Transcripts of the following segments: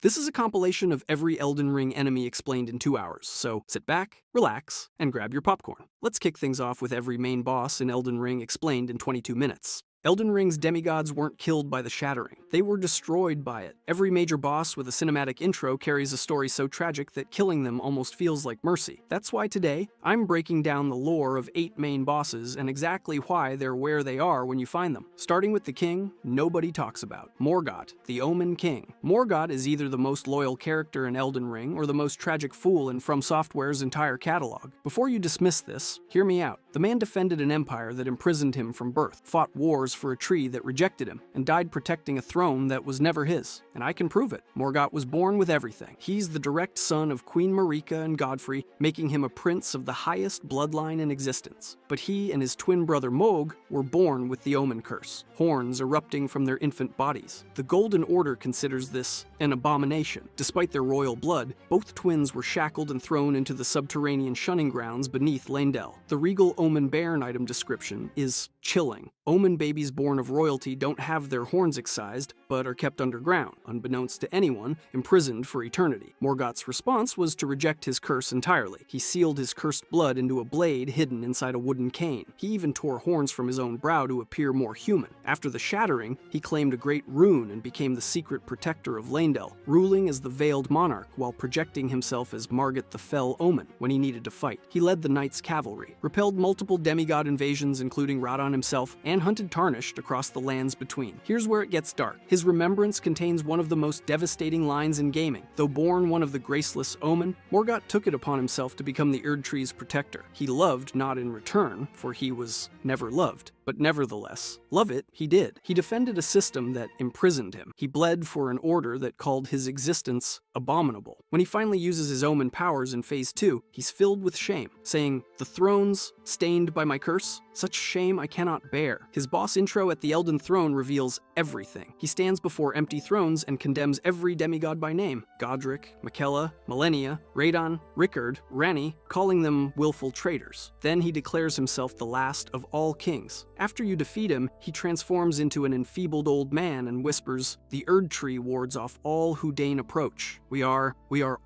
This is a compilation of every Elden Ring enemy explained in 2 hours, so sit back, relax, and grab your popcorn. Let's kick things off with every main boss in Elden Ring explained in 22 minutes. Elden Ring's demigods weren't killed by the shattering. They were destroyed by it. Every major boss with a cinematic intro carries a story so tragic that killing them almost feels like mercy. That's why today, I'm breaking down the lore of 8 main bosses and exactly why they're where they are when you find them. Starting with the king nobody talks about, Morgott, the Omen King. Morgott is either the most loyal character in Elden Ring or the most tragic fool in From Software's entire catalog. Before you dismiss this, hear me out. The man defended an empire that imprisoned him from birth, fought wars for a tree that rejected him, and died protecting a throne that was never his. And I can prove it. Morgott was born with everything. He's the direct son of Queen Marika and Godfrey, making him a prince of the highest bloodline in existence. But he and his twin brother Mohg were born with the Omen curse, horns erupting from their infant bodies. The Golden Order considers this an abomination. Despite their royal blood, both twins were shackled and thrown into the subterranean shunning grounds beneath Leyndell. The regal Omen Bairn item description is chilling. Omen babies born of royalty don't have their horns excised, but are kept underground, unbeknownst to anyone, imprisoned for eternity. Morgott's response was to reject his curse entirely. He sealed his cursed blood into a blade hidden inside a wooden cane. He even tore horns from his own brow to appear more human. After the shattering, he claimed a great rune and became the secret protector of Leyndell, ruling as the Veiled Monarch while projecting himself as Margit the Fell Omen when he needed to fight. He led the Knights' Cavalry, repelled multiple demigod invasions including Radon himself, and hunted Tarnished across the lands between. Here's where it gets dark. His remembrance contains one of the most devastating lines in gaming. Though born one of the graceless Omen, Morgott took it upon himself to become the Erdtree's protector. He loved not in return, for he was never loved. But nevertheless, love it he did. He defended a system that imprisoned him. He bled for an order that called his existence abominable. When he finally uses his Omen powers in Phase 2, he's filled with shame, saying, "The thrones, stained by my curse, such shame I cannot bear." His boss intro at the Elden Throne reveals everything. He stands before empty thrones and condemns every demigod by name: Godric, Miquella, Malenia, Radon, Rickard, Ranni, calling them willful traitors. Then he declares himself the last of all kings. After you defeat him, he transforms into an enfeebled old man and whispers, "The Erdtree wards off all who deign approach. We are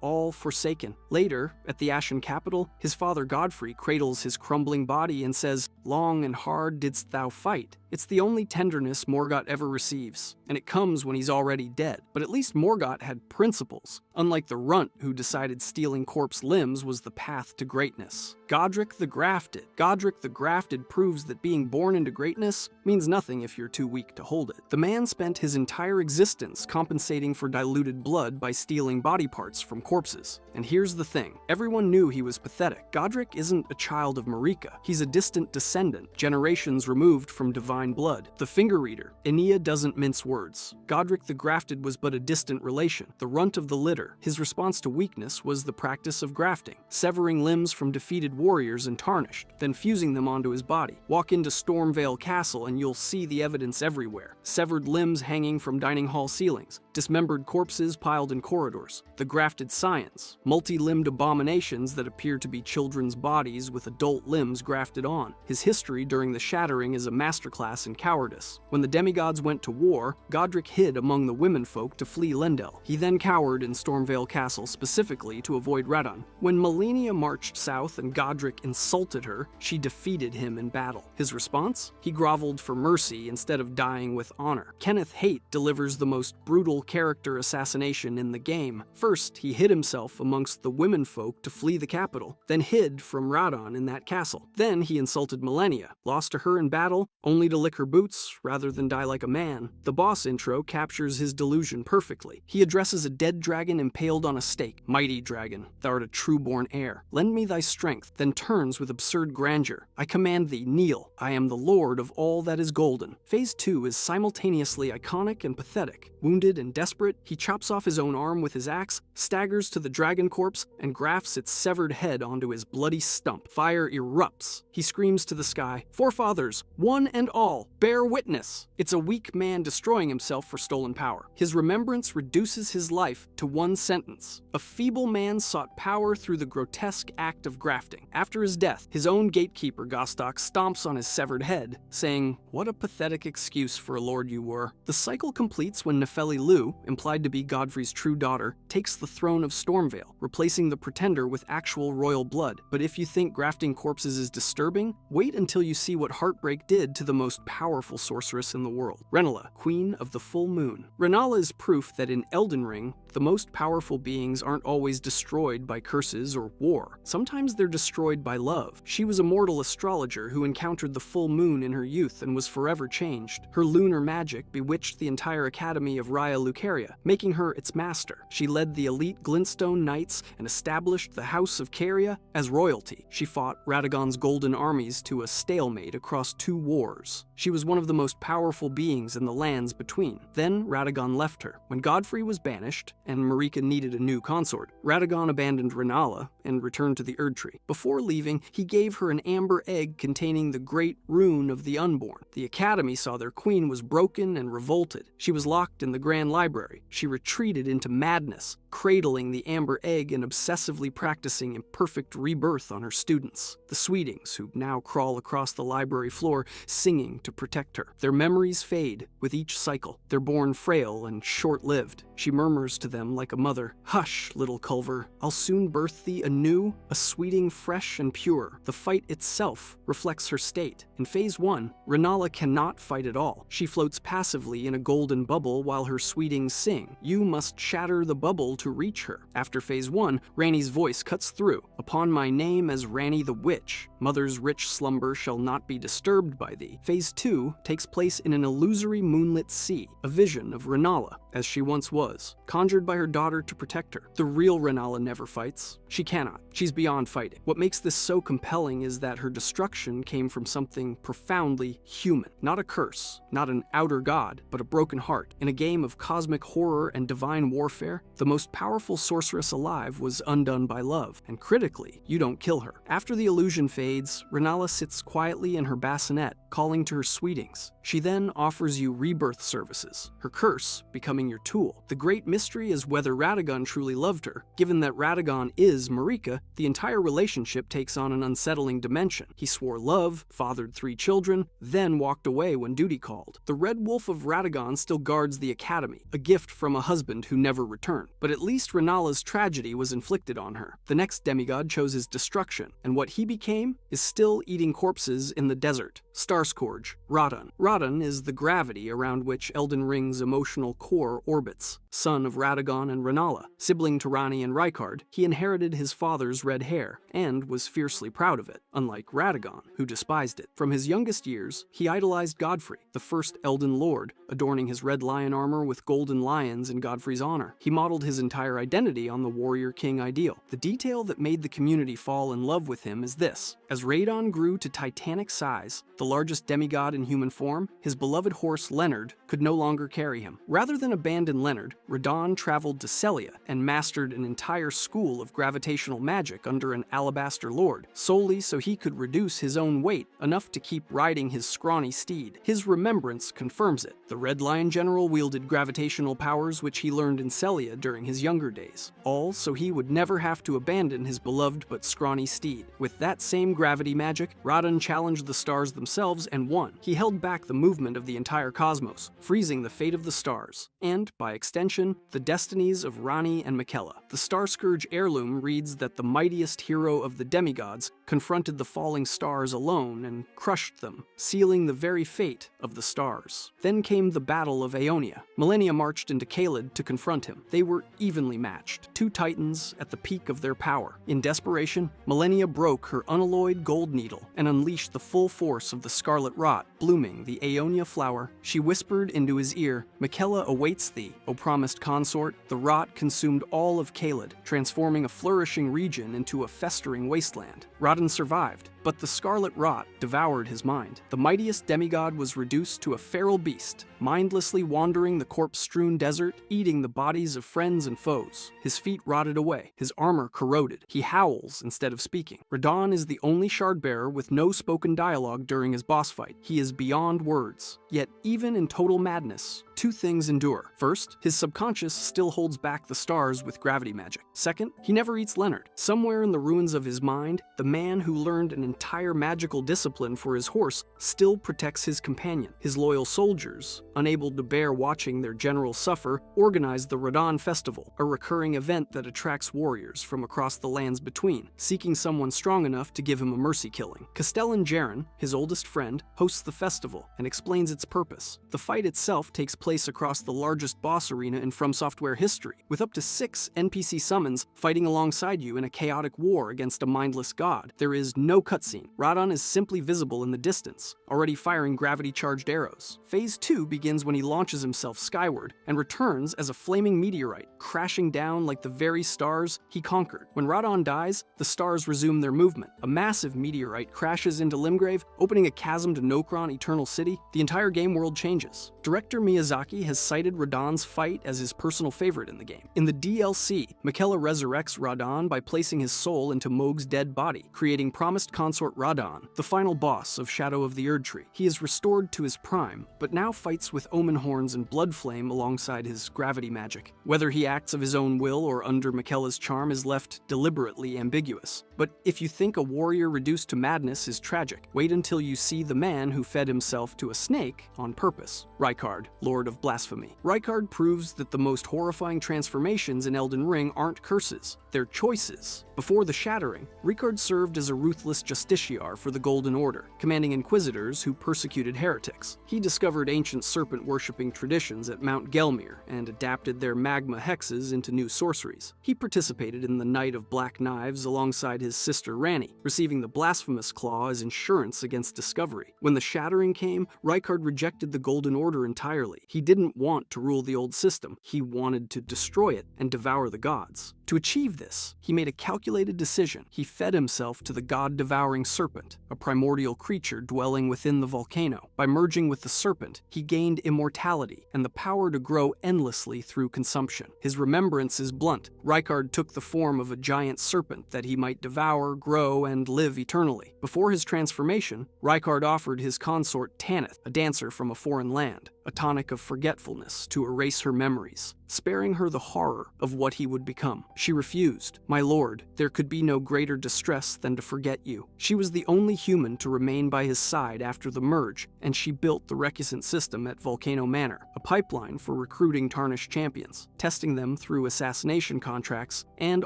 all forsaken." Later, at the Ashen capital, his father Godfrey cradles his crumbling body and says, "Long and hard didst thou fight." It's the only tenderness Morgott ever receives, and it comes when he's already dead. But at least Morgott had principles, unlike the runt who decided stealing corpse limbs was the path to greatness. Godric the Grafted proves that being born into greatness means nothing if you're too weak to hold it. The man spent his entire existence compensating for diluted blood by stealing body parts from corpses. And here's the thing, everyone knew he was pathetic. Godric isn't a child of Marika. He's a distant descendant, generations removed from divine blood. The finger reader, Enia doesn't mince words. Godric the Grafted was but a distant relation, the runt of the litter. His response to weakness was the practice of grafting, severing limbs from defeated warriors and Tarnished, then fusing them onto his body. Walk into Stormvale Castle and you'll see the evidence everywhere. Severed limbs hanging from dining hall ceilings, dismembered corpses piled in corridors, the grafted scions, multi-limbed abominations that appear to be children's bodies with adult limbs grafted on. His history during the shattering is a masterclass in cowardice. When the demigods went to war, Godric hid among the womenfolk to flee Leyndell. He then cowered in Stormvale Castle specifically to avoid Radon. When Malenia marched south and Godric insulted her, she defeated him in battle. His response? He groveled for mercy instead of dying with honor. Kenneth Haight delivers the most brutal character assassination in the game. First, he hid himself amongst the womenfolk to flee the capital, then hid from Radon in that castle. Then he insulted Malenia, lost to her in battle, only to lick her boots rather than die like a man. The boss intro captures his delusion perfectly. He addresses a dead dragon impaled on a stake. "Mighty dragon, thou art a true-born heir. Lend me thy strength," then turns with absurd grandeur. "I command thee, kneel. I am the lord of all that is golden." Phase 2 is simultaneously iconic and pathetic. Wounded and desperate, he chops off his own arm with his axe, staggers to the dragon corpse, and grafts its severed head onto his bloody stump. Fire erupts. He screams to the sky. Forefathers, one and all, bear witness. It's a weak man destroying himself for stolen power. His remembrance reduces his life to one sentence. A feeble man sought power through the grotesque act of grafting. After his death, his own gatekeeper, Gostok, stomps on his severed head, saying, "What a pathetic excuse for a lord you were." The cycle completes when Nefeli Lu, implied to be Godfrey's true daughter, takes the throne of Stormvale, replacing the pretender with actual royal blood. But if you think grafting corpses is disturbing, wait until you see what Heartbreak did to the most powerful sorceress in the world, Renala, Queen of the Full Moon. Renala is proof that in Elden Ring, the most powerful beings aren't always destroyed by curses or war. Sometimes they're destroyed by love. She was a mortal astrologer who encountered the full moon in her youth and was forever changed. Her lunar magic bewitched the entire academy of Raya Lucaria, making her its master. She led the elite Glintstone Knights and established the House of Caria as royalty. She fought Radagon's golden armies to a stalemate across 2 wars. She was one of the most powerful beings in the lands between. Then Radagon left her. When Godfrey was banished, and Marika needed a new consort, Radagon abandoned Renala and returned to the Erdtree. Before leaving, he gave her an amber egg containing the great rune of the unborn. The Academy saw their queen was broken and revolted. She was locked in the Grand Library. She retreated into madness, cradling the amber egg and obsessively practicing imperfect rebirth on her students, the Sweetings, who now crawl across the library floor singing to protect her. Their memories fade with each cycle. They're born frail and short-lived. She murmurs to them like a mother, "Hush, little Culver. I'll soon birth thee anew, a Sweeting fresh and pure." The fight itself reflects her state. In Phase 1, Renala cannot fight at all. She floats passively in a golden bubble while her Sweetings sing. You must shatter the bubble to reach her. After Phase 1, Ranni's voice cuts through. "Upon my name as Ranni the Witch, mother's rich slumber shall not be disturbed by thee." Phase 2 takes place in an illusory moonlit sea, a vision of Renala, as she once was, conjured by her daughter to protect her. The real Renala never fights. She cannot. She's beyond fighting. What makes this so compelling is that her destruction came from something profoundly human. Not a curse, not an outer god, but a broken heart. In a game of cosmic horror and divine warfare, the most powerful sorceress alive was undone by love, and critically, you don't kill her. After the illusion fades, Renala sits quietly in her bassinet, calling to her Sweetings. She then offers you rebirth services, her curse becoming your tool. The great mystery is whether Radagon truly loved her. Given that Radagon is Marika, the entire relationship takes on an unsettling dimension. He swore love, fathered 3 children, then walked away when duty called. The Red Wolf of Radagon still guards the Academy, a gift from a husband who never returned. But at least Renala's tragedy was inflicted on her. The next demigod chose his destruction, and what he became is still eating corpses in the desert. Starscourge, Radon. Radon is the gravity around which Elden Ring's emotional core orbits. Son of Radagon and Renala, sibling to Ranni and Rykard, he inherited his father's red hair and was fiercely proud of it, unlike Radagon, who despised it. From his youngest years, he idolized Godfrey, the first Elden Lord, adorning his red lion armor with golden lions in Godfrey's honor. He modeled his entire identity on the warrior king ideal. The detail that made the community fall in love with him is this. As Radon grew to titanic size, the largest demigod in human form, his beloved horse Leonard could no longer carry him. Rather than abandon Leonard, Radon traveled to Celia and mastered an entire school of gravitational magic under an alabaster lord, solely so he could reduce his own weight enough to keep riding his scrawny steed. His remembrance confirms it. The Red Lion General wielded gravitational powers which he learned in Celia during his younger days, all so he would never have to abandon his beloved but scrawny steed. With that same gravity magic, Radon challenged the stars themselves and won. He held back the movement of the entire cosmos, freezing the fate of the stars, and, by extension, the destinies of Ranni and Miquella. The Starscourge heirloom reads that the mightiest hero of the demigods confronted the falling stars alone and crushed them, sealing the very fate of the stars. Then came the Battle of Aeonia. Millennia marched into Caelid to confront him. They were evenly matched, 2 titans at the peak of their power. In desperation, Millennia broke her unalloyed gold needle and unleashed the full force of the scarlet rot, blooming the Aeonia flower. She whispered into his ear, "Miquella awaits thee, O promised consort." The rot consumed all of Caelid, transforming a flourishing region into a festering wasteland. Radon survived, but the scarlet rot devoured his mind. The mightiest demigod was reduced to a feral beast, mindlessly wandering the corpse-strewn desert, eating the bodies of friends and foes. His feet rotted away, his armor corroded. He howls instead of speaking. Radon is the only shard-bearer with no spoken dialogue during his boss fight. He is beyond words. Yet, even in total madness, two things endure. First, his subconscious still holds back the stars with gravity magic. Second, he never eats Leonard. Somewhere in the ruins of his mind, the man who learned an entire magical discipline for his horse still protects his companion. His loyal soldiers, unable to bear watching their general suffer, organize the Radon Festival, a recurring event that attracts warriors from across the lands between, seeking someone strong enough to give him a mercy killing. Castellan Jaren, his oldest friend, hosts the festival and explains its purpose. The fight itself takes place across the largest boss arena in From Software history, with up to 6 NPC summons fighting alongside you in a chaotic war against a mindless god. There is no cutscene. Radon is simply visible in the distance, already firing gravity-charged arrows. Phase 2 begins when he launches himself skyward and returns as a flaming meteorite, crashing down like the very stars he conquered. When Radon dies, the stars resume their movement. A massive meteorite crashes into Limgrave, opening a chasm to Nokron Eternal City. The entire game world changes. Director Miyazaki has cited Radon's fight as his personal favorite in the game. In the DLC, Miquella resurrects Radon by placing his soul into Mohg's dead body, creating promised consort Radon, the final boss of Shadow of the Erdtree. He is restored to his prime, but now fights with Omen Horns and Bloodflame alongside his gravity magic. Whether he acts of his own will or under Miquella's charm is left deliberately ambiguous. But if you think a warrior reduced to madness is tragic, wait until you see the man who fed himself to a snake on purpose. Rykard, Lord of Blasphemy. Rykard proves that the most horrifying transformations in Elden Ring aren't curses, they're choices. Before the Shattering, Rykard served as a ruthless justiciar for the Golden Order, commanding inquisitors who persecuted heretics. He discovered ancient serpent-worshipping traditions at Mount Gelmir and adapted their magma hexes into new sorceries. He participated in the Night of Black Knives alongside his sister Ranni, receiving the Blasphemous Claw as insurance against discovery. When the Shattering came, Rykard rejected the Golden Order entirely. He didn't want to rule the old system. He wanted to destroy it and devour the gods. To achieve this, he made a calculated decision. He fed himself to the god-devouring serpent, a primordial creature dwelling within the volcano. By merging with the serpent, he gained immortality and the power to grow endlessly through consumption. His remembrance is blunt. Rykard took the form of a giant serpent that he might devour, grow, and live eternally. Before his transformation, Rykard offered his consort Tanith, a dancer from a foreign land, a tonic of forgetfulness to erase her memories, sparing her the horror of what he would become. She refused. "My lord, there could be no greater distress than to forget you." She was the only human to remain by his side after the merge, and she built the Recusant system at Volcano Manor, a pipeline for recruiting tarnished champions, testing them through assassination contracts, and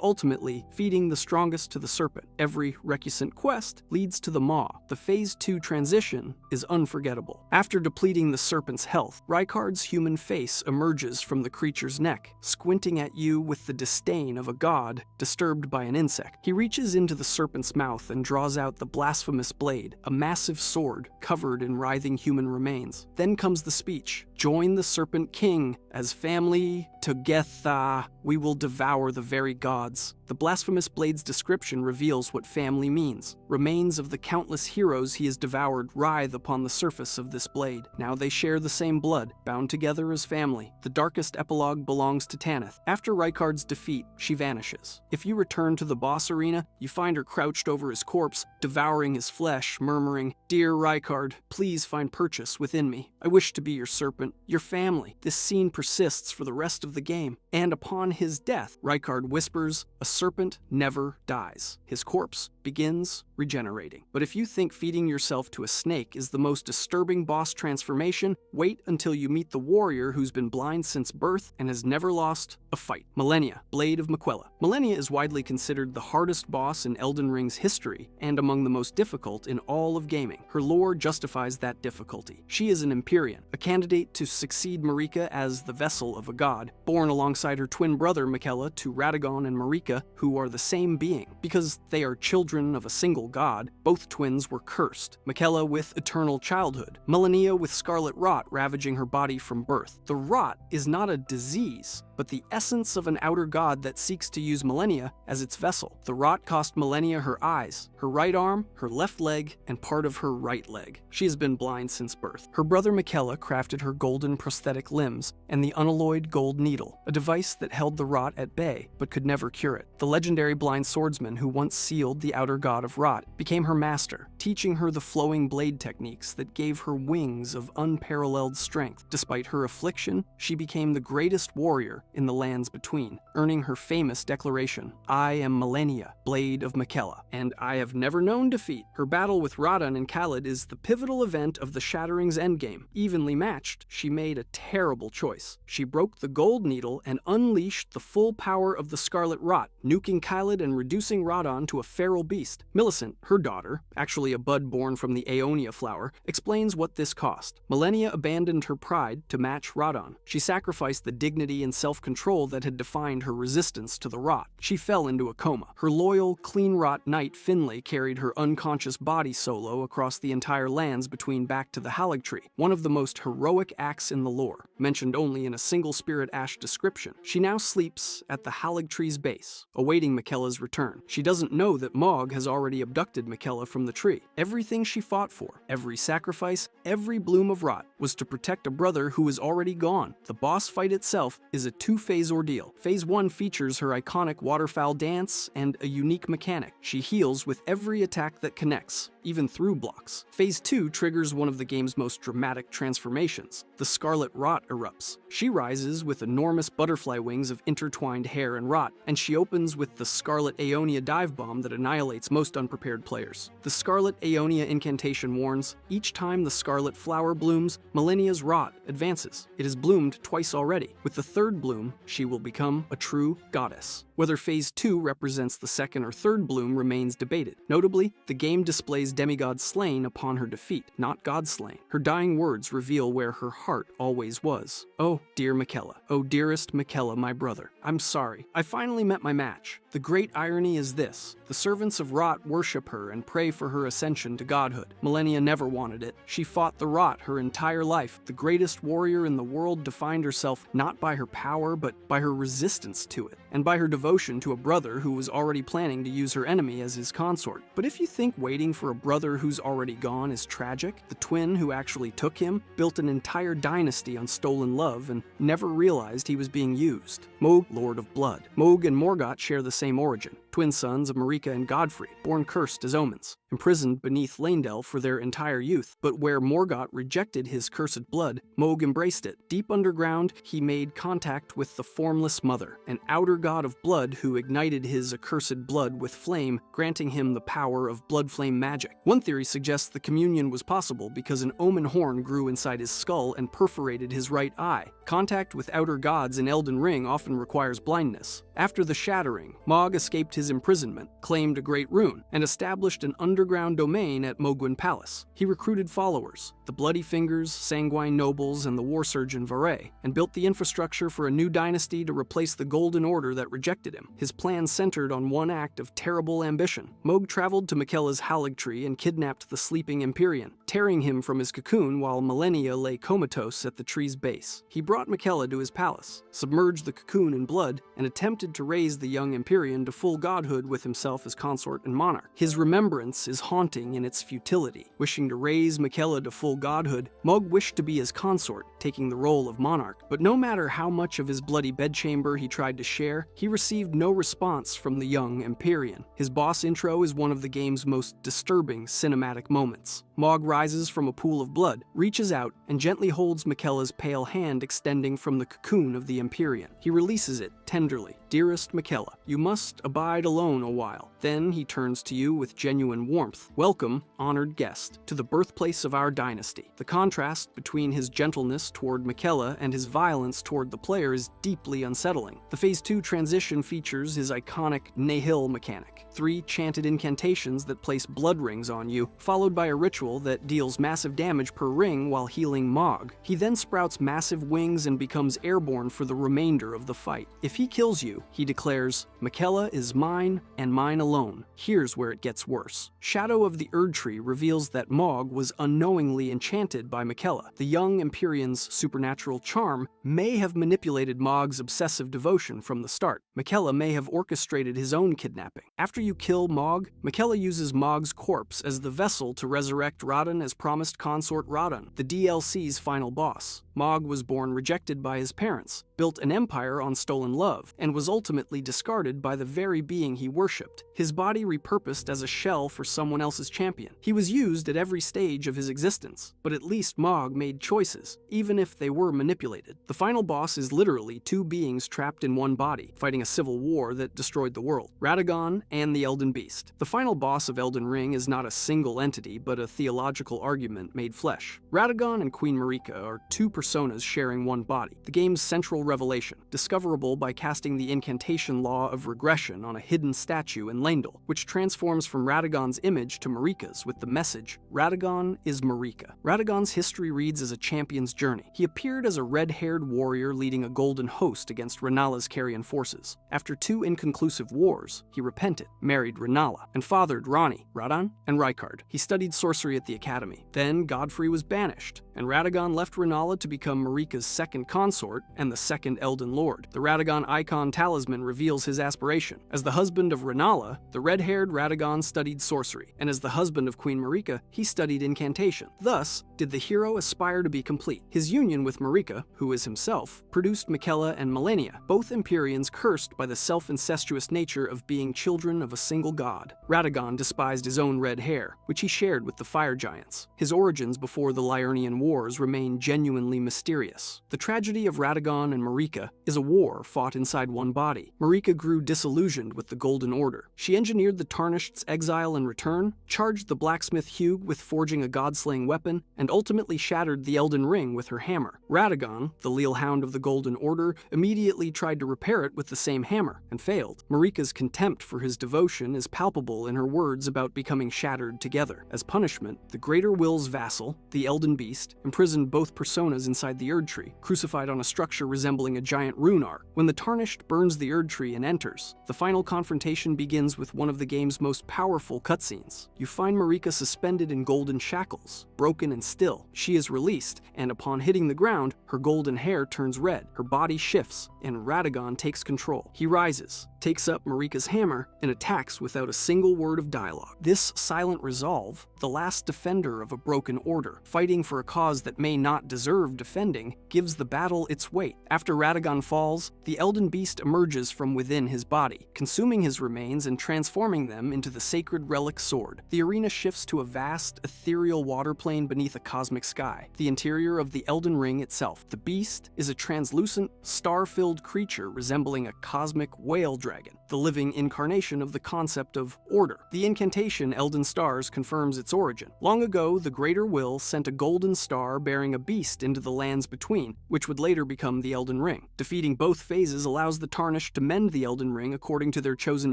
ultimately feeding the strongest to the serpent. Every Recusant quest leads to the Maw. The Phase 2 transition is unforgettable. After depleting the serpent's health, Rykard's human face emerges from the creature's neck, squinting at you with the disdain of a god disturbed by an insect. He reaches into the serpent's mouth and draws out the blasphemous blade, a massive sword covered in writhing human remains. Then comes the speech. "Join the Serpent King. As family together, we will devour the very gods." The blasphemous blade's description reveals what family means. Remains of the countless heroes he has devoured writhe upon the surface of this blade. Now they share the same blood, bound together as family. The darkest epilogue belongs to Tanith. After Rykard's defeat, she vanishes. If you return to the boss arena, you find her crouched over his corpse, devouring his flesh, murmuring, "Dear Rykard, please find purchase within me. I wish to be your serpent, your family." This scene persists for the rest of the game. And upon his death, Rykard whispers, "A serpent never dies." His corpse begins regenerating. But if you think feeding yourself to a snake is the most disturbing boss transformation, wait until you meet the warrior who's been blind since birth and has never lost a fight. Malenia, Blade of Miquella. Malenia is widely considered the hardest boss in Elden Ring's history and among the most difficult in all of gaming. Her lore justifies that difficulty. She is an Empyrean, a candidate to succeed Marika as the vessel of a god, born alongside her twin brother Miquella to Radagon and Marika, who are the same being. Because they are children of a single god, both twins were cursed. Miquella with eternal childhood, Malenia with scarlet rot ravaging her body from birth. The rot is not a disease, but the essence of an outer god that seeks to use Malenia as its vessel. The rot cost Malenia her eyes, her right arm, her left leg, and part of her right leg. She has been blind since birth. Her brother Miquella crafted her golden prosthetic limbs and the unalloyed gold needle, a device that held the rot at bay but could never cure it. The legendary blind swordsman who once sealed the outer god of rot became her master, teaching her the flowing blade techniques that gave her wings of unparalleled strength. Despite her affliction, she became the greatest warrior in the lands between, earning her famous declaration, "I am Malenia, Blade of Miquella, and I have never known defeat." Her battle with Radon and Khalid is the pivotal event of the Shattering's endgame. Evenly matched, she made a terrible choice. She broke the gold needle and unleashed the full power of the Scarlet Rot, nuking Khalid and reducing Radon to a feral beast. Millicent, her daughter, actually a bud born from the Aeonia flower, explains what this cost. Malenia abandoned her pride to match Radon. She sacrificed the dignity and self-control that had defined her resistance to the rot. She fell into a coma. Her loyal, clean-rot knight Finlay carried her unconscious body solo across the entire lands between back to the Haligtree, one of the most heroic acts in the lore, mentioned only in a single Spirit Ash description. She now sleeps at the Haligtree's base, awaiting Miquella's return. She doesn't know that Mog has already abducted Miquella from the tree. Everything she fought for, every sacrifice, every bloom of rot, was to protect a brother who is already gone. The boss fight itself is a two-phase ordeal. Phase 1 features her iconic waterfowl dance and a unique mechanic. She heals with every attack that connects, even through blocks. Phase 2 triggers one of the game's most dramatic transformations. The Scarlet Rot erupts. She rises with enormous butterfly wings of intertwined hair and rot, and she opens with the Scarlet Aeonia dive bomb that annihilates most unprepared players. The Scarlet Aeonia incantation warns, each time the scarlet flower blooms, Malenia's rot advances. It has bloomed twice already. With the third bloom, she will become a true goddess. Whether Phase 2 represents the second or third bloom remains debated. Notably, the game displays demigods slain upon her defeat, not gods slain. Her dying words reveal where her heart always was. "Oh, dear Miquella. Oh, dearest Miquella, my brother. I'm sorry. I finally met my match. The great irony is this. The servants of Rot worship her and pray for her ascension to godhood. Malenia never wanted it. She fought the Rot her entire life. The greatest warrior in the world defined herself not by her power, but by her resistance to it, and by her devotion to a brother who was already planning to use her enemy as his consort. But if you think waiting for a brother who's already gone is tragic, the twin who actually took him built an entire dynasty on stolen love and never realized he was being used. Mog, Lord of Blood. Mog and Morgott share the same origin. Twin sons of Marika and Godfrey, born cursed as omens, imprisoned beneath Leyndell for their entire youth. But where Morgott rejected his cursed blood, Mog embraced it. Deep underground, he made contact with the Formless Mother, an outer god of blood who ignited his accursed blood with flame, granting him the power of blood flame magic. One theory suggests the communion was possible because an omen horn grew inside his skull and perforated his right eye. Contact with outer gods in Elden Ring often requires blindness. After the Shattering, Mog escaped his imprisonment, claimed a great rune, and established an underground domain at Mogwyn Palace. He recruited followers, the Bloody Fingers, Sanguine Nobles, and the War Surgeon Varay, and built the infrastructure for a new dynasty to replace the Golden Order that rejected him. His plan centered on one act of terrible ambition. Mog traveled to Miquella's Haligtree and kidnapped the sleeping Empyrean, tearing him from his cocoon while Malenia lay comatose at the tree's base. He brought Miquella to his palace, submerged the cocoon in blood, and attempted to raise the young Empyrean to full godhood with himself as consort and monarch. His remembrance is haunting in its futility. Wishing to raise Miquella to full godhood, Mog wished to be his consort, taking the role of monarch. But no matter how much of his bloody bedchamber he tried to share, he received no response from the young Empyrean. His boss intro is one of the game's most disturbing cinematic moments. Mog rises from a pool of blood, reaches out, and gently holds Miquella's pale hand extending from the cocoon of the Empyrean. He releases it tenderly. "Dearest Miquella, you must abide alone a while." Then he turns to you with genuine warmth. "Welcome, honored guest, to the birthplace of our dynasty." The contrast between his gentleness toward Miquella and his violence toward the player is deeply unsettling. The Phase 2 transition features his iconic Nihil mechanic. 3 chanted incantations that place blood rings on you, followed by a ritual that deals massive damage per ring while healing Mog. He then sprouts massive wings and becomes airborne for the remainder of the fight. If he kills you, he declares, "Miquella is mine and mine alone." Here's where it gets worse. Shadow of the Erdtree reveals that Mog was unknowingly secretly enchanted by Miquella. The young Empyrean's supernatural charm may have manipulated Mog's obsessive devotion from the start. Miquella may have orchestrated his own kidnapping. After you kill Mog, Miquella uses Mog's corpse as the vessel to resurrect Radon as promised consort Radon, the DLC's final boss. Mog was born rejected by his parents, built an empire on stolen love, and was ultimately discarded by the very being he worshipped, his body repurposed as a shell for someone else's champion. He was used at every stage of his existence, but at least Mog made choices, even if they were manipulated. The final boss is literally two beings trapped in one body, fighting a civil war that destroyed the world, Radagon and the Elden Beast. The final boss of Elden Ring is not a single entity, but a theological argument made flesh. Radagon and Queen Marika are two personas sharing one body, the game's central revelation, discoverable by casting the incantation law of regression on a hidden statue in Leyndell, which transforms from Radagon's image to Marika's with the message, Radagon is Marika. Radagon's history reads as a champion's journey. He appeared as a red-haired warrior leading a golden host against Renala's Carian forces. After two inconclusive wars, he repented, married Renala, and fathered Ranni, Radon, and Rykard. He studied sorcery at the academy. Then Godfrey was banished, and Radagon left Renala to become Marika's second consort and the second Elden Lord. The Radagon icon talisman reveals his aspiration. As the husband of Renala, the red-haired Radagon studied sorcery, and as the husband of Queen Marika, he studied incantation. Thus, did the hero aspire to be complete. His union with Marika, who is himself, produced Miquella and Malenia, both Empyreans cursed by the self-incestuous nature of being children of a single god. Radagon despised his own red hair, which he shared with the fire giants. His origins before the Liurnian Wars remain genuinely mysterious. The tragedy of Radagon and Marika is a war fought inside one body. Marika grew disillusioned with the Golden Order. She engineered the Tarnished's exile and return, charged the blacksmith Hugh with forging a god-slaying weapon, and ultimately shattered the Elden Ring with her hammer. Radagon, the Leal Hound of the Golden Order, immediately tried to repair it with the same hammer, and failed. Marika's contempt for his devotion is palpable in her words about becoming shattered together. As punishment, the Greater Will's vassal, the Elden Beast, imprisoned both personas inside the Erd Tree, crucified on a structure resembling a giant rune arc. When the Tarnished burns the Erd Tree and enters, the final confrontation begins with one of the game's most powerful cutscenes. You find Marika suspended in golden shackles, broken and still. She is released, and upon hitting the ground, her golden hair turns red, her body shifts, and Radagon takes control. He rises, takes up Marika's hammer, and attacks without a single word of dialogue. This silent resolve, the last defender of a broken order, fighting for a cause that may not deserve defending, gives the battle its weight. After Radagon falls, the Elden Beast emerges from within his body, consuming his remains and transforming them into the sacred relic sword. The arena shifts to a vast, ethereal water plane beneath a cosmic sky, the interior of the Elden Ring itself. The beast is a translucent, star-filled creature resembling a cosmic whale dragon, the living incarnation of the concept of order. The incantation Elden Stars confirms its origin. Long ago, the Greater Will sent a golden star bearing a beast into the lands between, which would later become the Elden Ring. Defeating both phases allows the Tarnished to mend the Elden Ring according to their chosen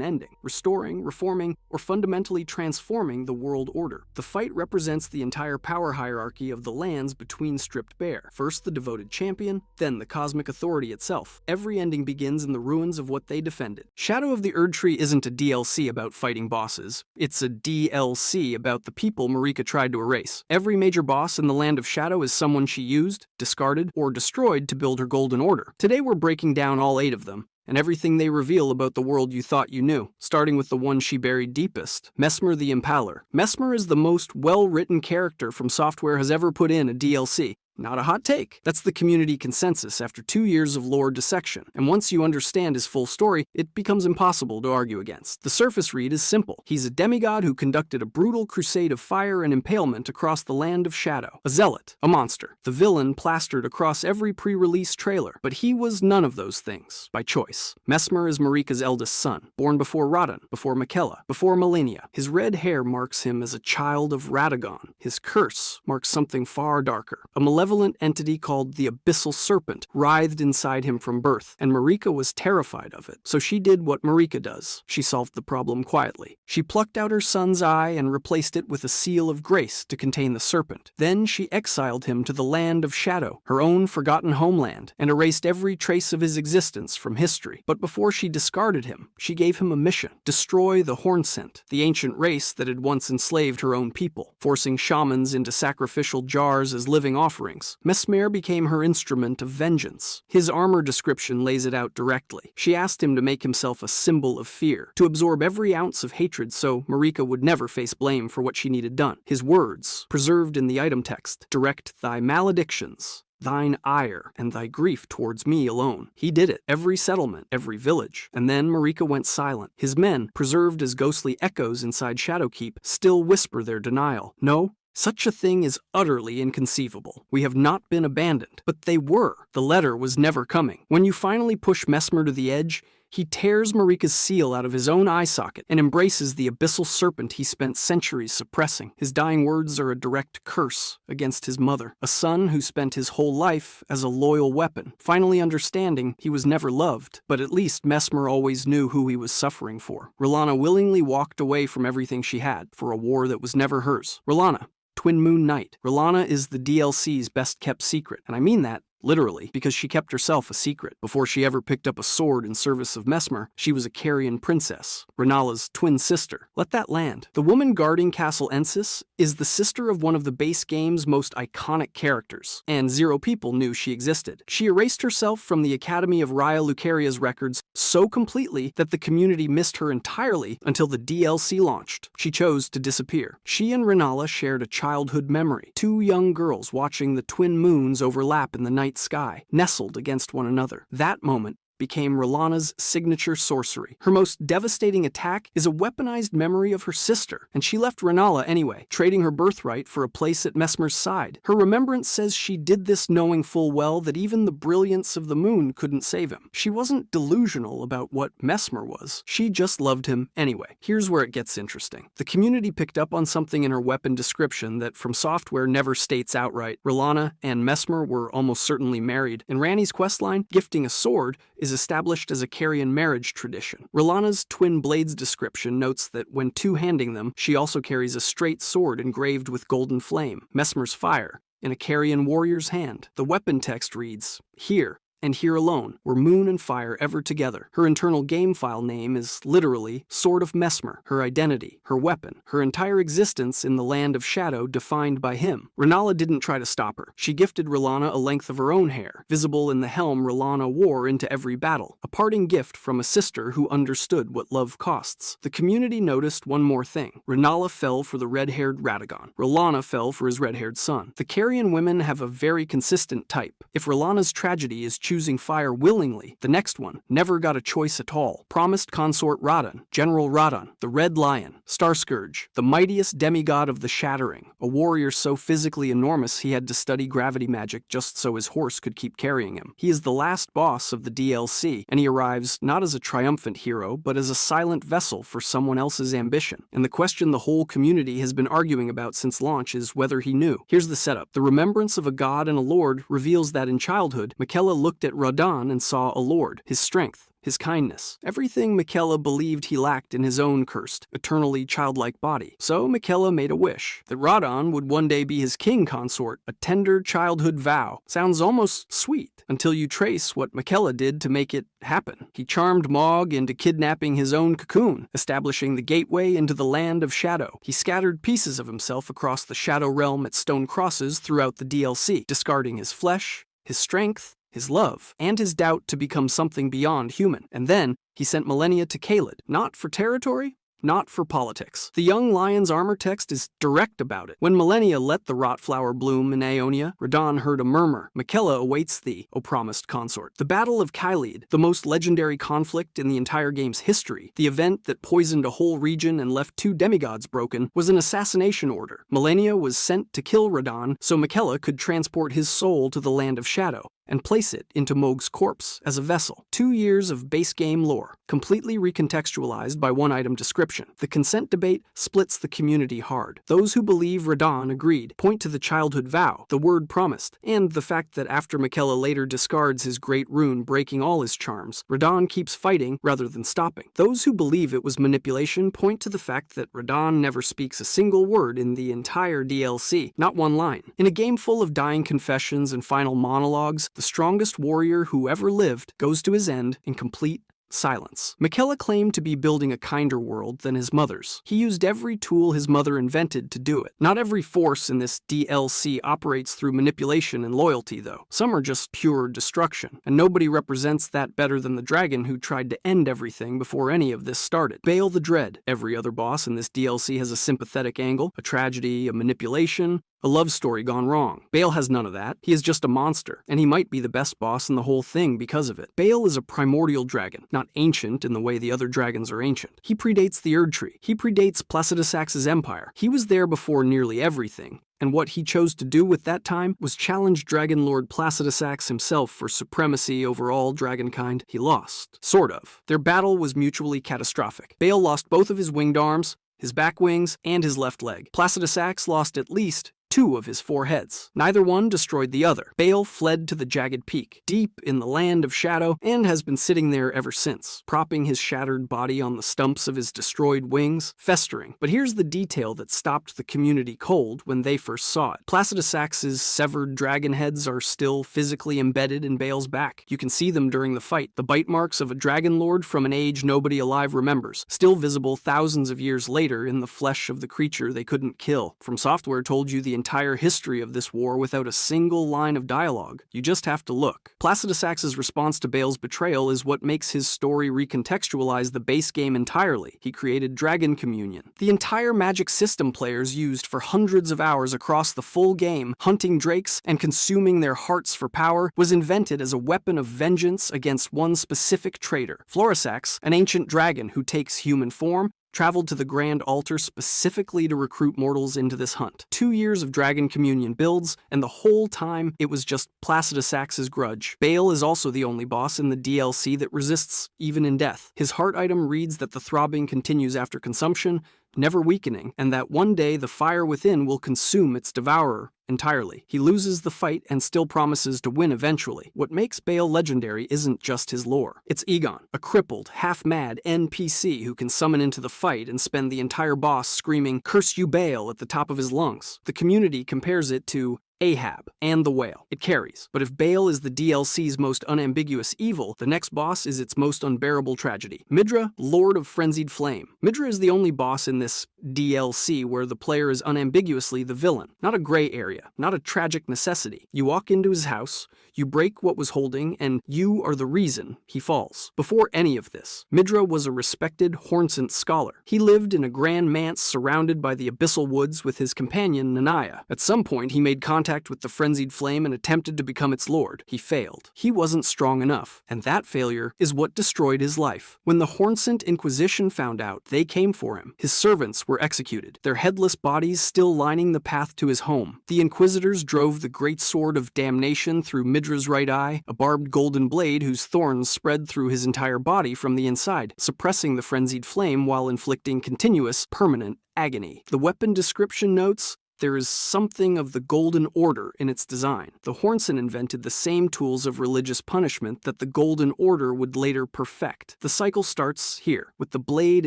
ending, restoring, reforming, or fundamentally transforming the world order. The fight represents the entire power hierarchy of the lands between stripped bare. First the devoted champion, then the cosmic authority itself. Every ending begins in the ruins of what they defended. Shadow of the Erd Tree isn't a DLC about fighting bosses. It's a DLC about the people Marika tried to erase. Every major boss in the Land of Shadow is someone she used, discarded, or destroyed to build her Golden Order. Today we're breaking down all 8 of them, and everything they reveal about the world you thought you knew, starting with the one she buried deepest, Messmer the Impaler. Messmer is the most well-written character From Software has ever put in a DLC. Not a hot take. That's the community consensus after 2 years of lore dissection, and once you understand his full story, it becomes impossible to argue against. The surface read is simple. He's a demigod who conducted a brutal crusade of fire and impalement across the Land of Shadow. A zealot, a monster, the villain plastered across every pre-release trailer, but he was none of those things, by choice. Messmer is Marika's eldest son, born before Radon, before Miquella, before Malenia. His red hair marks him as a child of Radagon. His curse marks something far darker, a malevolent malevolent entity called the Abyssal Serpent writhed inside him from birth, and Marika was terrified of it. So she did what Marika does. She solved the problem quietly. She plucked out her son's eye and replaced it with a seal of grace to contain the serpent. Then she exiled him to the land of shadow, her own forgotten homeland, and erased every trace of his existence from history. But before she discarded him, she gave him a mission: destroy the Hornsent, the ancient race that had once enslaved her own people, forcing shamans into sacrificial jars as living offerings. Mesmer became her instrument of vengeance. His armor description lays it out directly. She asked him to make himself a symbol of fear, to absorb every ounce of hatred so Marika would never face blame for what she needed done. His words, preserved in the item text: direct thy maledictions, thine ire, and thy grief towards me alone. He did it. Every settlement, every village. And then Marika went silent. His men, preserved as ghostly echoes inside Shadowkeep, still whisper their denial. No, such a thing is utterly inconceivable. We have not been abandoned. But they were. The letter was never coming. When you finally push Mesmer to the edge, he tears Marika's seal out of his own eye socket and embraces the abyssal serpent he spent centuries suppressing. His dying words are a direct curse against his mother, a son who spent his whole life as a loyal weapon, finally understanding he was never loved. But at least Mesmer always knew who he was suffering for. R'hllana willingly walked away from everything she had for a war that was never hers. R'hllana, Twin Moon Knight. R'hllana is the DLC's best-kept secret, and I mean that literally, because she kept herself a secret. Before she ever picked up a sword in service of Mesmer, she was a Carian princess, Renala's twin sister. Let that land. The woman guarding Castle Ensis is the sister of one of the base game's most iconic characters, and 0 people knew she existed. She erased herself from the Academy of Raya Lucaria's records so completely that the community missed her entirely until the DLC launched. She chose to disappear. She and R'hllana shared a childhood memory, 2 young girls watching the twin moons overlap in the night sky, nestled against one another. That moment became R'hllana's signature sorcery. Her most devastating attack is a weaponized memory of her sister, and she left R'hllana anyway, trading her birthright for a place at Mesmer's side. Her remembrance says she did this knowing full well that even the brilliance of the moon couldn't save him. She wasn't delusional about what Mesmer was. She just loved him anyway. Here's where it gets interesting. The community picked up on something in her weapon description that From Software never states outright. R'hllana and Mesmer were almost certainly married. In Ranni's questline, gifting a sword is established as a Carian marriage tradition. R'hllana's twin blades description notes that when two-handing them, she also carries a straight sword engraved with golden flame, Mesmer's fire, in a Carian warrior's hand. The weapon text reads, "Here, and here alone, were moon and fire ever together." Her internal game file name is literally Sword of Mesmer, her identity, her weapon, her entire existence in the land of shadow defined by him. R'hllana didn't try to stop her. She gifted R'hllana a length of her own hair, visible in the helm R'hllana wore into every battle, a parting gift from a sister who understood what love costs. The community noticed one more thing. R'hllana fell for the red-haired Radagon. R'hllana fell for his red-haired son. The Carian women have a very consistent type. If R'hllana's tragedy is choosing fire willingly, the next one never got a choice at all. Promised consort Radon, General Radon, the Red Lion, Starscourge, the mightiest demigod of the Shattering, a warrior so physically enormous he had to study gravity magic just so his horse could keep carrying him. He is the last boss of the DLC, and he arrives not as a triumphant hero, but as a silent vessel for someone else's ambition. And the question the whole community has been arguing about since launch is whether he knew. Here's the setup. The remembrance of a god and a lord reveals that in childhood, Miquella looked at Radon and saw a lord, his strength, his kindness, everything Miquella believed he lacked in his own cursed, eternally childlike body. So Miquella made a wish that Radon would one day be his king consort, a tender childhood vow. Sounds almost sweet, until you trace what Miquella did to make it happen. He charmed Mog into kidnapping his own cocoon, establishing the gateway into the land of shadow. He scattered pieces of himself across the shadow realm at stone crosses throughout the DLC, discarding his flesh, his strength, his love, and his doubt to become something beyond human. And then he sent Millennia to Caelid, not for territory, not for politics. The young lion's armor text is direct about it. When Millennia let the rot flower bloom in Aeonia, Radon heard a murmur. Miquella awaits thee, O promised consort. The Battle of Caelid, the most legendary conflict in the entire game's history, the event that poisoned a whole region and left 2 demigods broken, was an assassination order. Millennia was sent to kill Radon so Miquella could transport his soul to the land of shadow. and place it into Mohg's corpse as a vessel. 2 years of base game lore, completely recontextualized by one item description. The consent debate splits the community hard. Those who believe Radahn agreed point to the childhood vow, the word promised, and the fact that after Miquella later discards his great rune breaking all his charms, Radahn keeps fighting rather than stopping. Those who believe it was manipulation point to the fact that Radahn never speaks a single word in the entire DLC, not one line. In a game full of dying confessions and final monologues, the strongest warrior who ever lived goes to his end in complete silence. Miquella claimed to be building a kinder world than his mother's. He used every tool his mother invented to do it. Not every force in this DLC operates through manipulation and loyalty, though. Some are just pure destruction, and nobody represents that better than the dragon who tried to end everything before any of this started. Bael the Dread. Every other boss in this DLC has a sympathetic angle, a tragedy, a manipulation, a love story gone wrong. Bael has none of that. He is just a monster, and he might be the best boss in the whole thing because of it. Bael is a primordial dragon, not ancient in the way the other dragons are ancient. He predates the Erd Tree. He predates Placidusax's empire. He was there before nearly everything, and what he chose to do with that time was challenge Dragon Lord Placidusax himself for supremacy over all dragonkind. He lost. Sort of. Their battle was mutually catastrophic. Bael lost both of his winged arms, his back wings, and his left leg. Placidusax lost at least 2 of his 4 heads. Neither one destroyed the other. Bael fled to the jagged peak, deep in the land of shadow, and has been sitting there ever since, propping his shattered body on the stumps of his destroyed wings, festering. But here's the detail that stopped the community cold when they first saw it. Placidusax's severed dragon heads are still physically embedded in Bael's back. You can see them during the fight, the bite marks of a dragon lord from an age nobody alive remembers, still visible thousands of years later in the flesh of the creature they couldn't kill. From Software told you the entire history of this war without a single line of dialogue. You just have to look. Placidusax's response to Bael's betrayal is what makes his story recontextualize the base game entirely. He created Dragon Communion, the entire magic system players used for hundreds of hours across the full game, hunting drakes and consuming their hearts for power, was invented as a weapon of vengeance against one specific traitor. Florisax, an ancient dragon who takes human form, traveled to the Grand Altar specifically to recruit mortals into this hunt. 2 years of Dragon Communion builds, and the whole time it was just Placidusax's grudge. Bael is also the only boss in the DLC that resists even in death. His heart item reads that the throbbing continues after consumption, never weakening, and that one day the fire within will consume its devourer entirely. He loses the fight and still promises to win eventually. What makes Bael legendary isn't just his lore. It's Egon, a crippled, half-mad NPC who can summon into the fight and spend the entire boss screaming, "Curse you, Bael," at the top of his lungs. The community compares it to Ahab and the Whale. It carries. But if Bael is the DLC's most unambiguous evil, the next boss is its most unbearable tragedy. Midra, Lord of Frenzied Flame. Midra is the only boss in this DLC where the player is unambiguously the villain. Not a gray area, not a tragic necessity. You walk into his house, you break what was holding, and you are the reason he falls. Before any of this, Midra was a respected Hornsent scholar. He lived in a grand manse surrounded by the abyssal woods with his companion Nanaya. At some point, he made contact with the Frenzied Flame and attempted to become its lord. He failed. He wasn't strong enough, and that failure is what destroyed his life. When the Hornsent Inquisition found out, they came for him. His servants were executed, their headless bodies still lining the path to his home. The Inquisitors drove the great sword of damnation through Midra's right eye, a barbed golden blade whose thorns spread through his entire body from the inside, suppressing the Frenzied Flame while inflicting continuous, permanent agony. The weapon description notes, there is something of the Golden Order in its design. The Hornsent invented the same tools of religious punishment that the Golden Order would later perfect. The cycle starts here. With the blade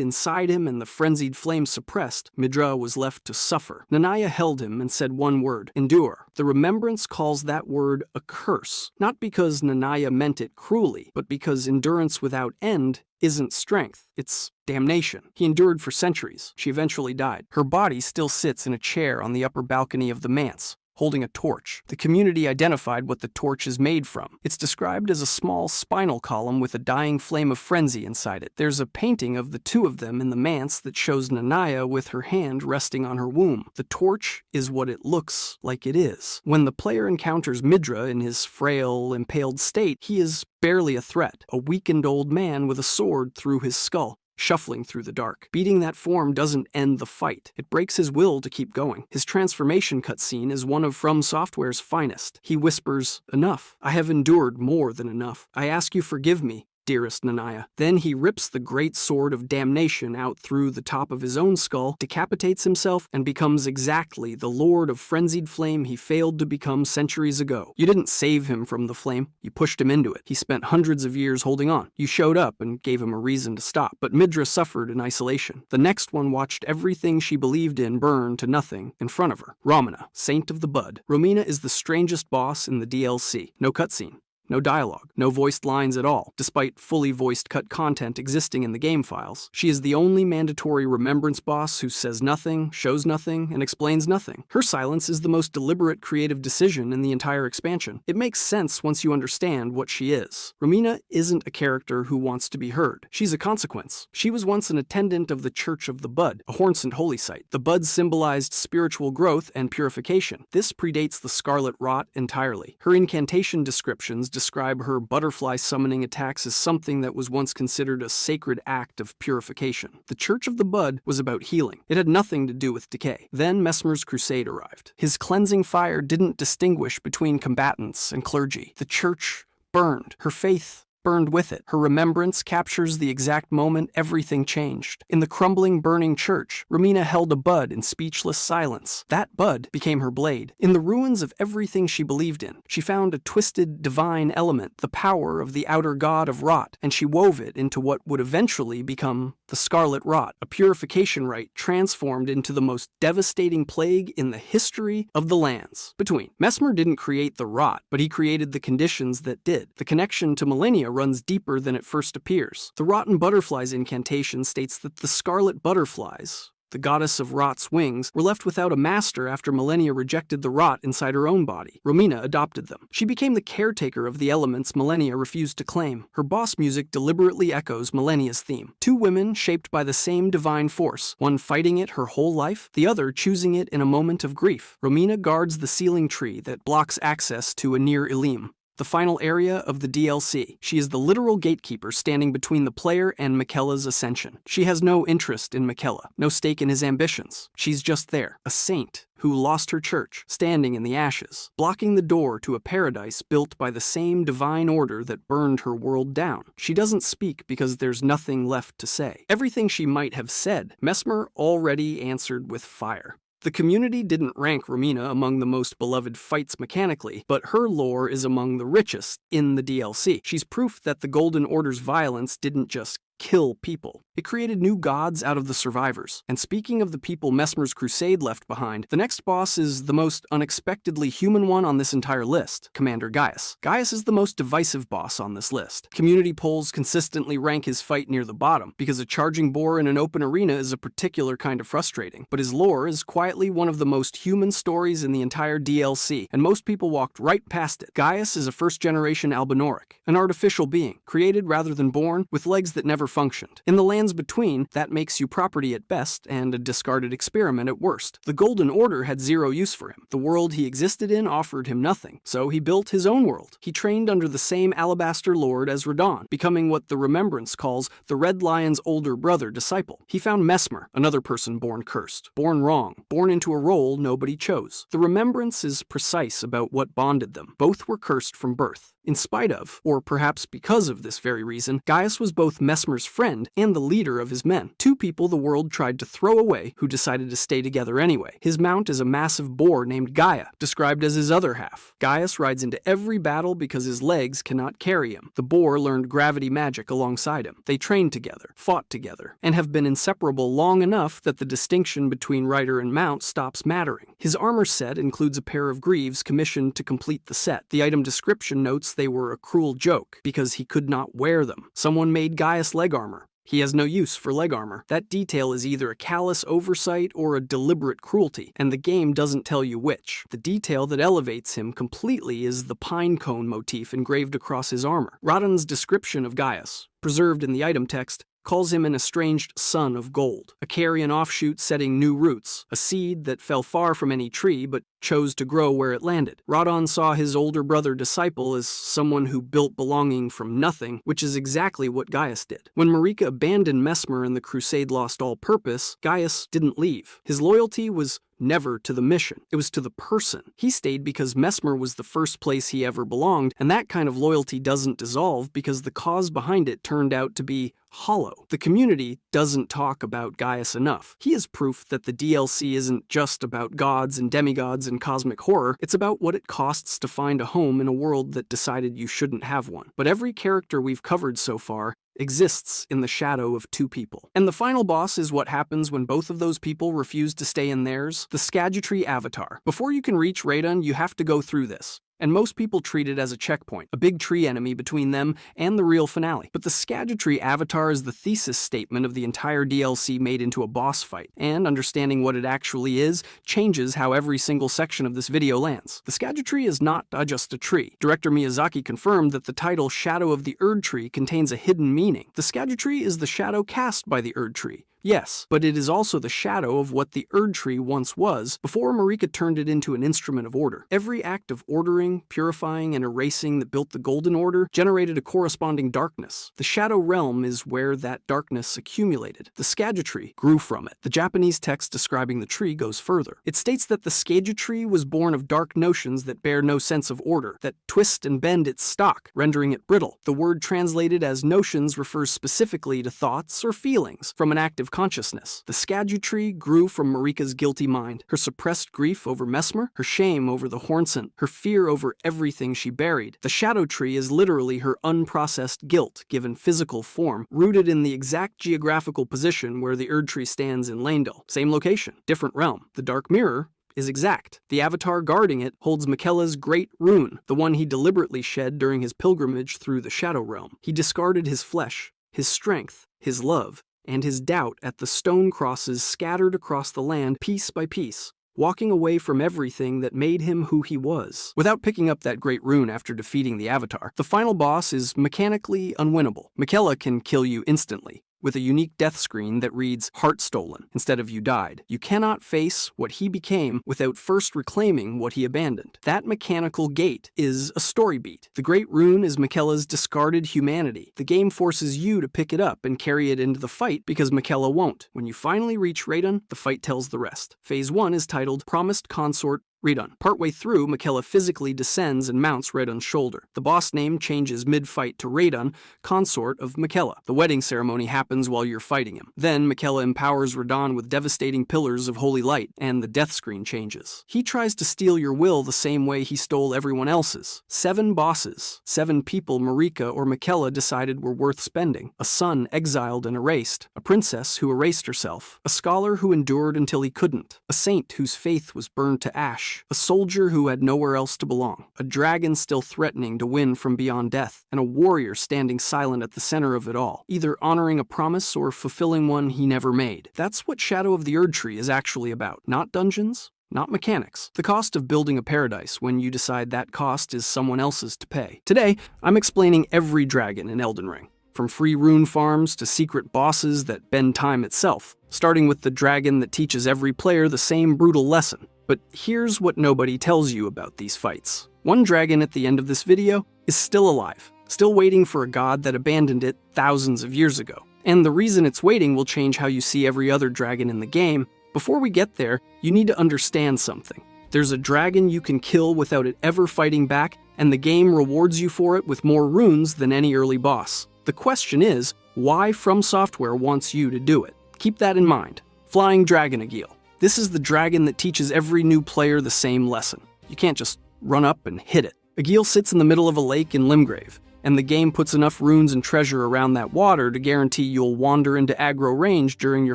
inside him and the Frenzied Flame suppressed, Midra was left to suffer. Nanaya held him and said one word, endure. The remembrance calls that word a curse, not because Nanaya meant it cruelly, but because endurance without end isn't strength, it's damnation. He endured for centuries. She eventually died. Her body still sits in a chair on the upper balcony of the manse, holding a torch. The community identified what the torch is made from. It's described as a small spinal column with a dying flame of frenzy inside it. There's a painting of the two of them in the manse that shows Nanaya with her hand resting on her womb. The torch is what it looks like it is. When the player encounters Midra in his frail, impaled state, he is barely a threat, a weakened old man with a sword through his skull. shuffling through the dark. Beating that form doesn't end the fight. It breaks his will to keep going. His transformation cutscene is one of From Software's finest. He whispers, "Enough. I have endured more than enough. I ask you forgive me, dearest Nanaya." Then he rips the great sword of damnation out through the top of his own skull, decapitates himself, and becomes exactly the lord of frenzied flame he failed to become centuries ago. You didn't save him from the flame, you pushed him into it. He spent hundreds of years holding on. You showed up and gave him a reason to stop. But Midra suffered in isolation. The next one watched everything she believed in burn to nothing in front of her. Ramana, Saint of the Bud. Romina is the strangest boss in the DLC. No cutscene. No dialogue, no voiced lines at all. Despite fully voiced cut content existing in the game files, she is the only mandatory remembrance boss who says nothing, shows nothing, and explains nothing. Her silence is the most deliberate creative decision in the entire expansion. It makes sense once you understand what she is. Romina isn't a character who wants to be heard. She's a consequence. She was once an attendant of the Church of the Bud, a Hornsent holy site. The Bud symbolized spiritual growth and purification. This predates the Scarlet Rot entirely. Her incantation descriptions describe her butterfly summoning attacks as something that was once considered a sacred act of purification. The Church of the Bud was about healing. It had nothing to do with decay. Then Messmer's crusade arrived. His cleansing fire didn't distinguish between combatants and clergy. The church burned. Her faith burned with it. Her remembrance captures the exact moment everything changed. In the crumbling, burning church, Romina held a bud in speechless silence. That bud became her blade. In the ruins of everything she believed in, she found a twisted, divine element, the power of the outer god of rot, and she wove it into what would eventually become the Scarlet Rot, a purification rite transformed into the most devastating plague in the history of the lands between. Messmer didn't create the rot, but he created the conditions that did. The connection to millennia runs deeper than it first appears. The Rotten Butterflies incantation states that the scarlet butterflies, the goddess of rot's wings, were left without a master after Millennia rejected the rot inside her own body. Romina adopted them. She became the caretaker of the elements Millennia refused to claim. Her boss music deliberately echoes Millennia's theme. Two women shaped by the same divine force, one fighting it her whole life, the other choosing it in a moment of grief. Romina guards the sealing tree that blocks access to Anir Elim, the final area of the DLC. She is the literal gatekeeper standing between the player and Miquella's ascension. She has no interest in Miquella, no stake in his ambitions. She's just there, a saint who lost her church, standing in the ashes, blocking the door to a paradise built by the same divine order that burned her world down. She doesn't speak because there's nothing left to say. Everything she might have said, Messmer already answered with fire. The community didn't rank Romina among the most beloved fights mechanically, but her lore is among the richest in the DLC. She's proof that the Golden Order's violence didn't just kill people. It created new gods out of the survivors. And speaking of the people Messmer's crusade left behind, the next boss is the most unexpectedly human one on this entire list, Commander Gaius. Gaius is the most divisive boss on this list. Community polls consistently rank his fight near the bottom, because a charging boar in an open arena is a particular kind of frustrating. But his lore is quietly one of the most human stories in the entire DLC, and most people walked right past it. Gaius is a first-generation Albinoric, an artificial being, created rather than born, with legs that never functioned. In the lands between, that makes you property at best and a discarded experiment at worst. The Golden Order had zero use for him. The world he existed in offered him nothing, so he built his own world. He trained under the same Alabaster Lord as Radahn, becoming what the Remembrance calls the Red Lion's older brother disciple. He found Messmer, another person born cursed, born wrong, born into a role nobody chose. The Remembrance is precise about what bonded them. Both were cursed from birth. In spite of, or perhaps because of this very reason, Gaius was both Messmer's friend and the leader of his men, two people the world tried to throw away who decided to stay together anyway. His mount is a massive boar named Gaia, described as his other half. Gaius rides into every battle because his legs cannot carry him. The boar learned gravity magic alongside him. They trained together, fought together, and have been inseparable long enough that the distinction between rider and mount stops mattering. His armor set includes a pair of greaves commissioned to complete the set. The item description notes they were a cruel joke because he could not wear them. Someone made Gaius leg armor. He has no use for leg armor. That detail is either a callous oversight or a deliberate cruelty, and the game doesn't tell you which. The detail that elevates him completely is the pine cone motif engraved across his armor. Radahn's description of Gaius, preserved in the item text, calls him an estranged son of gold, a carrion offshoot setting new roots, a seed that fell far from any tree but chose to grow where it landed. Radon saw his older brother disciple as someone who built belonging from nothing, which is exactly what Gaius did. When Marika abandoned Mesmer and the crusade lost all purpose, Gaius didn't leave. His loyalty was never to the mission. It was to the person. He stayed because Mesmer was the first place he ever belonged, and that kind of loyalty doesn't dissolve because the cause behind it turned out to be hollow. The community doesn't talk about Gaius enough. He is proof that the DLC isn't just about gods and demigods and cosmic horror, it's about what it costs to find a home in a world that decided you shouldn't have one. But every character we've covered so far exists in the shadow of two people. And the final boss is what happens when both of those people refuse to stay in theirs, the Scadutree Avatar. Before you can reach Radon, you have to go through this. And most people treat it as a checkpoint, a big tree enemy between them and the real finale. But the Scadutree Avatar is the thesis statement of the entire DLC made into a boss fight, and understanding what it actually is changes how every single section of this video lands. The Scadutree is not just a tree. Director Miyazaki confirmed that the title Shadow of the Erd Tree contains a hidden meaning. The Scadutree is the shadow cast by the Erd Tree. Yes, but it is also the shadow of what the Erd Tree once was before Marika turned it into an instrument of order. Every act of ordering, purifying, and erasing that built the Golden Order generated a corresponding darkness. The Shadow Realm is where that darkness accumulated. The Scadutree grew from it. The Japanese text describing the tree goes further. It states that the Scadutree was born of dark notions that bear no sense of order, that twist and bend its stock, rendering it brittle. The word translated as notions refers specifically to thoughts or feelings from an active consciousness. The Scadutree grew from Marika's guilty mind, her suppressed grief over Mesmer, her shame over the Hornsent, her fear over everything she buried. The Shadow Tree is literally her unprocessed guilt given physical form, rooted in the exact geographical position where the Erd Tree stands in Leyndell. Same location, different realm. The Dark Mirror is exact. The avatar guarding it holds Miquella's great rune, the one he deliberately shed during his pilgrimage through the Shadow Realm. He discarded his flesh, his strength, his love, and his doubt at the stone crosses scattered across the land piece by piece, walking away from everything that made him who he was. Without picking up that great rune after defeating the Avatar, the final boss is mechanically unwinnable. Miquella can kill you instantly, with a unique death screen that reads, "Heart stolen," instead of "You died." You cannot face what he became without first reclaiming what he abandoned. That mechanical gate is a story beat. The Great Rune is Miquella's discarded humanity. The game forces you to pick it up and carry it into the fight because Miquella won't. When you finally reach Radon, the fight tells the rest. Phase 1 is titled Promised Consort Radon. Partway through, Miquella physically descends and mounts Radon's shoulder. The boss name changes mid-fight to Radon, consort of Miquella. The wedding ceremony happens while you're fighting him. Then, Miquella empowers Radon with devastating pillars of holy light, and the death screen changes. He tries to steal your will the same way he stole everyone else's. 7 bosses, 7 people Marika or Miquella decided were worth spending. A son exiled and erased. A princess who erased herself. A scholar who endured until he couldn't. A saint whose faith was burned to ash. A soldier who had nowhere else to belong, a dragon still threatening to win from beyond death, and a warrior standing silent at the center of it all, either honoring a promise or fulfilling one he never made. That's what Shadow of the Erd Tree is actually about. Not dungeons, not mechanics. The cost of building a paradise when you decide that cost is someone else's to pay. Today, I'm explaining every dragon in Elden Ring, from free rune farms to secret bosses that bend time itself, starting with the dragon that teaches every player the same brutal lesson. But here's what nobody tells you about these fights. One dragon at the end of this video is still alive, still waiting for a god that abandoned it thousands of years ago. And the reason it's waiting will change how you see every other dragon in the game. Before we get there, you need to understand something. There's a dragon you can kill without it ever fighting back, and the game rewards you for it with more runes than any early boss. The question is, why From Software wants you to do it? Keep that in mind. Flying Dragon Agheel. This is the dragon that teaches every new player the same lesson. You can't just run up and hit it. Agheel sits in the middle of a lake in Limgrave, and the game puts enough runes and treasure around that water to guarantee you'll wander into aggro range during your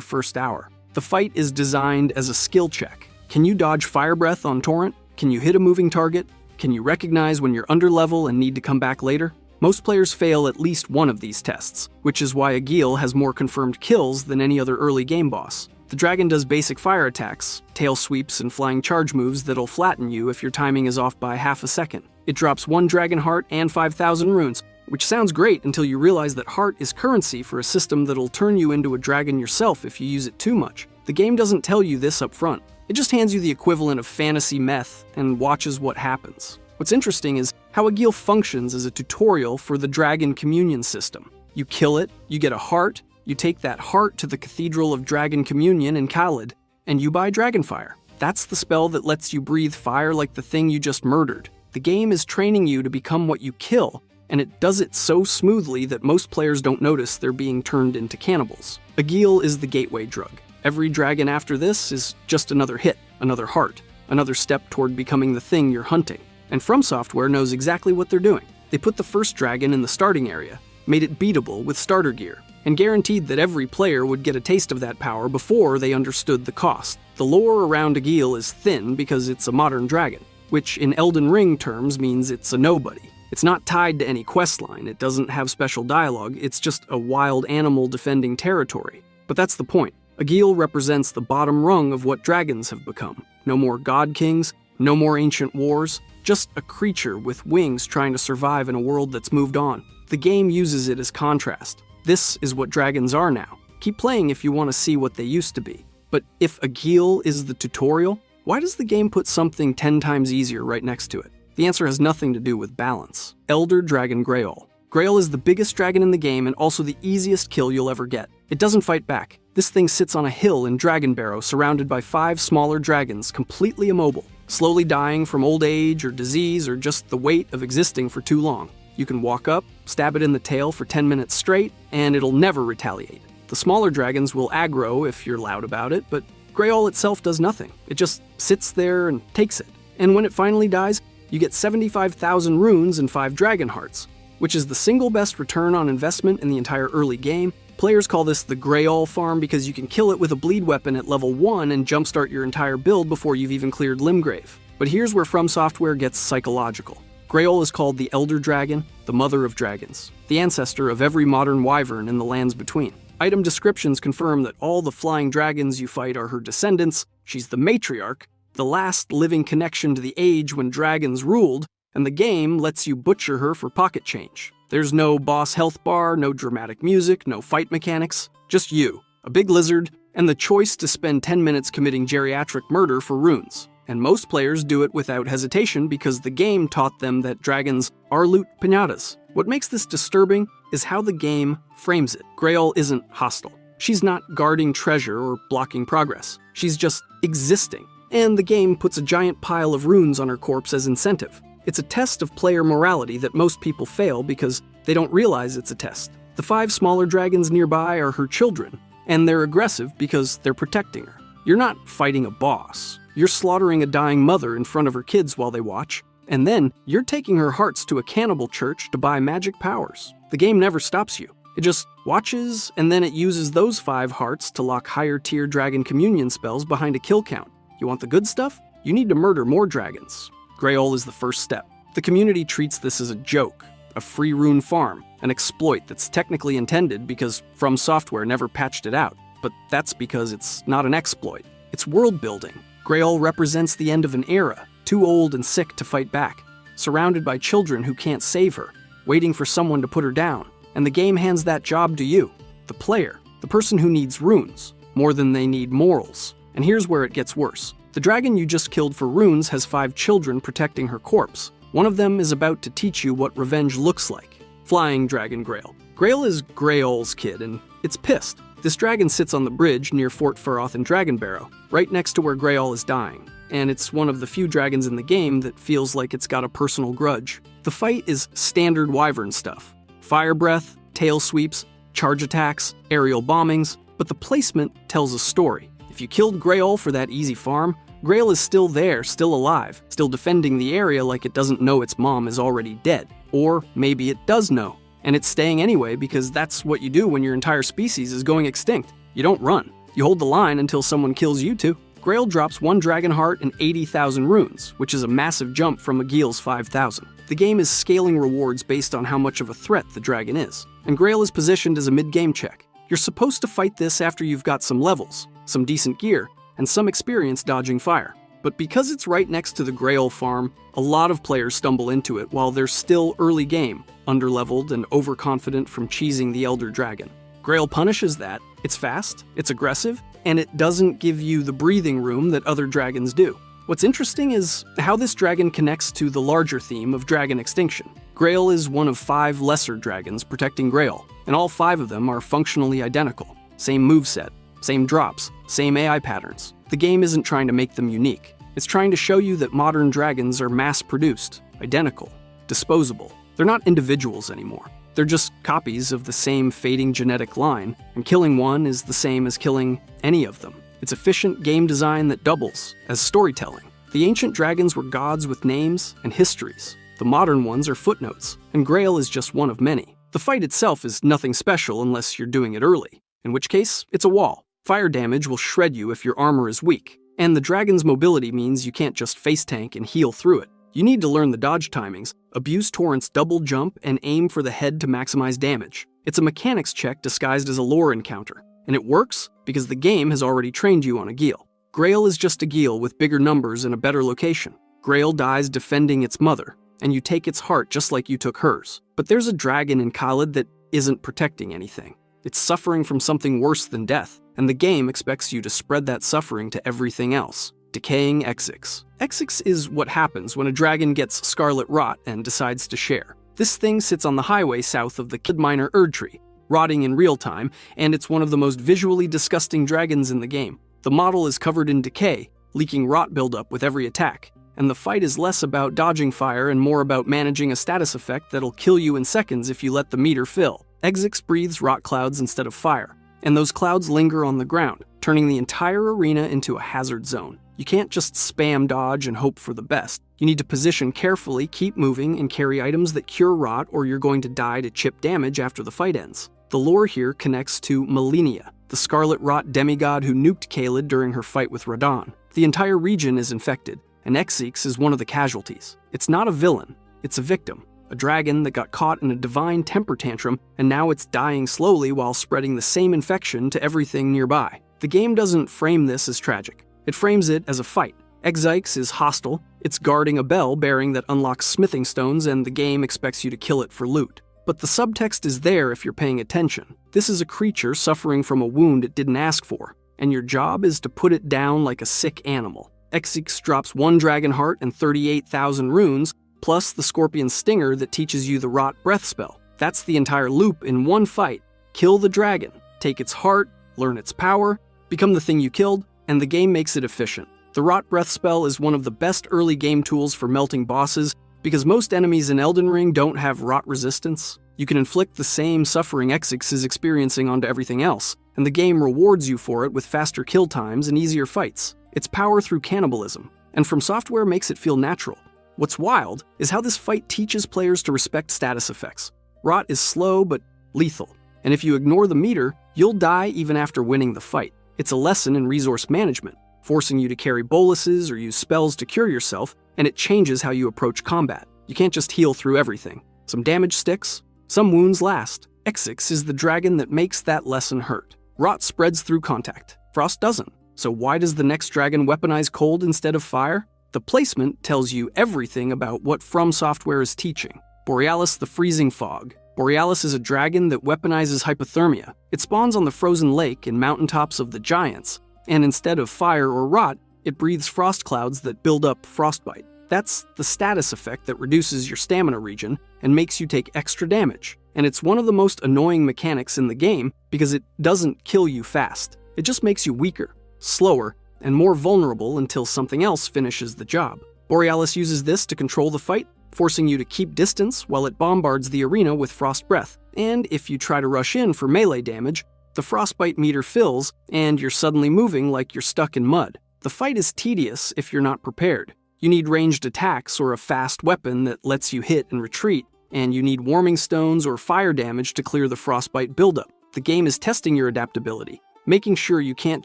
first hour. The fight is designed as a skill check. Can you dodge Fire Breath on Torrent? Can you hit a moving target? Can you recognize when you're under level and need to come back later? Most players fail at least one of these tests, which is why Agheel has more confirmed kills than any other early game boss. The dragon does basic fire attacks, tail sweeps, and flying charge moves that'll flatten you if your timing is off by half a second. It drops 1 dragon heart and 5,000 runes, which sounds great until you realize that heart is currency for a system that'll turn you into a dragon yourself if you use it too much. The game doesn't tell you this up front. It just hands you the equivalent of fantasy meth and watches what happens. What's interesting is how a Gil functions as a tutorial for the Dragon Communion system. You kill it, you get a heart, you take that heart to the Cathedral of Dragon Communion in Khalid, and you buy Dragonfire. That's the spell that lets you breathe fire like the thing you just murdered. The game is training you to become what you kill, and it does it so smoothly that most players don't notice they're being turned into cannibals. A Gil is the gateway drug. Every dragon after this is just another hit, another heart, another step toward becoming the thing you're hunting. And From Software knows exactly what they're doing. They put the first dragon in the starting area, made it beatable with starter gear, and guaranteed that every player would get a taste of that power before they understood the cost. The lore around a Gil is thin because it's a modern dragon, which in Elden Ring terms means it's a nobody. It's not tied to any questline, it doesn't have special dialogue, it's just a wild animal defending territory. But that's the point. A Gil represents the bottom rung of what dragons have become. No more god kings, no more ancient wars, just a creature with wings trying to survive in a world that's moved on. The game uses it as contrast. This is what dragons are now. Keep playing if you want to see what they used to be. But if a Gil is the tutorial, why does the game put something 10 times easier right next to it? The answer has nothing to do with balance. Elder Dragon Grail. Grail is the biggest dragon in the game and also the easiest kill you'll ever get. It doesn't fight back. This thing sits on a hill in Dragonbarrow surrounded by 5 smaller dragons, completely immobile, slowly dying from old age or disease or just the weight of existing for too long. You can walk up, stab it in the tail for 10 minutes straight, and it'll never retaliate. The smaller dragons will aggro if you're loud about it, but Grail itself does nothing. It just sits there and takes it. And when it finally dies, you get 75,000 runes and 5 dragon hearts, which is the single best return on investment in the entire early game. Players call this the Grail farm because you can kill it with a bleed weapon at level 1 and jumpstart your entire build before you've even cleared Limgrave. But here's where From Software gets psychological. Grail is called the Elder Dragon, the Mother of Dragons, the ancestor of every modern wyvern in the lands between. Item descriptions confirm that all the flying dragons you fight are her descendants, she's the matriarch, the last living connection to the age when dragons ruled, and the game lets you butcher her for pocket change. There's no boss health bar, no dramatic music, no fight mechanics, just you, a big lizard, and the choice to spend 10 minutes committing geriatric murder for runes. And most players do it without hesitation because the game taught them that dragons are loot piñatas. What makes this disturbing is how the game frames it. Grail isn't hostile. She's not guarding treasure or blocking progress. She's just existing. And the game puts a giant pile of runes on her corpse as incentive. It's a test of player morality that most people fail because they don't realize it's a test. The 5 smaller dragons nearby are her children, and they're aggressive because they're protecting her. You're not fighting a boss. You're slaughtering a dying mother in front of her kids while they watch, and then you're taking her hearts to a cannibal church to buy magic powers. The game never stops you. It just watches, and then it uses those 5 hearts to lock higher-tier Dragon Communion spells behind a kill count. You want the good stuff? You need to murder more dragons. Grail is the first step. The community treats this as a joke, a free rune farm, an exploit that's technically intended because From Software never patched it out. But that's because it's not an exploit. It's world building. Grail represents the end of an era, too old and sick to fight back, surrounded by children who can't save her, waiting for someone to put her down. And the game hands that job to you, the player, the person who needs runes, more than they need morals. And here's where it gets worse. The dragon you just killed for runes has 5 children protecting her corpse. One of them is about to teach you what revenge looks like. Flying Dragon Grail. Grail is Grail's kid, and it's pissed. This dragon sits on the bridge near Fort Faroth in Dragonbarrow, right next to where Grail is dying, and it's one of the few dragons in the game that feels like it's got a personal grudge. The fight is standard wyvern stuff. Fire breath, tail sweeps, charge attacks, aerial bombings, but the placement tells a story. If you killed Grail for that easy farm, Grail is still there, still alive, still defending the area like it doesn't know its mom is already dead. Or maybe it does know, and it's staying anyway because that's what you do when your entire species is going extinct. You don't run. You hold the line until someone kills you too. Grail drops 1 dragon heart and 80,000 runes, which is a massive jump from Magil's 5,000. The game is scaling rewards based on how much of a threat the dragon is, and Grail is positioned as a mid-game check. You're supposed to fight this after you've got some levels, some decent gear, and some experience dodging fire. but because it's right next to the Grail farm, a lot of players stumble into it while they're still early game, underleveled and overconfident from cheesing the Elder Dragon. Grail punishes that. It's fast, it's aggressive, and it doesn't give you the breathing room that other dragons do. What's interesting is how this dragon connects to the larger theme of dragon extinction. Grail is one of 5 lesser dragons protecting Grail, and all 5 of them are functionally identical. Same moveset, same drops, same AI patterns. The game isn't trying to make them unique. It's trying to show you that modern dragons are mass-produced, identical, disposable. They're not individuals anymore. They're just copies of the same fading genetic line, and killing one is the same as killing any of them. It's efficient game design that doubles as storytelling. The ancient dragons were gods with names and histories. The modern ones are footnotes, and Grail is just one of many. The fight itself is nothing special unless you're doing it early, in which case it's a wall. Fire damage will shred you if your armor is weak, and the dragon's mobility means you can't just face tank and heal through it. You need to learn the dodge timings, abuse Torrent's double jump, and aim for the head to maximize damage. It's a mechanics check disguised as a lore encounter, and it works because the game has already trained you on a Geel. Grail is just a Geel with bigger numbers and a better location. Grail dies defending its mother, and you take its heart just like you took hers. But there's a dragon in Khalid that isn't protecting anything. It's suffering from something worse than death, and the game expects you to spread that suffering to everything else. Decaying Exix. Exix is what happens when a dragon gets scarlet rot and decides to share. This thing sits on the highway south of the Kid Miner Erdtree, rotting in real time, and it's one of the most visually disgusting dragons in the game. The model is covered in decay, leaking rot buildup with every attack, and the fight is less about dodging fire and more about managing a status effect that'll kill you in seconds if you let the meter fill. Exix breathes rot clouds instead of fire, and those clouds linger on the ground, turning the entire arena into a hazard zone. You can't just spam dodge and hope for the best. You need to position carefully, keep moving, and carry items that cure rot, or you're going to die to chip damage after the fight ends. The lore here connects to Malenia, the Scarlet Rot demigod who nuked Khalid during her fight with Radahn. The entire region is infected, and Exix is one of the casualties. It's not a villain, it's a victim. A dragon that got caught in a divine temper tantrum, and now it's dying slowly while spreading the same infection to everything nearby. The game doesn't frame this as tragic. It frames it as a fight. Exix is hostile, it's guarding a bell bearing that unlocks smithing stones, and the game expects you to kill it for loot. But the subtext is there if you're paying attention. This is a creature suffering from a wound it didn't ask for, and your job is to put it down like a sick animal. Exix drops 1 dragon heart and 38,000 runes, plus the scorpion stinger that teaches you the rot breath spell. That's the entire loop in one fight. Kill the dragon, take its heart, learn its power, become the thing you killed, and the game makes it efficient. The rot breath spell is one of the best early game tools for melting bosses because most enemies in Elden Ring don't have rot resistance. You can inflict the same suffering Exix is experiencing onto everything else, and the game rewards you for it with faster kill times and easier fights. It's power through cannibalism, and From Software makes it feel natural. What's wild is how this fight teaches players to respect status effects. Rot is slow but lethal, and if you ignore the meter, you'll die even after winning the fight. It's a lesson in resource management, forcing you to carry boluses or use spells to cure yourself, and it changes how you approach combat. You can't just heal through everything. Some damage sticks, some wounds last. Exix is the dragon that makes that lesson hurt. Rot spreads through contact. Frost doesn't. So why does the next dragon weaponize cold instead of fire? The placement tells you everything about what From Software is teaching. Borealis the Freezing Fog. Borealis is a dragon that weaponizes hypothermia. It spawns on the frozen lake and mountaintops of the giants, and instead of fire or rot, it breathes frost clouds that build up frostbite. That's the status effect that reduces your stamina regen and makes you take extra damage. And it's one of the most annoying mechanics in the game because it doesn't kill you fast. It just makes you weaker, slower, and more vulnerable until something else finishes the job. Borealis uses this to control the fight, forcing you to keep distance while it bombards the arena with frost breath. And if you try to rush in for melee damage, the frostbite meter fills, and you're suddenly moving like you're stuck in mud. The fight is tedious if you're not prepared. You need ranged attacks or a fast weapon that lets you hit and retreat, and you need warming stones or fire damage to clear the frostbite buildup. The game is testing your adaptability, making sure you can't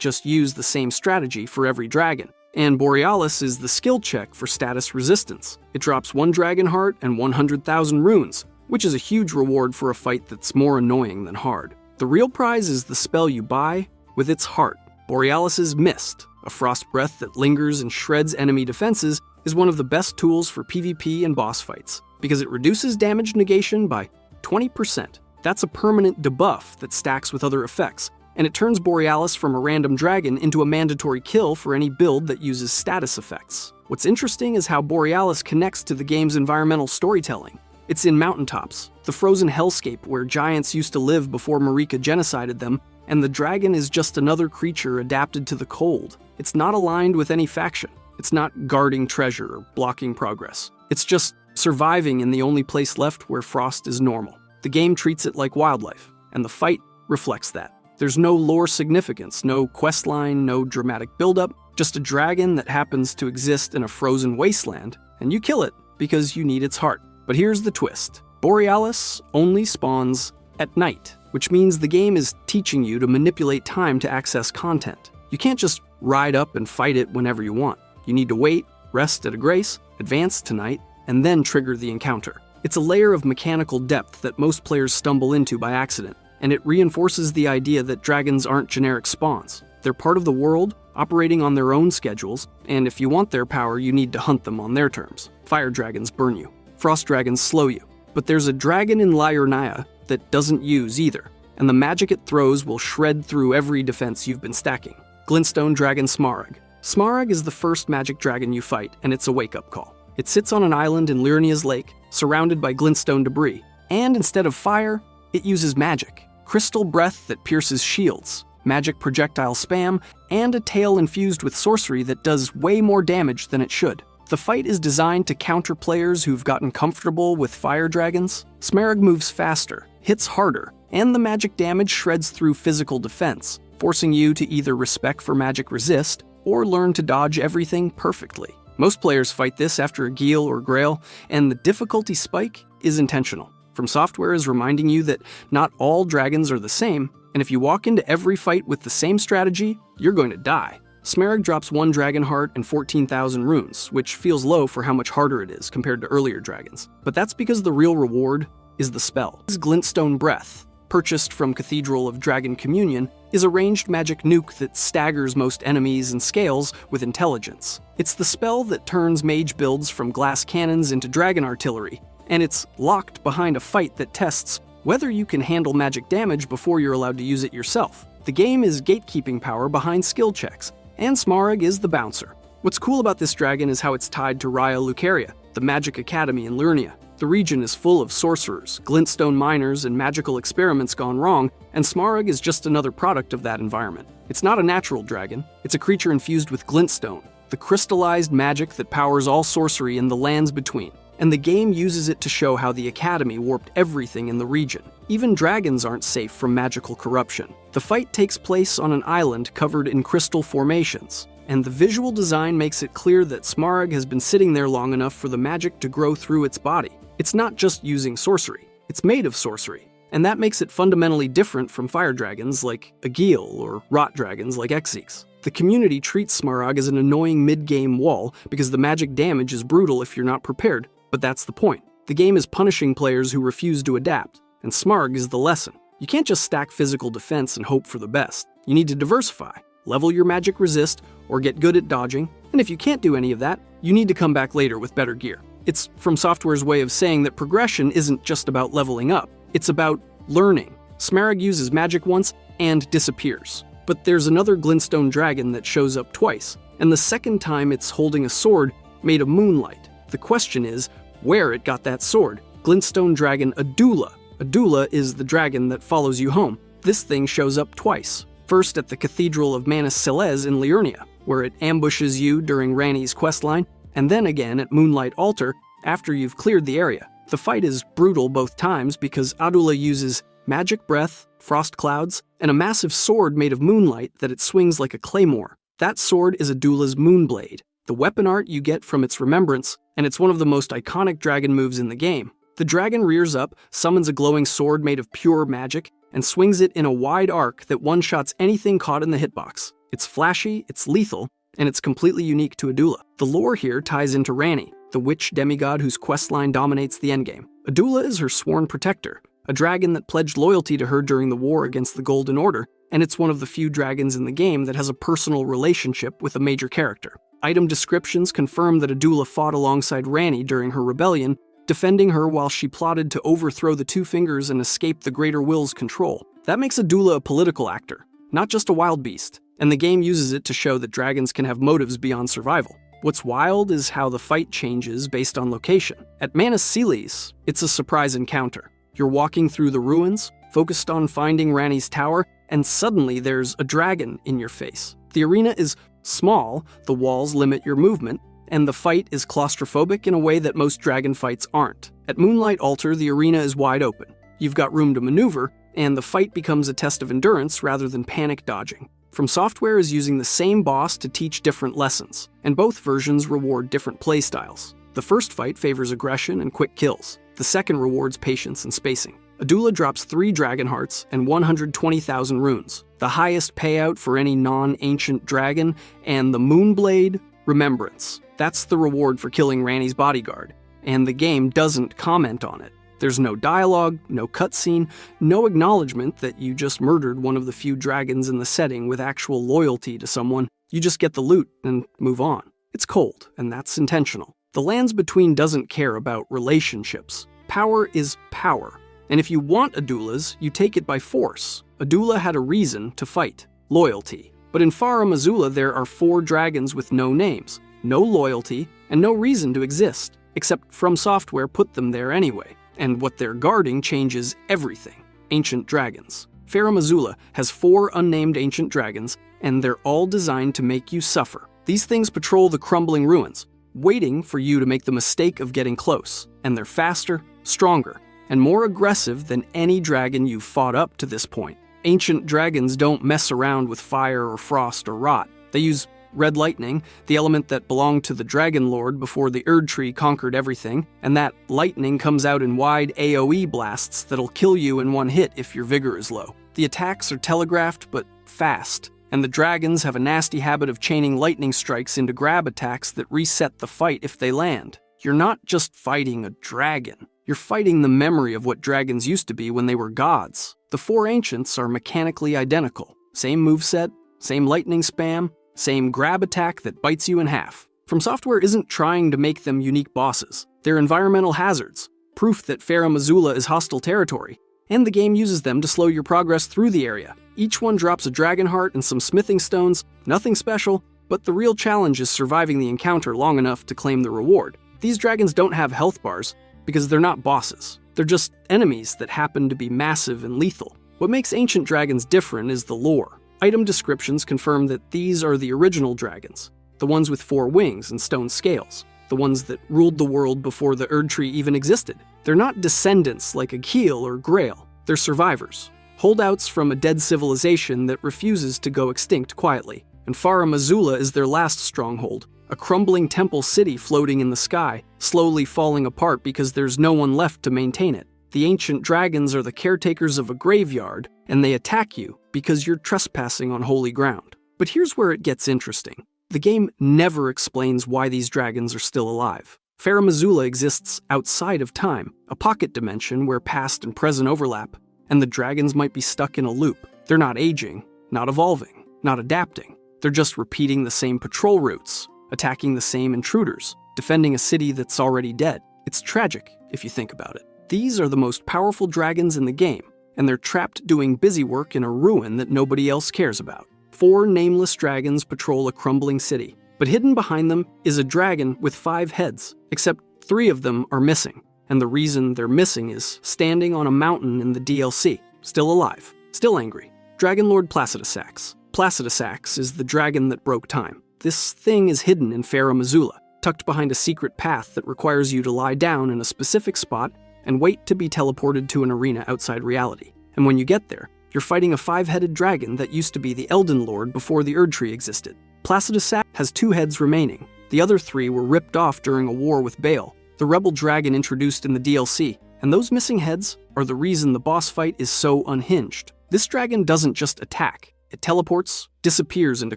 just use the same strategy for every dragon. And Borealis is the skill check for status resistance. It drops 1 dragon heart and 100,000 runes, which is a huge reward for a fight that's more annoying than hard. The real prize is the spell you buy with its heart. Borealis's Mist, A frost breath that lingers and shreds enemy defenses is one of the best tools for PvP and boss fights, because it reduces damage negation by 20%. That's a permanent debuff that stacks with other effects, and it turns Borealis from a random dragon into a mandatory kill for any build that uses status effects. What's interesting is how Borealis connects to the game's environmental storytelling. It's in mountaintops, the frozen hellscape where giants used to live before Marika genocided them, and the dragon is just another creature adapted to the cold. It's not aligned with any faction. It's not guarding treasure or blocking progress. It's just surviving in the only place left where frost is normal. The game treats it like wildlife, and the fight reflects that. There's no lore significance, no questline, no dramatic buildup, just a dragon that happens to exist in a frozen wasteland, and you kill it because you need its heart. But here's the twist. Borealis only spawns at night, which means the game is teaching you to manipulate time to access content. You can't just ride up and fight it whenever you want. You need to wait, rest at a grace, advance tonight, and then trigger the encounter. It's a layer of mechanical depth that most players stumble into by accident, and it reinforces the idea that dragons aren't generic spawns. They're part of the world, operating on their own schedules, and if you want their power, you need to hunt them on their terms. Fire dragons burn you. Frost dragons slow you. But there's a dragon in Liurnia that doesn't use either, and the magic it throws will shred through every defense you've been stacking. Glintstone Dragon Smaragd. Smaragd is the first magic dragon you fight, and it's a wake-up call. It sits on an island in Liurnia's lake, surrounded by glintstone debris, and instead of fire, it uses magic. Crystal breath that pierces shields, magic projectile spam, and a tail infused with sorcery that does way more damage than it should. The fight is designed to counter players who've gotten comfortable with fire dragons. Smaragd moves faster, hits harder, and the magic damage shreds through physical defense, forcing you to either respec for magic resist or learn to dodge everything perfectly. Most players fight this after a Geel or Grail, and the difficulty spike is intentional. From Software is reminding you that not all dragons are the same, and if you walk into every fight with the same strategy, you're going to die. Smaragd drops 1 dragon heart and 14,000 runes, which feels low for how much harder it is compared to earlier dragons. But that's because the real reward is the spell. This Glintstone Breath, purchased from Cathedral of Dragon Communion, is a ranged magic nuke that staggers most enemies and scales with intelligence. It's the spell that turns mage builds from glass cannons into dragon artillery, and it's locked behind a fight that tests whether you can handle magic damage before you're allowed to use it yourself. The game is gatekeeping power behind skill checks, and Smaragd is the bouncer. What's cool about this dragon is how it's tied to Raya Lucaria, the magic academy in Liurnia. The region is full of sorcerers, glintstone miners, and magical experiments gone wrong, and Smaragd is just another product of that environment. It's not a natural dragon, it's a creature infused with glintstone, the crystallized magic that powers all sorcery in the lands between. And the game uses it to show how the Academy warped everything in the region. Even dragons aren't safe from magical corruption. The fight takes place on an island covered in crystal formations, and the visual design makes it clear that Smaragd has been sitting there long enough for the magic to grow through its body. It's not just using sorcery, it's made of sorcery, and that makes it fundamentally different from fire dragons like Agil or rot dragons like Exeeks. The community treats Smaragd as an annoying mid-game wall because the magic damage is brutal if you're not prepared. But that's the point. The game is punishing players who refuse to adapt, and Smaragd is the lesson. You can't just stack physical defense and hope for the best. You need to diversify, level your magic resist, or get good at dodging, and if you can't do any of that, you need to come back later with better gear. It's From Software's way of saying that progression isn't just about leveling up, it's about learning. Smaragd uses magic once and disappears. But there's another glintstone dragon that shows up twice, and the second time it's holding a sword made of moonlight. The question is, where it got that sword. Glintstone dragon Adula. Adula is the dragon that follows you home. This thing shows up twice. First at the Cathedral of Manus Celez in Liurnia, where it ambushes you during Ranni's questline, and then again at Moonlight Altar after you've cleared the area. The fight is brutal both times because Adula uses magic breath, frost clouds, and a massive sword made of moonlight that it swings like a claymore. That sword is Adula's Moonblade, the weapon art you get from its remembrance, and it's one of the most iconic dragon moves in the game. The dragon rears up, summons a glowing sword made of pure magic, and swings it in a wide arc that one-shots anything caught in the hitbox. It's flashy, it's lethal, and it's completely unique to Adula. The lore here ties into Ranni, the witch demigod whose questline dominates the endgame. Adula is her sworn protector, a dragon that pledged loyalty to her during the war against the Golden Order, and it's one of the few dragons in the game that has a personal relationship with a major character. Item descriptions confirm that Adula fought alongside Ranni during her rebellion, defending her while she plotted to overthrow the Two Fingers and escape the Greater Will's control. That makes Adula a political actor, not just a wild beast, and the game uses it to show that dragons can have motives beyond survival. What's wild is how the fight changes based on location. At Manus Silis, it's a surprise encounter. You're walking through the ruins, focused on finding Ranni's tower, and suddenly there's a dragon in your face. The arena is small, the walls limit your movement, and the fight is claustrophobic in a way that most dragon fights aren't. At Moonlight Altar, the arena is wide open. You've got room to maneuver, and the fight becomes a test of endurance rather than panic dodging. From Software is using the same boss to teach different lessons, and both versions reward different playstyles. The first fight favors aggression and quick kills. The second rewards patience and spacing. Adula drops 3 dragon hearts and 120,000 runes, the highest payout for any non-ancient dragon, and the Moonblade, Remembrance. That's the reward for killing Ranni's bodyguard, and the game doesn't comment on it. There's no dialogue, no cutscene, no acknowledgement that you just murdered one of the few dragons in the setting with actual loyalty to someone. You just get the loot and move on. It's cold, and that's intentional. The Lands Between doesn't care about relationships. Power is power. And if you want Adula's, you take it by force. Adula had a reason to fight. Loyalty. But in Farum Azula there are 4 dragons with no names, no loyalty, and no reason to exist, except From Software put them there anyway. And what they're guarding changes everything. Ancient dragons. Farum Azula has 4 unnamed ancient dragons, and they're all designed to make you suffer. These things patrol the crumbling ruins, waiting for you to make the mistake of getting close. And they're faster, stronger, and more aggressive than any dragon you've fought up to this point. Ancient dragons don't mess around with fire or frost or rot. They use red lightning, the element that belonged to the Dragon Lord before the Erd Tree conquered everything, and that lightning comes out in wide AoE blasts that'll kill you in one hit if your vigor is low. The attacks are telegraphed but fast, and the dragons have a nasty habit of chaining lightning strikes into grab attacks that reset the fight if they land. You're not just fighting a dragon. You're fighting the memory of what dragons used to be when they were gods. The 4 ancients are mechanically identical. Same moveset, same lightning spam, same grab attack that bites you in half. From Software isn't trying to make them unique bosses. They're environmental hazards, proof that Farum Azula is hostile territory, and the game uses them to slow your progress through the area. Each one drops a dragon heart and some smithing stones, nothing special, but the real challenge is surviving the encounter long enough to claim the reward. These dragons don't have health bars, because they're not bosses. They're just enemies that happen to be massive and lethal. What makes ancient dragons different is the lore. Item descriptions confirm that these are the original dragons, the ones with 4 wings and stone scales, the ones that ruled the world before the Erd Tree even existed. They're not descendants like Akil or Grail. They're survivors, holdouts from a dead civilization that refuses to go extinct quietly. And Farum Azula is their last stronghold, a crumbling temple city floating in the sky, slowly falling apart because there's no one left to maintain it. The ancient dragons are the caretakers of a graveyard, and they attack you because you're trespassing on holy ground. But here's where it gets interesting. The game never explains why these dragons are still alive. Farum Azula exists outside of time, a pocket dimension where past and present overlap, and the dragons might be stuck in a loop. They're not aging, not evolving, not adapting. They're just repeating the same patrol routes, attacking the same intruders, defending a city that's already dead. It's tragic, if you think about it. These are the most powerful dragons in the game, and they're trapped doing busy work in a ruin that nobody else cares about. 4 nameless dragons patrol a crumbling city, but hidden behind them is a dragon with 5 heads, except 3 of them are missing, and the reason they're missing is standing on a mountain in the DLC, still alive, still angry. Dragon Lord Placidusax. Placidusax is the dragon that broke time. This thing is hidden in Farum Azula, tucked behind a secret path that requires you to lie down in a specific spot and wait to be teleported to an arena outside reality. And when you get there, you're fighting a 5-headed dragon that used to be the Elden Lord before the Erd Tree existed. Placidusax has 2 heads remaining. The other 3 were ripped off during a war with Baal, the rebel dragon introduced in the DLC, and those missing heads are the reason the boss fight is so unhinged. This dragon doesn't just attack. It teleports, disappears into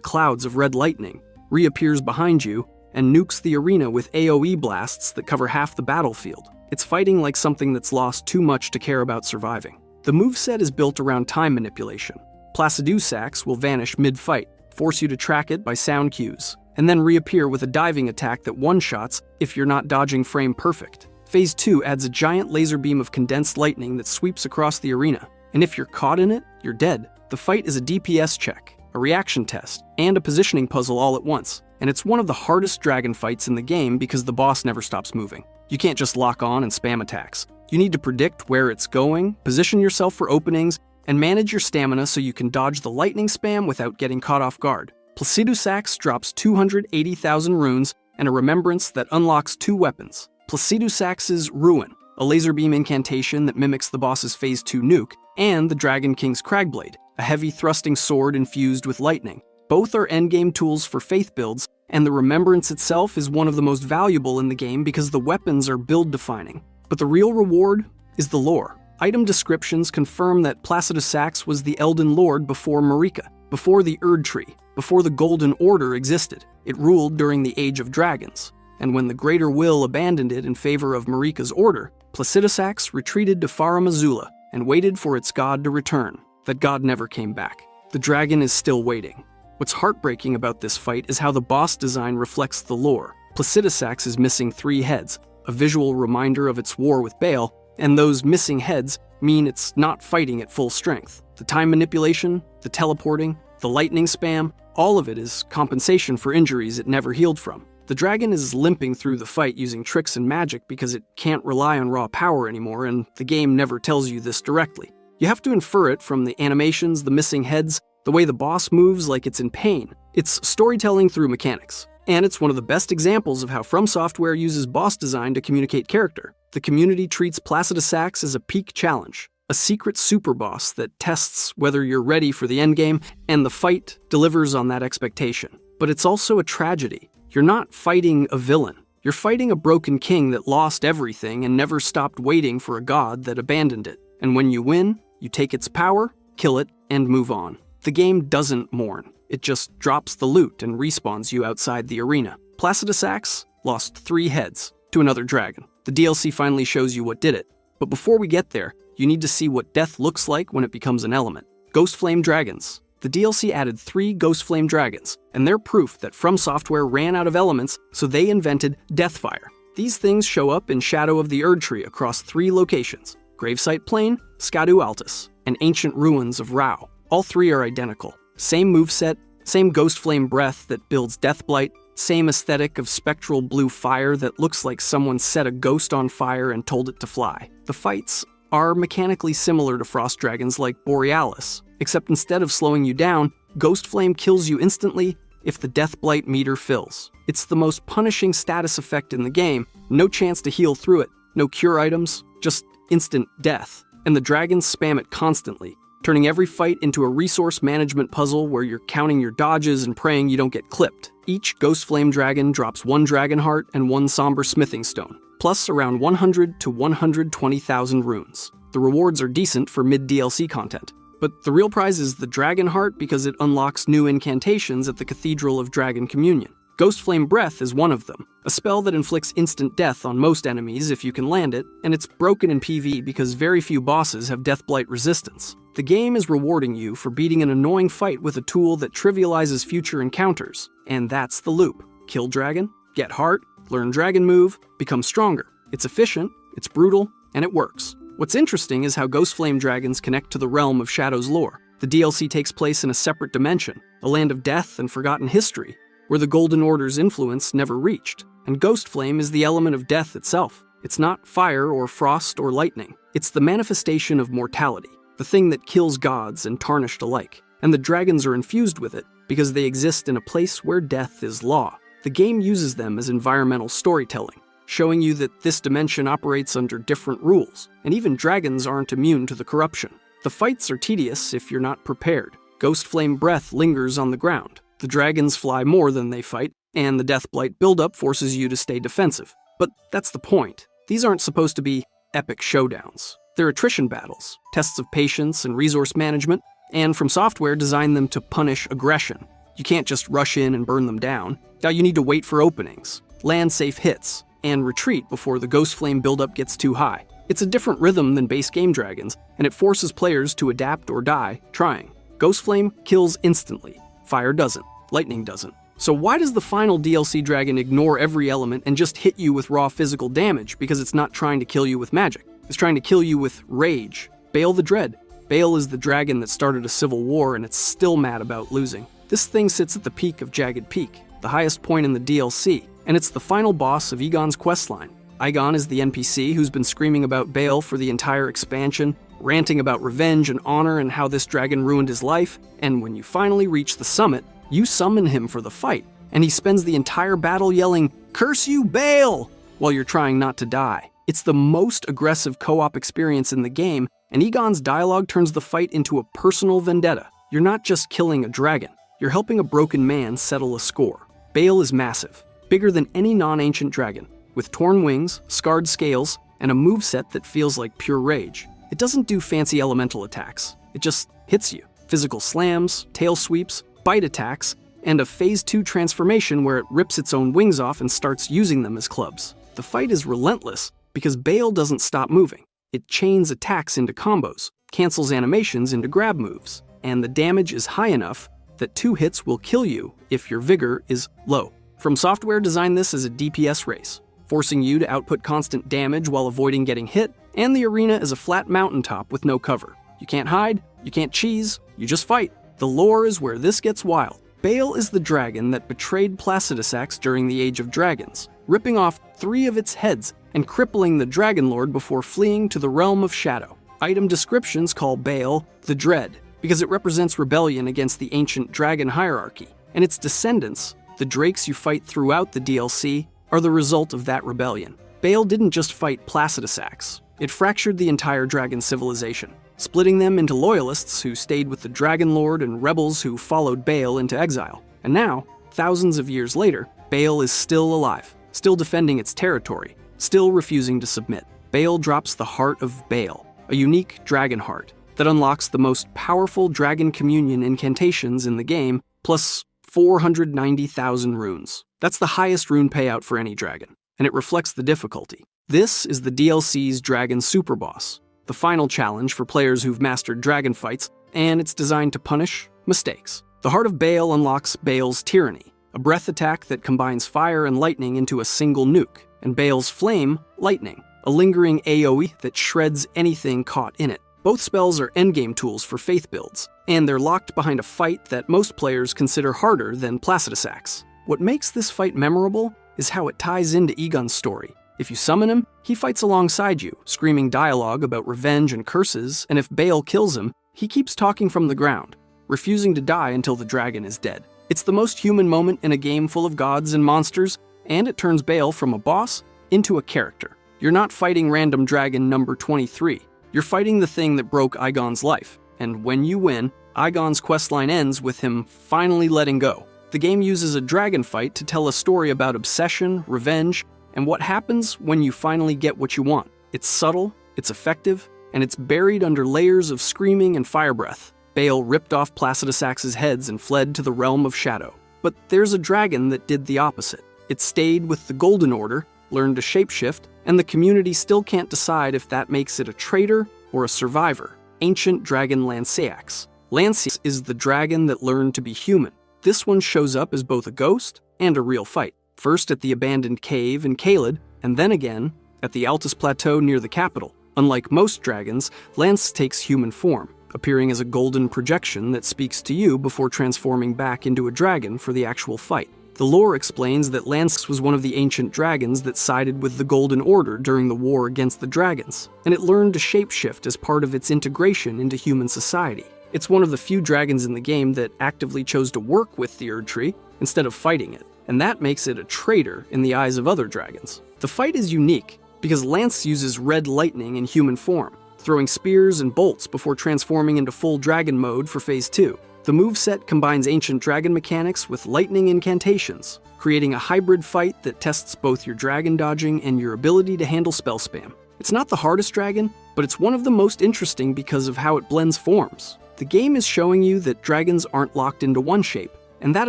clouds of red lightning, reappears behind you, and nukes the arena with AoE blasts that cover half the battlefield. It's fighting like something that's lost too much to care about surviving. The moveset is built around time manipulation. Placidusax will vanish mid-fight, force you to track it by sound cues, and then reappear with a diving attack that one-shots if you're not dodging frame perfect. Phase 2 adds a giant laser beam of condensed lightning that sweeps across the arena, and if you're caught in it, you're dead. The fight is a DPS check, a reaction test, and a positioning puzzle all at once, and it's one of the hardest dragon fights in the game because the boss never stops moving. You can't just lock on and spam attacks. You need to predict where it's going, position yourself for openings, and manage your stamina so you can dodge the lightning spam without getting caught off guard. Placidusax drops 280,000 runes and a remembrance that unlocks 2 weapons. Placidusax's Ruin, a laser beam incantation that mimics the boss's Phase 2 nuke, and the Dragon King's Cragblade, a heavy thrusting sword infused with lightning. Both are endgame tools for faith builds, and the remembrance itself is one of the most valuable in the game because the weapons are build-defining. But the real reward is the lore. Item descriptions confirm that Placidusax was the Elden Lord before Marika, before the Erd Tree, before the Golden Order existed. It ruled during the Age of Dragons, and when the Greater Will abandoned it in favor of Marika's order, Placidusax retreated to Farum Azula and waited for its god to return. That god never came back. The dragon is still waiting. What's heartbreaking about this fight is how the boss design reflects the lore. Placidusax is missing 3 heads, a visual reminder of its war with Baal, and those missing heads mean it's not fighting at full strength. The time manipulation, the teleporting, the lightning spam, all of it is compensation for injuries it never healed from. The dragon is limping through the fight using tricks and magic because it can't rely on raw power anymore, and the game never tells you this directly. You have to infer it from the animations, the missing heads, the way the boss moves like it's in pain. It's storytelling through mechanics. And it's one of the best examples of how From Software uses boss design to communicate character. The community treats Placidusax as a peak challenge, a secret super boss that tests whether you're ready for the endgame, and the fight delivers on that expectation. But it's also a tragedy. You're not fighting a villain. You're fighting a broken king that lost everything and never stopped waiting for a god that abandoned it. And when you win, you take its power, kill it, and move on. The game doesn't mourn. It just drops the loot and respawns you outside the arena. Placidusax lost 3 heads to another dragon. The DLC finally shows you what did it. But before we get there, you need to see what death looks like when it becomes an element. Ghost Flame Dragons. The DLC added 3 Ghost Flame Dragons, and they're proof that From Software ran out of elements, so they invented Deathfire. These things show up in Shadow of the Erd Tree across 3 locations: Gravesite Plain, Skadu Altus, and Ancient Ruins of Rao. All 3 are identical. Same moveset, same Ghost Flame breath that builds Deathblight, same aesthetic of spectral blue fire that looks like someone set a ghost on fire and told it to fly. The fights are mechanically similar to frost dragons like Borealis, except instead of slowing you down, Ghost Flame kills you instantly if the Deathblight meter fills. It's the most punishing status effect in the game, no chance to heal through it, no cure items, just instant death. And the dragons spam it constantly, turning every fight into a resource management puzzle where you're counting your dodges and praying you don't get clipped. Each Ghost Flame Dragon drops 1 Dragon Heart and 1 Somber Smithing Stone, plus around 100 to 120,000 runes. The rewards are decent for mid-DLC content, but the real prize is the Dragon Heart because it unlocks new incantations at the Cathedral of Dragon Communion. Ghost Flame Breath is one of them, a spell that inflicts instant death on most enemies if you can land it, and it's broken in PvE because very few bosses have Deathblight resistance. The game is rewarding you for beating an annoying fight with a tool that trivializes future encounters, and that's the loop. Kill dragon, get heart, learn dragon move, become stronger. It's efficient, it's brutal, and it works. What's interesting is how Ghost Flame Dragons connect to the realm of Shadow's lore. The DLC takes place in a separate dimension, a land of death and forgotten history, where the Golden Order's influence never reached, and Ghost Flame is the element of death itself. It's not fire or frost or lightning. It's the manifestation of mortality, the thing that kills gods and tarnished alike, and the dragons are infused with it because they exist in a place where death is law. The game uses them as environmental storytelling, showing you that this dimension operates under different rules, and even dragons aren't immune to the corruption. The fights are tedious if you're not prepared. Ghost Flame Breath lingers on the ground. The dragons fly more than they fight, and the Deathblight buildup forces you to stay defensive. But that's the point. These aren't supposed to be epic showdowns. They're attrition battles, tests of patience and resource management, and From Software designed them to punish aggression. You can't just rush in and burn them down. Now you need to wait for openings, land safe hits, and retreat before the Ghost Flame buildup gets too high. It's a different rhythm than base game dragons, and it forces players to adapt or die trying. Ghost Flame kills instantly. Fire doesn't. Lightning doesn't. So why does the final DLC dragon ignore every element and just hit you with raw physical damage because it's not trying to kill you with magic? It's trying to kill you with rage. Bale the Dread. Bale is the dragon that started a civil war and it's still mad about losing. This thing sits at the peak of Jagged Peak, the highest point in the DLC, and it's the final boss of Egon's questline. Egon is the NPC who's been screaming about Bale for the entire expansion, ranting about revenge and honor and how this dragon ruined his life, and when you finally reach the summit, you summon him for the fight, and he spends the entire battle yelling, "Curse you, Bale!" while you're trying not to die. It's the most aggressive co-op experience in the game, and Egon's dialogue turns the fight into a personal vendetta. You're not just killing a dragon, you're helping a broken man settle a score. Bale is massive, bigger than any non-ancient dragon, with torn wings, scarred scales, and a moveset that feels like pure rage. It doesn't do fancy elemental attacks, it just hits you. Physical slams, tail sweeps, bite attacks, and a Phase 2 transformation where it rips its own wings off and starts using them as clubs. The fight is relentless because Bale doesn't stop moving. It chains attacks into combos, cancels animations into grab moves, and the damage is high enough that 2 hits will kill you if your vigor is low. From Software designed this as a DPS race, forcing you to output constant damage while avoiding getting hit, and the arena is a flat mountaintop with no cover. You can't hide, you can't cheese, you just fight. The lore is where this gets wild. Bale is the dragon that betrayed Placidusax during the Age of Dragons, ripping off 3 of its heads and crippling the Dragon Lord before fleeing to the realm of shadow. Item descriptions call Bale the Dread, because it represents rebellion against the ancient dragon hierarchy, and its descendants, the drakes you fight throughout the DLC, are the result of that rebellion. Bale didn't just fight Placidusax, it fractured the entire dragon civilization, splitting them into loyalists who stayed with the Dragon Lord and rebels who followed Bale into exile. And now, thousands of years later, Bale is still alive, still defending its territory, still refusing to submit. Bale drops the Heart of Bale, a unique dragon heart that unlocks the most powerful dragon communion incantations in the game, plus 490,000 runes. That's the highest rune payout for any dragon, and it reflects the difficulty. This is the DLC's Dragon Superboss, the final challenge for players who've mastered dragon fights, and it's designed to punish mistakes. The Heart of Bale unlocks Bale's Tyranny, a breath attack that combines fire and lightning into a single nuke, and Bale's Flame, Lightning, a lingering AoE that shreds anything caught in it. Both spells are endgame tools for faith builds, and they're locked behind a fight that most players consider harder than Placidusax. What makes this fight memorable is how it ties into Egon's story. If you summon him, he fights alongside you, screaming dialogue about revenge and curses, and if Bale kills him, he keeps talking from the ground, refusing to die until the dragon is dead. It's the most human moment in a game full of gods and monsters, and it turns Bale from a boss into a character. You're not fighting random dragon number 23. You're fighting the thing that broke Egon's life, and when you win, Egon's questline ends with him finally letting go. The game uses a dragon fight to tell a story about obsession, revenge, and what happens when you finally get what you want. It's subtle, it's effective, and it's buried under layers of screaming and fire breath. Bale ripped off Placidusax's heads and fled to the realm of shadow. But there's a dragon that did the opposite. It stayed with the Golden Order, learned to shapeshift, and the community still can't decide if that makes it a traitor or a survivor. Ancient dragon Lanceax. Lanceax is the dragon that learned to be human. This one shows up as both a ghost and a real fight. First at the abandoned cave in Caelid, and then again at the Altus Plateau near the capital. Unlike most dragons, Lance takes human form, appearing as a golden projection that speaks to you before transforming back into a dragon for the actual fight. The lore explains that Lance was one of the ancient dragons that sided with the Golden Order during the war against the dragons, and it learned to shapeshift as part of its integration into human society. It's one of the few dragons in the game that actively chose to work with the Erdtree instead of fighting it, and that makes it a traitor in the eyes of other dragons. The fight is unique because Lance uses red lightning in human form, throwing spears and bolts before transforming into full dragon mode for Phase 2. The moveset combines ancient dragon mechanics with lightning incantations, creating a hybrid fight that tests both your dragon dodging and your ability to handle spell spam. It's not the hardest dragon, but it's one of the most interesting because of how it blends forms. The game is showing you that dragons aren't locked into one shape, and that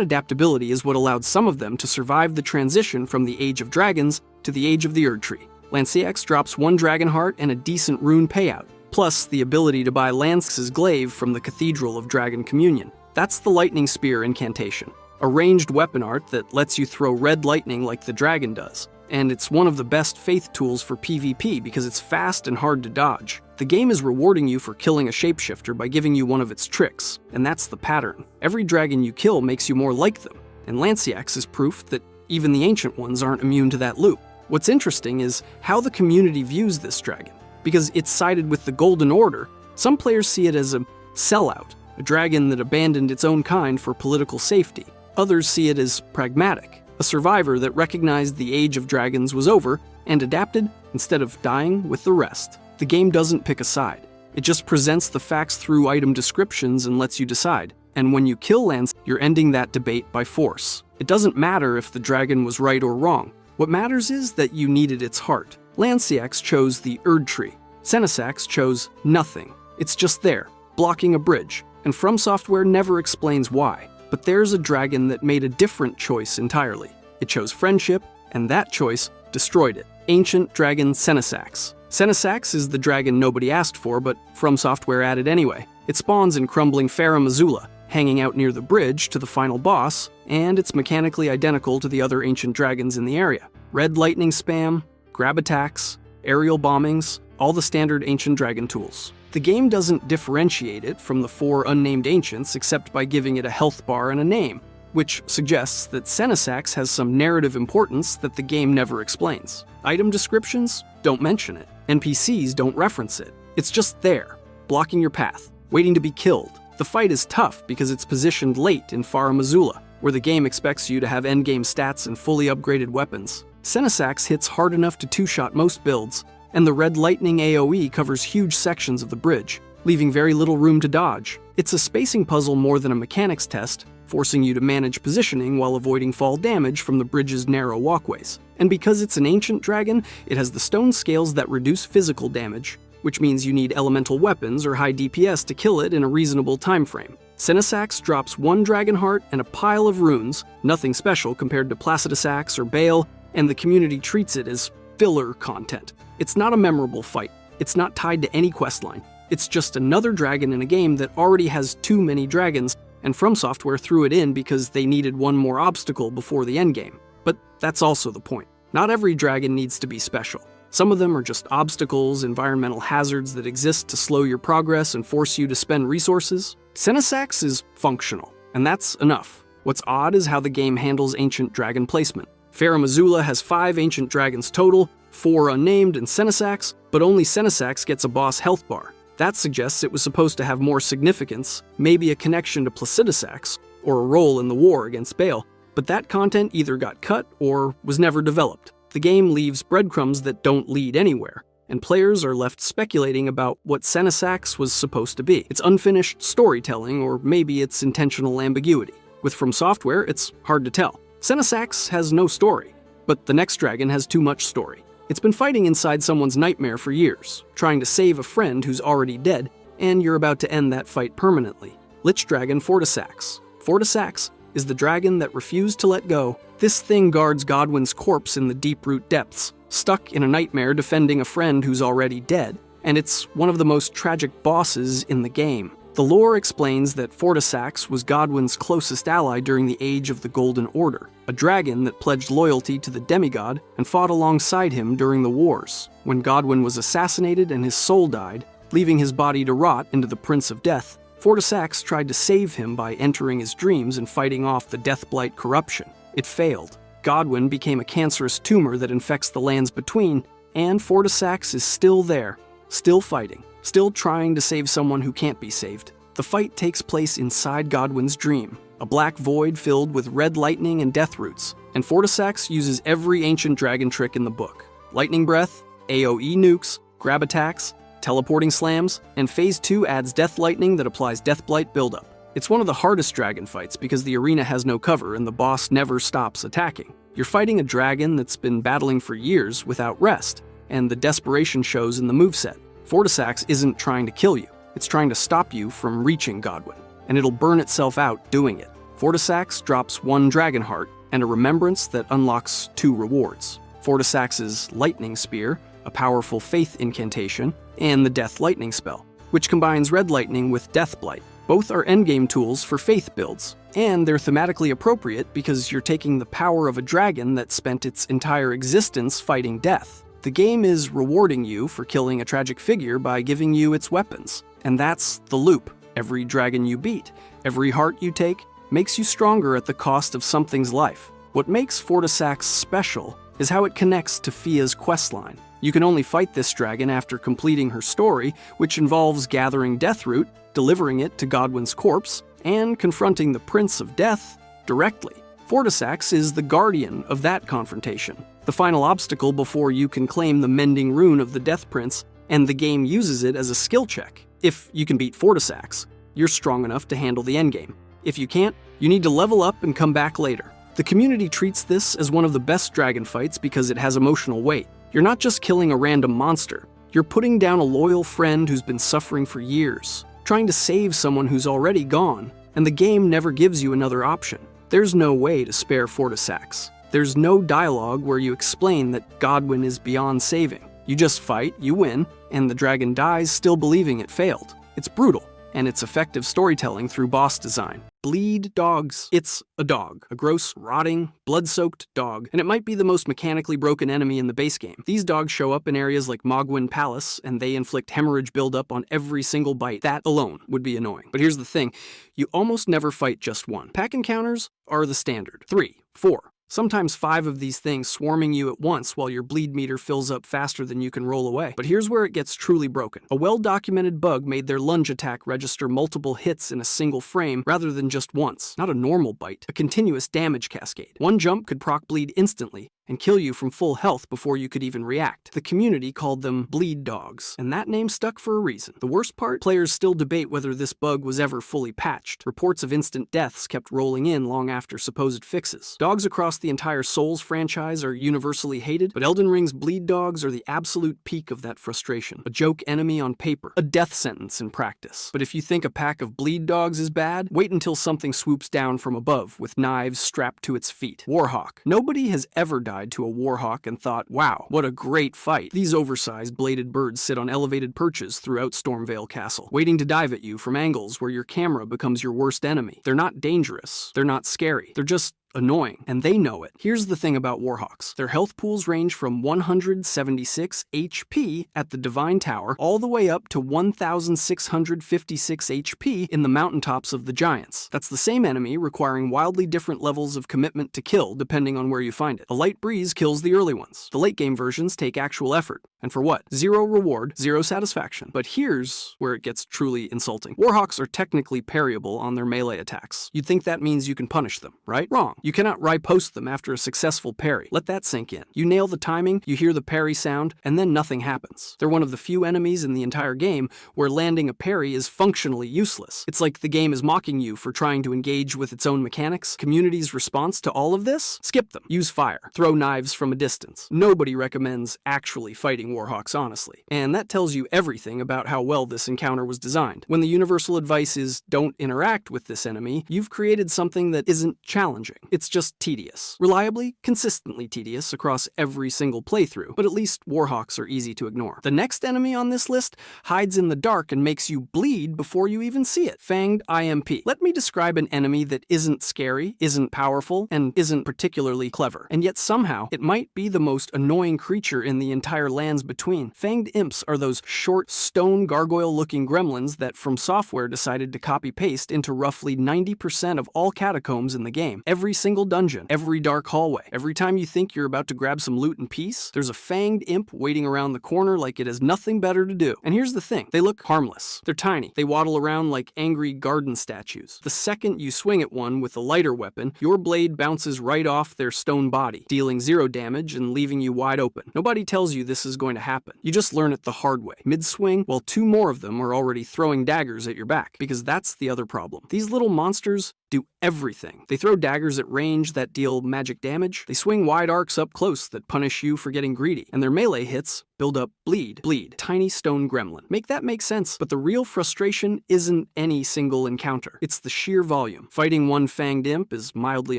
adaptability is what allowed some of them to survive the transition from the Age of Dragons to the Age of the Erdtree. Lanceax drops 1 dragon heart and a decent rune payout, plus the ability to buy Lance's glaive from the Cathedral of Dragon Communion. That's the Lightning Spear incantation, a ranged weapon art that lets you throw red lightning like the dragon does. And it's one of the best faith tools for PvP because it's fast and hard to dodge. The game is rewarding you for killing a shapeshifter by giving you one of its tricks, and that's the pattern. Every dragon you kill makes you more like them, and Lanciax is proof that even the ancient ones aren't immune to that loop. What's interesting is how the community views this dragon. Because it's sided with the Golden Order, some players see it as a sellout, a dragon that abandoned its own kind for political safety. Others see it as pragmatic, a survivor that recognized the age of dragons was over and adapted instead of dying with the rest. The game doesn't pick a side. It just presents the facts through item descriptions and lets you decide. And when you kill Lance, you're ending that debate by force. It doesn't matter if the dragon was right or wrong. What matters is that you needed its heart. Lanciax chose the Erd Tree. Senesax chose nothing. It's just there, blocking a bridge. And From Software never explains why. But there's a dragon that made a different choice entirely. It chose friendship, and that choice destroyed it. Ancient Dragon Senesax. Senesax is the dragon nobody asked for, but From Software added anyway. It spawns in crumbling Farum Azula, hanging out near the bridge to the final boss, and it's mechanically identical to the other ancient dragons in the area. Red lightning spam, grab attacks, aerial bombings, all the standard ancient dragon tools. The game doesn't differentiate it from the 4 unnamed ancients except by giving it a health bar and a name, which suggests that Senesax has some narrative importance that the game never explains. Item descriptions don't mention it. NPCs don't reference it. It's just there, blocking your path, waiting to be killed. The fight is tough because it's positioned late in Farum Azula, where the game expects you to have endgame stats and fully upgraded weapons. Senesax hits hard enough to two-shot most builds, and the red lightning AoE covers huge sections of the bridge, leaving very little room to dodge. It's a spacing puzzle more than a mechanics test, forcing you to manage positioning while avoiding fall damage from the bridge's narrow walkways. And because it's an ancient dragon, it has the stone scales that reduce physical damage, which means you need elemental weapons or high DPS to kill it in a reasonable time frame. Senesax drops 1 dragon heart and a pile of runes, nothing special compared to Placidusax or Bale, and the community treats it as filler content. It's not a memorable fight. It's not tied to any questline. It's just another dragon in a game that already has too many dragons, and From Software threw it in because they needed one more obstacle before the endgame. But that's also the point. Not every dragon needs to be special. Some of them are just obstacles, environmental hazards that exist to slow your progress and force you to spend resources. Senesax is functional, and that's enough. What's odd is how the game handles ancient dragon placement. Farum Azula has 5 ancient dragons total, 4 unnamed and Senesax, but only Senesax gets a boss health bar. That suggests it was supposed to have more significance, maybe a connection to Placidusax, or a role in the war against Bale, but that content either got cut or was never developed. The game leaves breadcrumbs that don't lead anywhere, and players are left speculating about what Senesax was supposed to be. It's unfinished storytelling, or maybe it's intentional ambiguity. With From Software, it's hard to tell. Senesax has no story, but the next dragon has too much story. It's been fighting inside someone's nightmare for years, trying to save a friend who's already dead, and you're about to end that fight permanently. Lich Dragon Fortisax. Fortisax is the dragon that refused to let go. This thing guards Godwyn's corpse in the deep-root depths, stuck in a nightmare defending a friend who's already dead, and it's one of the most tragic bosses in the game. The lore explains that Fortisax was Godwyn's closest ally during the Age of the Golden Order, a dragon that pledged loyalty to the demigod and fought alongside him during the wars. When Godwyn was assassinated and his soul died, leaving his body to rot into the Prince of Death, Fortisax tried to save him by entering his dreams and fighting off the Deathblight corruption. It failed. Godwyn became a cancerous tumor that infects the lands between, and Fortisax is still there, still fighting, still trying to save someone who can't be saved. The fight takes place inside Godwyn's dream, a black void filled with red lightning and death roots, and Fortisax uses every ancient dragon trick in the book. Lightning breath, AoE nukes, grab attacks, teleporting slams, and Phase 2 adds death lightning that applies Deathblight buildup. It's one of the hardest dragon fights because the arena has no cover and the boss never stops attacking. You're fighting a dragon that's been battling for years without rest, and the desperation shows in the moveset. Fortisax isn't trying to kill you, it's trying to stop you from reaching Godwyn, and it'll burn itself out doing it. Fortisax drops 1 dragon heart and a remembrance that unlocks 2 rewards. Fortisax's lightning spear a powerful faith incantation, and the Death Lightning spell, which combines Red Lightning with Death Blight. Both are endgame tools for faith builds, and they're thematically appropriate because you're taking the power of a dragon that spent its entire existence fighting death. The game is rewarding you for killing a tragic figure by giving you its weapons. And that's the loop. Every dragon you beat, every heart you take, makes you stronger at the cost of something's life. What makes Fortisax special is how it connects to Fia's questline. You can only fight this dragon after completing her story, which involves gathering Deathroot, delivering it to Godwyn's corpse, and confronting the Prince of Death directly. Fortisax is the guardian of that confrontation, the final obstacle before you can claim the Mending Rune of the Death Prince, and the game uses it as a skill check. If you can beat Fortisax, you're strong enough to handle the endgame. If you can't, you need to level up and come back later. The community treats this as one of the best dragon fights because it has emotional weight. You're not just killing a random monster, you're putting down a loyal friend who's been suffering for years, trying to save someone who's already gone, and the game never gives you another option. There's no way to spare Fortisax. There's no dialogue where you explain that Godwyn is beyond saving. You just fight, you win, and the dragon dies still believing it failed. It's brutal, and it's effective storytelling through boss design. Bleed dogs. It's a dog. A gross, rotting, blood-soaked dog, and it might be the most mechanically broken enemy in the base game. These dogs show up in areas like Mogwyn Palace, and they inflict hemorrhage buildup on every single bite. That alone would be annoying. But here's the thing, you almost never fight just one. Pack encounters are the standard. 3, 4, sometimes 5 of these things swarming you at once while your bleed meter fills up faster than you can roll away. But here's where it gets truly broken. A well-documented bug made their lunge attack register multiple hits in a single frame rather than just once. Not a normal bite, a continuous damage cascade. One jump could proc bleed instantly and kill you from full health before you could even react. The community called them bleed dogs, and that name stuck for a reason. The worst part? Players still debate whether this bug was ever fully patched. Reports of instant deaths kept rolling in long after supposed fixes. Dogs across the entire Souls franchise are universally hated, but Elden Ring's bleed dogs are the absolute peak of that frustration. A joke enemy on paper, a death sentence in practice. But if you think a pack of bleed dogs is bad, wait until something swoops down from above with knives strapped to its feet. Warhawk. Nobody has ever died to a warhawk and thought, wow, what a great fight. These oversized bladed birds sit on elevated perches throughout Stormvale Castle, waiting to dive at you from angles where your camera becomes your worst enemy. They're not dangerous, they're not scary, they're just annoying, and they know it. Here's the thing about warhawks. Their health pools range from 176 HP at the Divine Tower all the way up to 1,656 HP in the mountaintops of the Giants. That's the same enemy requiring wildly different levels of commitment to kill depending on where you find it. A light breeze kills the early ones. The late game versions take actual effort. And for what? 0 reward, 0 satisfaction. But here's where it gets truly insulting. Warhawks are technically parryable on their melee attacks. You'd think that means you can punish them, right? Wrong. You cannot riposte them after a successful parry. Let that sink in. You nail the timing, you hear the parry sound, and then nothing happens. They're one of the few enemies in the entire game where landing a parry is functionally useless. It's like the game is mocking you for trying to engage with its own mechanics. Community's response to all of this? Skip them. Use fire. Throw knives from a distance. Nobody recommends actually fighting warhawks, honestly. And that tells you everything about how well this encounter was designed. When the universal advice is don't interact with this enemy, you've created something that isn't challenging. It's just tedious. Reliably, consistently tedious across every single playthrough, but at least warhawks are easy to ignore. The next enemy on this list hides in the dark and makes you bleed before you even see it. Fanged IMP. Let me describe an enemy that isn't scary, isn't powerful, and isn't particularly clever. And yet somehow, it might be the most annoying creature in the entire lands between. Fanged imps are those short, stone gargoyle-looking gremlins that From Software decided to copy-paste into roughly 90% of all catacombs in the game. Every single dungeon, every dark hallway. Every time you think you're about to grab some loot and peace, there's a fanged imp waiting around the corner like it has nothing better to do. And here's the thing, they look harmless. They're tiny. They waddle around like angry garden statues. The second you swing at one with a lighter weapon, your blade bounces right off their stone body, dealing 0 damage and leaving you wide open. Nobody tells you this is going to happen. You just learn it the hard way. Mid-swing, while 2 more of them are already throwing daggers at your back, because that's the other problem. These little monsters do everything. They throw daggers at range that deal magic damage. They swing wide arcs up close that punish you for getting greedy. And their melee hits build up, bleed, bleed, tiny stone gremlin. Make that make sense, but the real frustration isn't any single encounter. It's the sheer volume. Fighting one fanged imp is mildly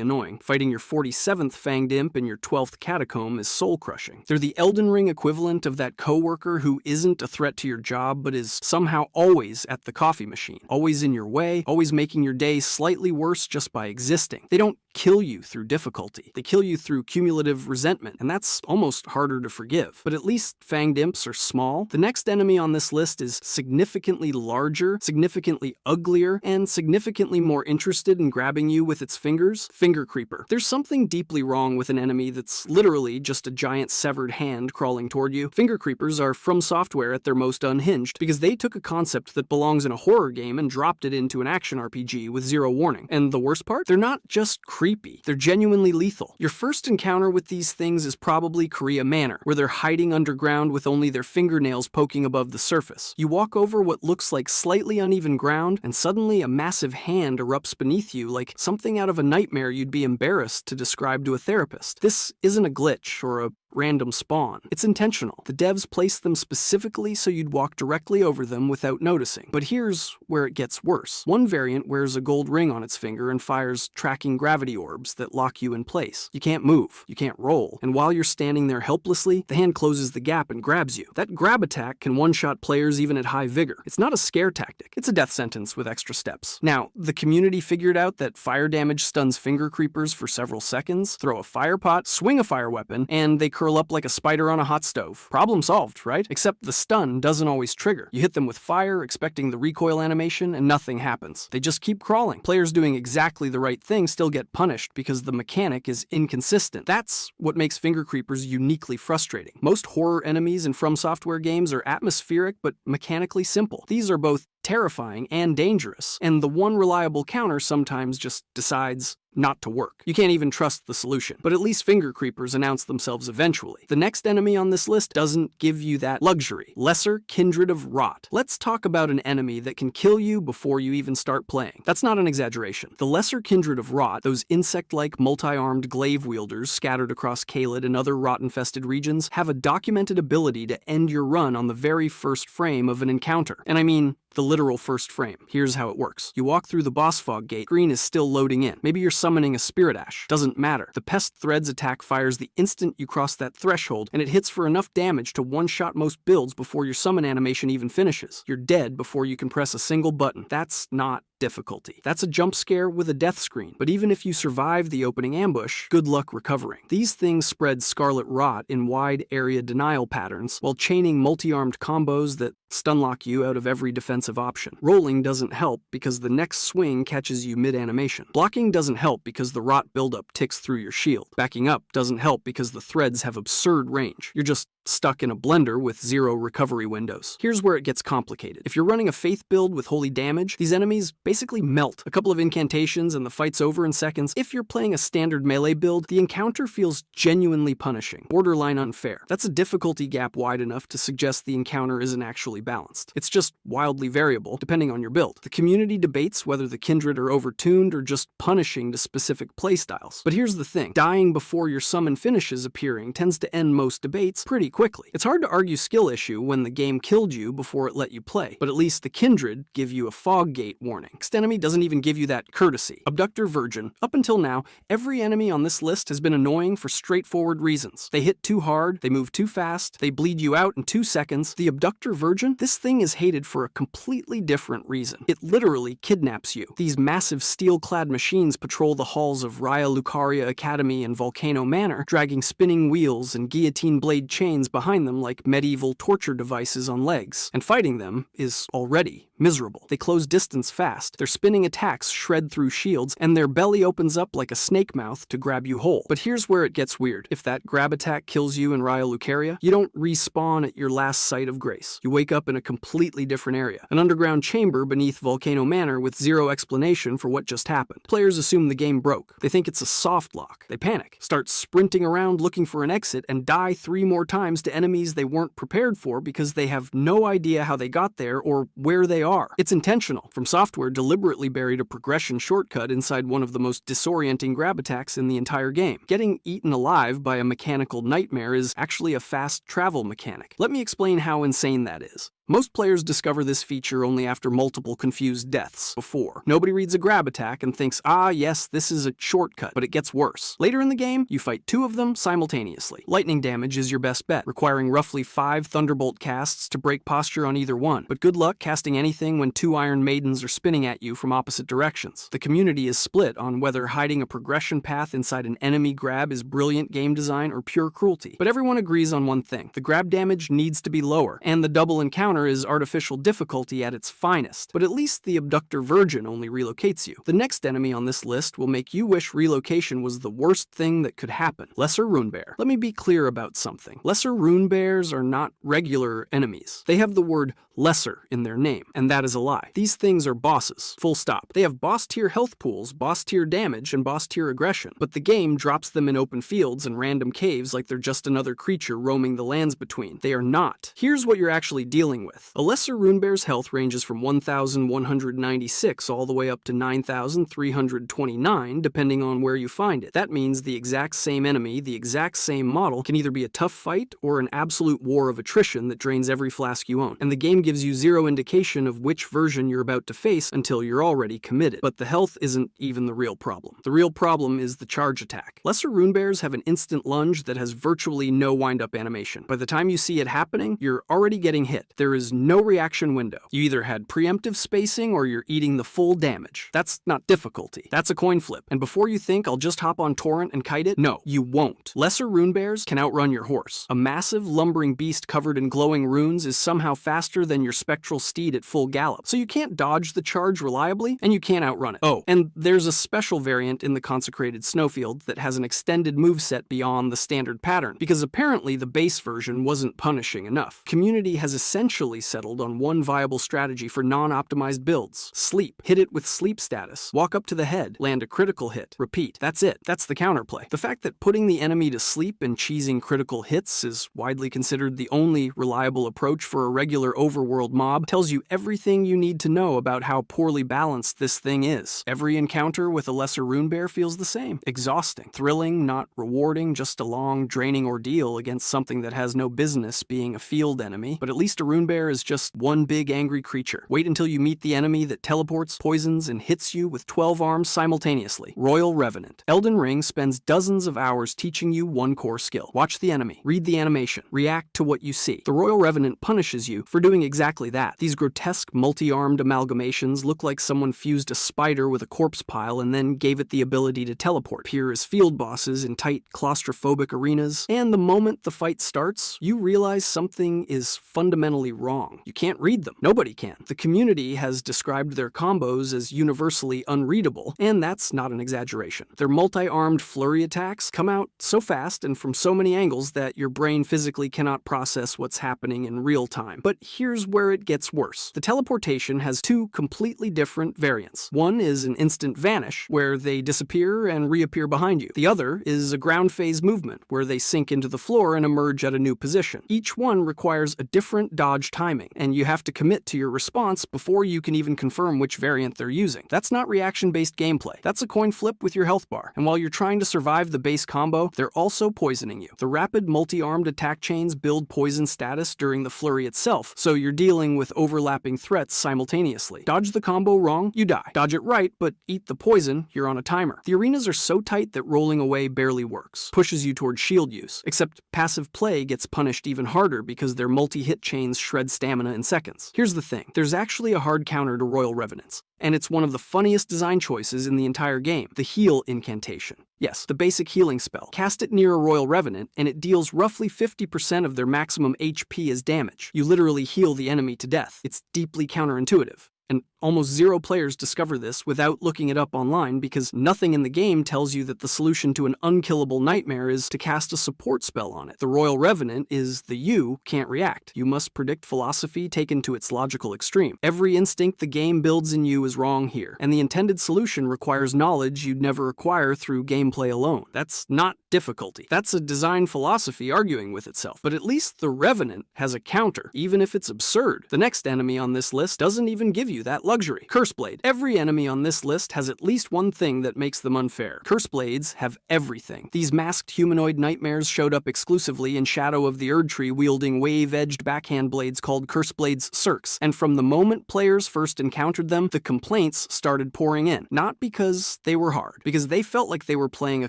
annoying. Fighting your 47th fanged imp in your 12th catacomb is soul-crushing. They're the Elden Ring equivalent of that coworker who isn't a threat to your job but is somehow always at the coffee machine, always in your way, always making your day slightly worse just by existing. They don't kill you through difficulty. They kill you through cumulative resentment, and that's almost harder to forgive. But at least fanged imps are small. The next enemy on this list is significantly larger, significantly uglier, and significantly more interested in grabbing you with its fingers. Finger Creeper. There's something deeply wrong with an enemy that's literally just a giant severed hand crawling toward you. Finger Creepers are From Software at their most unhinged because they took a concept that belongs in a horror game and dropped it into an action RPG with zero warning. And the worst part? They're not just creepy. They're genuinely lethal. Your first encounter with these things is probably Korea Manor, where they're hiding underground with only their fingernails poking above the surface. You walk over what looks like slightly uneven ground, and suddenly a massive hand erupts beneath you like something out of a nightmare you'd be embarrassed to describe to a therapist. This isn't a glitch or a random spawn. It's intentional. The devs placed them specifically so you'd walk directly over them without noticing. But here's where it gets worse. One variant wears a gold ring on its finger and fires tracking gravity orbs that lock you in place. You can't move, you can't roll, and while you're standing there helplessly, the hand closes the gap and grabs you. That grab attack can one-shot players even at high vigor. It's not a scare tactic, it's a death sentence with extra steps. Now, the community figured out that fire damage stuns finger creepers for several seconds, throw a fire pot, swing a fire weapon, and they curl up like a spider on a hot stove. Problem solved, right? Except the stun doesn't always trigger. You hit them with fire, expecting the recoil animation, and nothing happens. They just keep crawling. Players doing exactly the right thing still get punished because the mechanic is inconsistent. That's what makes finger creepers uniquely frustrating. Most horror enemies in From Software games are atmospheric but mechanically simple. These are both terrifying and dangerous, and the one reliable counter sometimes just decides not to work. You can't even trust the solution. But at least finger creepers announce themselves eventually. The next enemy on this list doesn't give you that luxury. Lesser Kindred of Rot. Let's talk about an enemy that can kill you before you even start playing. That's not an exaggeration. The Lesser Kindred of Rot, those insect-like multi-armed glaive wielders scattered across Caelid and other rot-infested regions, have a documented ability to end your run on the very first frame of an encounter. And I mean the literal first frame. Here's how it works. You walk through the boss fog gate, screen is still loading in. Maybe you're summoning a spirit ash. Doesn't matter. The Pest Threads attack fires the instant you cross that threshold, and it hits for enough damage to one-shot most builds before your summon animation even finishes. You're dead before you can press a single button. That's not difficulty. That's a jump scare with a death screen. But even if you survive the opening ambush, good luck recovering. These things spread scarlet rot in wide area denial patterns while chaining multi-armed combos that stunlock you out of every defensive option. Rolling doesn't help because the next swing catches you mid-animation. Blocking doesn't help because the rot buildup ticks through your shield. Backing up doesn't help because the threads have absurd range. You're just stuck in a blender with zero recovery windows. Here's where it gets complicated. If you're running a faith build with holy damage, these enemies basically melt. A couple of incantations and the fight's over in seconds. If you're playing a standard melee build, the encounter feels genuinely punishing, borderline unfair. That's a difficulty gap wide enough to suggest the encounter isn't actually balanced. It's just wildly variable, depending on your build. The community debates whether the Kindred are overtuned or just punishing to specific playstyles. But here's the thing. Dying before your summon finishes appearing tends to end most debates pretty quickly. It's hard to argue skill issue when the game killed you before it let you play, but at least the Kindred give you a fog gate warning. Next enemy doesn't even give you that courtesy. Abductor Virgin. Up until now, every enemy on this list has been annoying for straightforward reasons. They hit too hard, they move too fast, they bleed you out in 2 seconds. The Abductor Virgin? This thing is hated for a completely different reason. It literally kidnaps you. These massive steel-clad machines patrol the halls of Raya Lucaria Academy and Volcano Manor, dragging spinning wheels and guillotine blade chains behind them like medieval torture devices on legs. And fighting them is already miserable. They close distance fast, their spinning attacks shred through shields, and their belly opens up like a snake mouth to grab you whole. But here's where it gets weird. If that grab attack kills you in Raya Lucaria, you don't respawn at your last site of grace. You wake up in a completely different area, an underground chamber beneath Volcano Manor with zero explanation for what just happened. Players assume the game broke. They think it's a soft lock. They panic, start sprinting around looking for an exit, and die 3 more times to enemies they weren't prepared for because they have no idea how they got there or where they are are. It's intentional. From Software deliberately buried a progression shortcut inside one of the most disorienting grab attacks in the entire game. Getting eaten alive by a mechanical nightmare is actually a fast travel mechanic. Let me explain how insane that is. Most players discover this feature only after multiple confused deaths. Before, nobody reads a grab attack and thinks, ah yes, this is a shortcut, but it gets worse. Later in the game, you fight 2 of them simultaneously. Lightning damage is your best bet, requiring roughly 5 Thunderbolt casts to break posture on either one. But good luck casting anything when 2 Iron Maidens are spinning at you from opposite directions. The community is split on whether hiding a progression path inside an enemy grab is brilliant game design or pure cruelty. But everyone agrees on one thing: the grab damage needs to be lower, and the double encounter is artificial difficulty at its finest. But at least the Abductor Virgin only relocates you. The next enemy on this list will make you wish relocation was the worst thing that could happen: Lesser Runebear. Let me be clear about something. Lesser Runebears are not regular enemies. They have the word lesser in their name, and that is a lie. These things are bosses, full stop. They have boss tier health pools, boss tier damage, and boss tier aggression, but the game drops them in open fields and random caves like they're just another creature roaming the lands between. They are not. Here's what you're actually dealing with. A Lesser Runebear's health ranges from 1,196 all the way up to 9,329, depending on where you find it. That means the exact same enemy, the exact same model, can either be a tough fight or an absolute war of attrition that drains every flask you own. And the game gives you zero indication of which version you're about to face until you're already committed. But the health isn't even the real problem. The real problem is the charge attack. Lesser Runebears have an instant lunge that has virtually no wind-up animation. By the time you see it happening, you're already getting hit. There is no reaction window. You either had preemptive spacing or you're eating the full damage. That's not difficulty. That's a coin flip. And before you think I'll just hop on Torrent and kite it, no, you won't. Lesser Runebears can outrun your horse. A massive, lumbering beast covered in glowing runes is somehow faster than your spectral steed at full gallop. So you can't dodge the charge reliably, and you can't outrun it. Oh, and there's a special variant in the Consecrated Snowfield that has an extended moveset beyond the standard pattern, because apparently the base version wasn't punishing enough. Community has essentially settled on one viable strategy for non-optimized builds: sleep. Hit it with sleep status, walk up to the head, land a critical hit, repeat. That's it. That's the counterplay. The fact that putting the enemy to sleep and cheesing critical hits is widely considered the only reliable approach for a regular overworld mob tells you everything you need to know about how poorly balanced this thing is. Every encounter with a Lesser Runebear feels the same. Exhausting. Thrilling, not rewarding, just a long, draining ordeal against something that has no business being a field enemy. But at least a Runebear is just one big angry creature. Wait until you meet the enemy that teleports, poisons, and hits you with 12 arms simultaneously. Royal Revenant. Elden Ring spends dozens of hours teaching you one core skill. Watch the enemy. Read the animation. React to what you see. The Royal Revenant punishes you for doing exactly that. These grotesque, multi-armed amalgamations look like someone fused a spider with a corpse pile and then gave it the ability to teleport, appear as field bosses in tight, claustrophobic arenas. And the moment the fight starts, you realize something is fundamentally wrong. You can't read them. Nobody can. The community has described their combos as universally unreadable, and that's not an exaggeration. Their multi-armed flurry attacks come out so fast and from so many angles that your brain physically cannot process what's happening in real time. But here's where it gets worse. The teleportation has 2 completely different variants. One is an instant vanish, where they disappear and reappear behind you. The other is a ground phase movement, where they sink into the floor and emerge at a new position. Each one requires a different dodge timing, and you have to commit to your response before you can even confirm which variant they're using. That's not reaction-based gameplay. That's a coin flip with your health bar. And while you're trying to survive the base combo, they're also poisoning you. The rapid multi-armed attack chains build poison status during the flurry itself, so you're dealing with overlapping threats simultaneously. Dodge the combo wrong, you die. Dodge it right, but eat the poison, you're on a timer. The arenas are so tight that rolling away barely works. Pushes you towards shield use. Except passive play gets punished even harder because their multi-hit chains shred stamina in seconds. Here's the thing. There's actually a hard counter to Royal Revenants, and it's one of the funniest design choices in the entire game: the heal incantation. Yes, the basic healing spell. Cast it near a Royal Revenant, and it deals roughly 50% of their maximum HP as damage. You literally heal the enemy to death. It's deeply counterintuitive. and almost zero players discover this without looking it up online because nothing in the game tells you that the solution to an unkillable nightmare is to cast a support spell on it. The Royal Revenant is the you can't react. You must predict philosophy taken to its logical extreme. Every instinct the game builds in you is wrong here, and the intended solution requires knowledge you'd never acquire through gameplay alone. That's not difficulty. That's a design philosophy arguing with itself. But at least the Revenant has a counter, even if it's absurd. The next enemy on this list doesn't even give you that luxury. Curseblade. Every enemy on this list has at least one thing that makes them unfair. Curseblades have everything. These masked humanoid nightmares showed up exclusively in Shadow of the Erdtree wielding wave-edged backhand blades called Curseblades Cirques, and from the moment players first encountered them, the complaints started pouring in. Not because they were hard, because they felt like they were playing a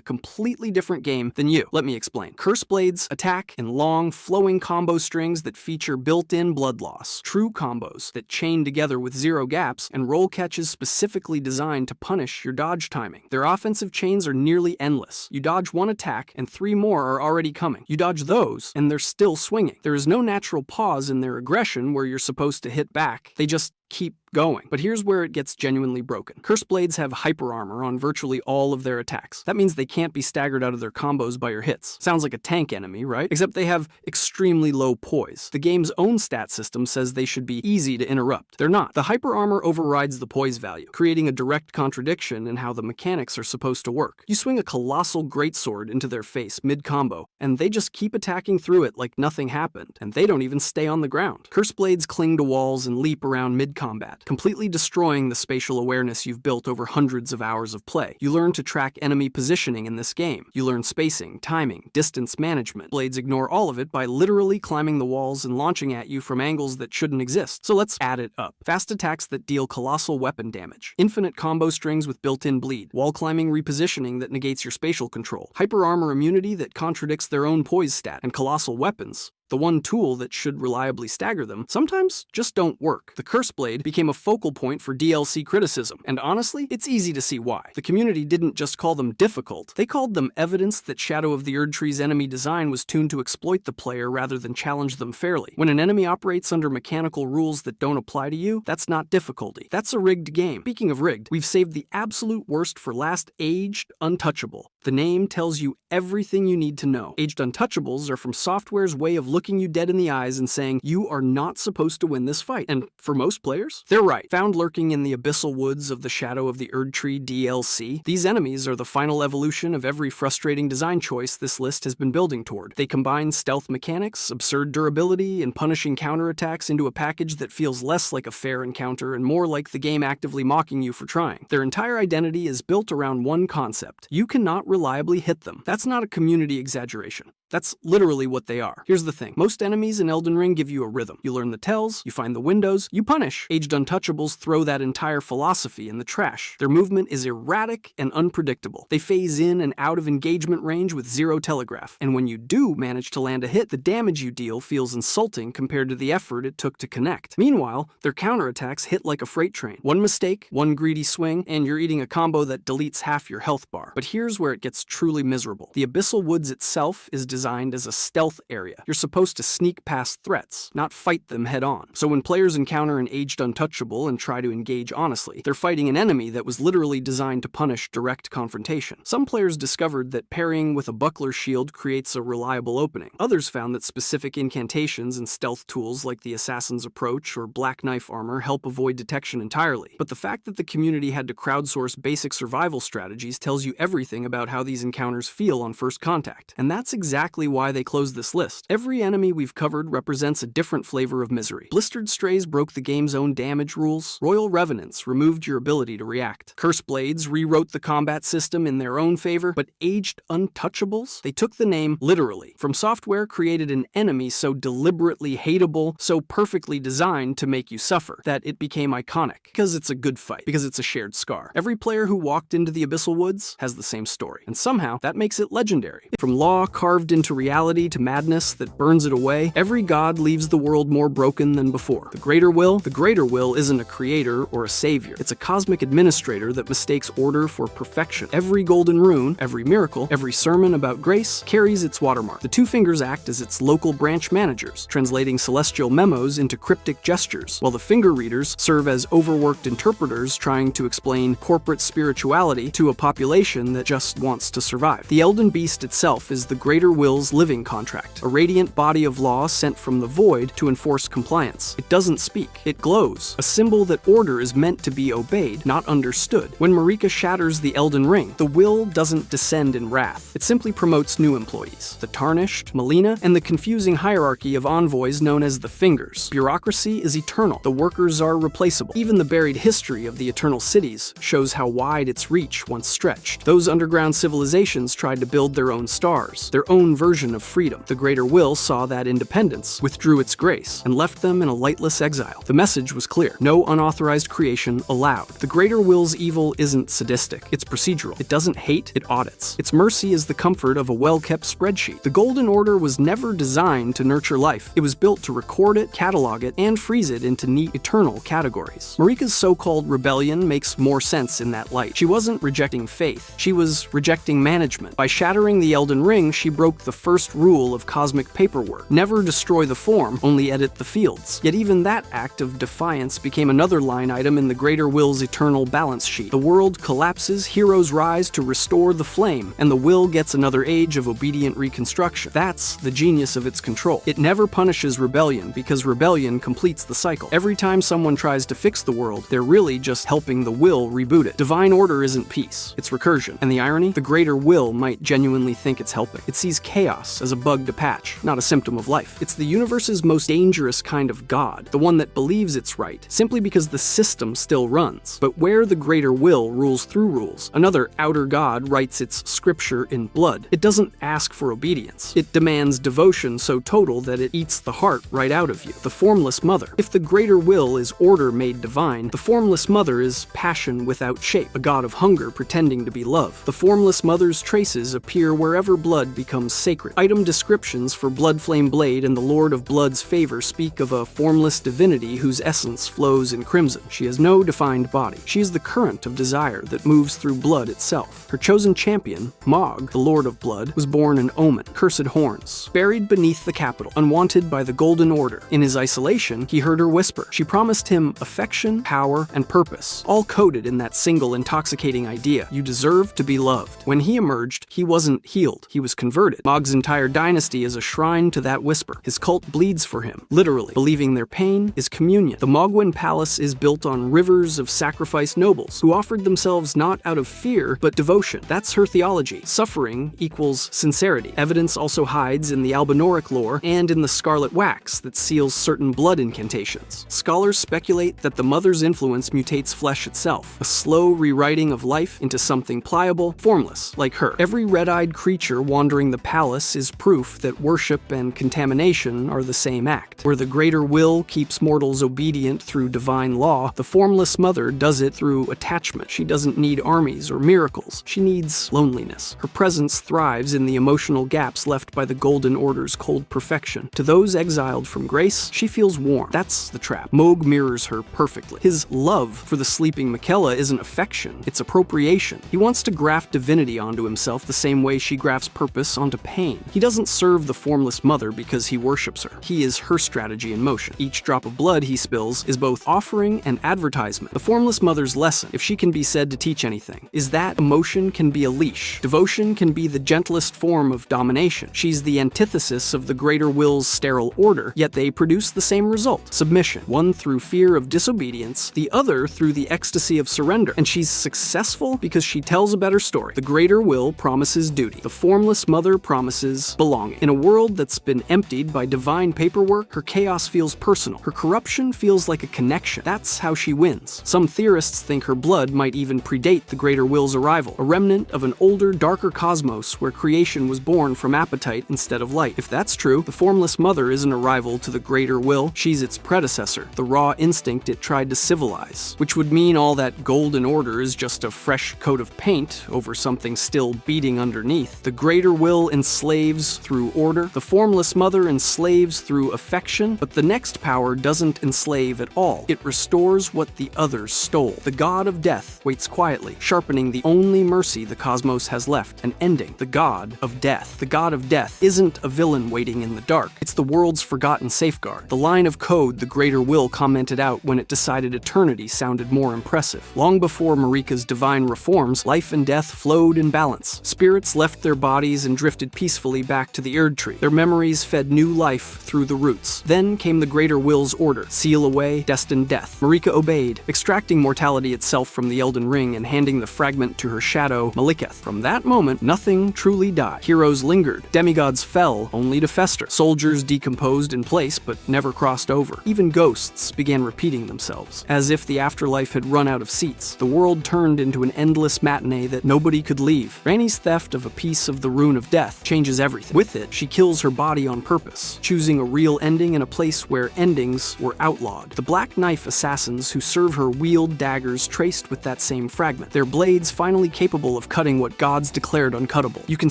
completely different game than you. Let me explain. Curseblades attack in long, flowing combo strings that feature built-in blood loss, true combos that chain together with zero gaps, and roll catches specifically designed to punish your dodge timing. Their offensive chains are nearly endless. You dodge one attack, and 3 more are already coming. You dodge those, and they're still swinging. There is no natural pause in their aggression where you're supposed to hit back. They just keep going. But here's where it gets genuinely broken. Curseblades have hyper armor on virtually all of their attacks. That means they can't be staggered out of their combos by your hits. Sounds like a tank enemy, right? Except they have extremely low poise. The game's own stat system says they should be easy to interrupt. They're not. The hyper armor overrides the poise value, creating a direct contradiction in how the mechanics are supposed to work. You swing a colossal greatsword into their face mid-combo, and they just keep attacking through it like nothing happened, and they don't even stay on the ground. Curseblades cling to walls and leap around mid-combat, completely destroying the spatial awareness you've built over hundreds of hours of play. You learn to track enemy positioning in this game. You learn spacing, timing, distance management. Blades ignore all of it by literally climbing the walls and launching at you from angles that shouldn't exist. So let's add it up. Fast attacks that deal colossal weapon damage. Infinite combo strings with built-in bleed. Wall climbing repositioning that negates your spatial control. Hyper armor immunity that contradicts their own poise stat. And colossal weapons, the one tool that should reliably stagger them, sometimes just don't work. The Curseblade became a focal point for DLC criticism, and honestly, it's easy to see why. The community didn't just call them difficult, they called them evidence that Shadow of the Erdtree's enemy design was tuned to exploit the player rather than challenge them fairly. When an enemy operates under mechanical rules that don't apply to you, that's not difficulty. That's a rigged game. Speaking of rigged, we've saved the absolute worst for last. Aged Untouchable. The name tells you everything you need to know. Aged Untouchables are from software's way of looking you dead in the eyes and saying, you are not supposed to win this fight. And for most players, they're right. Found lurking in the abyssal woods of the Shadow of the Erdtree DLC, these enemies are the final evolution of every frustrating design choice this list has been building toward. They combine stealth mechanics, absurd durability, and punishing counterattacks into a package that feels less like a fair encounter and more like the game actively mocking you for trying. Their entire identity is built around one concept. You cannot reliably hit them. That's not a community exaggeration. That's literally what they are. Here's the thing. Most enemies in Elden Ring give you a rhythm. You learn the tells, you find the windows, you punish. Aged Untouchables throw that entire philosophy in the trash. Their movement is erratic and unpredictable. They phase in and out of engagement range with zero telegraph. And when you do manage to land a hit, the damage you deal feels insulting compared to the effort it took to connect. Meanwhile, their counterattacks hit like a freight train. One mistake, one greedy swing, and you're eating a combo that deletes half your health bar. But here's where it gets truly miserable. The Abyssal Woods itself is designed as a stealth area. You're supposed to sneak past threats, not fight them head on. So when players encounter an Aged Untouchable and try to engage honestly, they're fighting an enemy that was literally designed to punish direct confrontation. Some players discovered that parrying with a buckler shield creates a reliable opening. Others found that specific incantations and stealth tools like the Assassin's Approach or Black Knife Armor help avoid detection entirely. But the fact that the community had to crowdsource basic survival strategies tells you everything about how these encounters feel on first contact. And that's exactly why they closed this list. Every enemy we've covered represents a different flavor of misery. Blistered Strays broke the game's own damage rules. Royal Revenants removed your ability to react. Curseblades rewrote the combat system in their own favor, but Aged Untouchables? They took the name literally. From Software created an enemy so deliberately hateable, so perfectly designed to make you suffer, that it became iconic. Because it's a good fight. Because it's a shared scar. Every player who walked into the Abyssal Woods has the same story. And somehow, that makes it legendary. From law carved into reality to madness that burns it away, every god leaves the world more broken than before. The Greater Will isn't a creator or a savior. It's a cosmic administrator that mistakes order for perfection. Every golden rune, every miracle, every sermon about grace carries its watermark. The two fingers act as its local branch managers, translating celestial memos into cryptic gestures, while the finger readers serve as overworked interpreters trying to explain corporate spirituality to a population that just wants to survive. The Elden Beast itself is the Greater Will's living contract, a radiant body of law sent from the void to enforce compliance. It doesn't speak, it glows, a symbol that order is meant to be obeyed, not understood. When Marika shatters the Elden Ring, the will doesn't descend in wrath. It simply promotes new employees, the Tarnished, Melina, and the confusing hierarchy of envoys known as the Fingers. Bureaucracy is eternal. The workers are replaceable. Even the buried history of the Eternal Cities shows how wide its reach once stretched. Those underground civilizations tried to build their own stars, their own version of freedom. The Greater Will saw that independence, withdrew its grace, and left them in a lightless exile. The message was clear: no unauthorized creation allowed. The Greater Will's evil isn't sadistic, it's procedural. It doesn't hate, it audits. Its mercy is the comfort of a well-kept spreadsheet. The Golden Order was never designed to nurture life. It was built to record it, catalog it, and freeze it into neat, eternal categories. Marika's so-called rebellion makes more sense in that light. She wasn't rejecting faith, she was rejecting management. By shattering the Elden Ring, she broke the first rule of cosmic paperwork: never destroy the form, only edit the fields. Yet even that act of defiance became another line item in the Greater Will's eternal balance sheet. The world collapses, heroes rise to restore the flame, and the will gets another age of obedient reconstruction. That's the genius of its control. It never punishes rebellion, because rebellion completes the cycle. Every time someone tries to fix the world, they're really just helping the will reboot it. Divine order isn't peace, it's recursion. And the irony? The Greater Will might genuinely think it's helping. It sees chaos as a bug to patch, not a symptom of life. It's the universe's most dangerous kind of god, the one that believes it's right, simply because the system still runs. But where the Greater Will rules through rules, another outer god writes its scripture in blood. It doesn't ask for obedience. It demands devotion so total that it eats the heart right out of you. The Formless Mother. If the Greater Will is order made divine, the Formless Mother is passion without shape, a god of hunger pretending to be love. The Formless Mother's traces appear wherever blood becomes sacred. Item descriptions for Bloodflame Blade and the Lord of Blood's favor speak of a formless divinity whose essence flows in crimson. She has no defined body. She is the current of desire that moves through blood itself. Her chosen champion, Mog, the Lord of Blood, was born an omen, cursed horns, buried beneath the capital, unwanted by the Golden Order. In his isolation, he heard her whisper. She promised him affection, power, and purpose, all coded in that single intoxicating idea: you deserve to be loved. When he emerged, he wasn't healed, he was converted. Mog's entire dynasty is a shrine to that whisper. His cult bleeds for him, literally, believing their pain is communion. The Mogwin Palace is built on rivers of sacrificed nobles, who offered themselves not out of fear, but devotion. That's her theology. Suffering equals sincerity. Evidence also hides in the Albinoric lore and in the scarlet wax that seals certain blood incantations. Scholars speculate that the mother's influence mutates flesh itself, a slow rewriting of life into something pliable, formless, like her. Every red-eyed creature wandering the palace is proof that worship and contamination are the same act. Where the Greater Will keeps mortals obedient through divine law, the Formless Mother does it through attachment. She doesn't need armies or miracles. She needs loneliness. Her presence thrives in the emotional gaps left by the Golden Order's cold perfection. To those exiled from grace, she feels warm. That's the trap. Mog mirrors her perfectly. His love for the sleeping Miquella isn't affection, it's appropriation. He wants to graft divinity onto himself the same way she grafts purpose onto pain. He doesn't serve the Formless Mother because he worships her. He is her strategy in motion. Each drop of blood he spills is both offering and advertisement. The Formless Mother's lesson, if she can be said to teach anything, is that emotion can be a leash. Devotion can be the gentlest form of domination. She's the antithesis of the Greater Will's sterile order, yet they produce the same result: submission. One through fear of disobedience, the other through the ecstasy of surrender. And she's successful because she tells a better story. The Greater Will promises duty. The Formless Mother promises belonging. In a world that's been emptied by divine paperwork, her chaos feels personal. Her corruption feels like a connection. That's how she wins. Some theorists think her blood might even predate the Greater Will's arrival, a remnant of an older, darker cosmos where creation was born from appetite instead of light. If that's true, the Formless Mother isn't a rival to the Greater Will, she's its predecessor, the raw instinct it tried to civilize. Which would mean all that Golden Order is just a fresh coat of paint over something still beating underneath. The Greater Will enslaves through order. The formless mother enslaves through affection, but the next power doesn't enslave at all. It restores what the others stole. The god of death waits quietly, sharpening the only mercy the cosmos has left, and ending the god of death. The god of death isn't a villain waiting in the dark. It's the world's forgotten safeguard. The line of code the greater will commented out when it decided eternity sounded more impressive. Long before Marika's divine reforms, life and death flowed in balance. Spirits left their bodies and drifted peacefully back to the Erd Tree. Their memories fed new life through the roots. Then came the greater will's order: seal away destined death. Marika obeyed, extracting mortality itself from the Elden Ring and handing the fragment to her shadow, Maliketh. From that moment, nothing truly died. Heroes lingered. Demigods fell, only to fester. Soldiers decomposed in place, but never crossed over. Even ghosts began repeating themselves, as if the afterlife had run out of seats. The world turned into an endless matinee that nobody could leave. Ranni's theft of a piece of the rune of death changes everything. With it, she kills her body on purpose, choosing a real ending in a place where endings were outlawed. The Black Knife assassins who serve her wield daggers traced with that same fragment, their blades finally capable of cutting what gods declared uncuttable. You can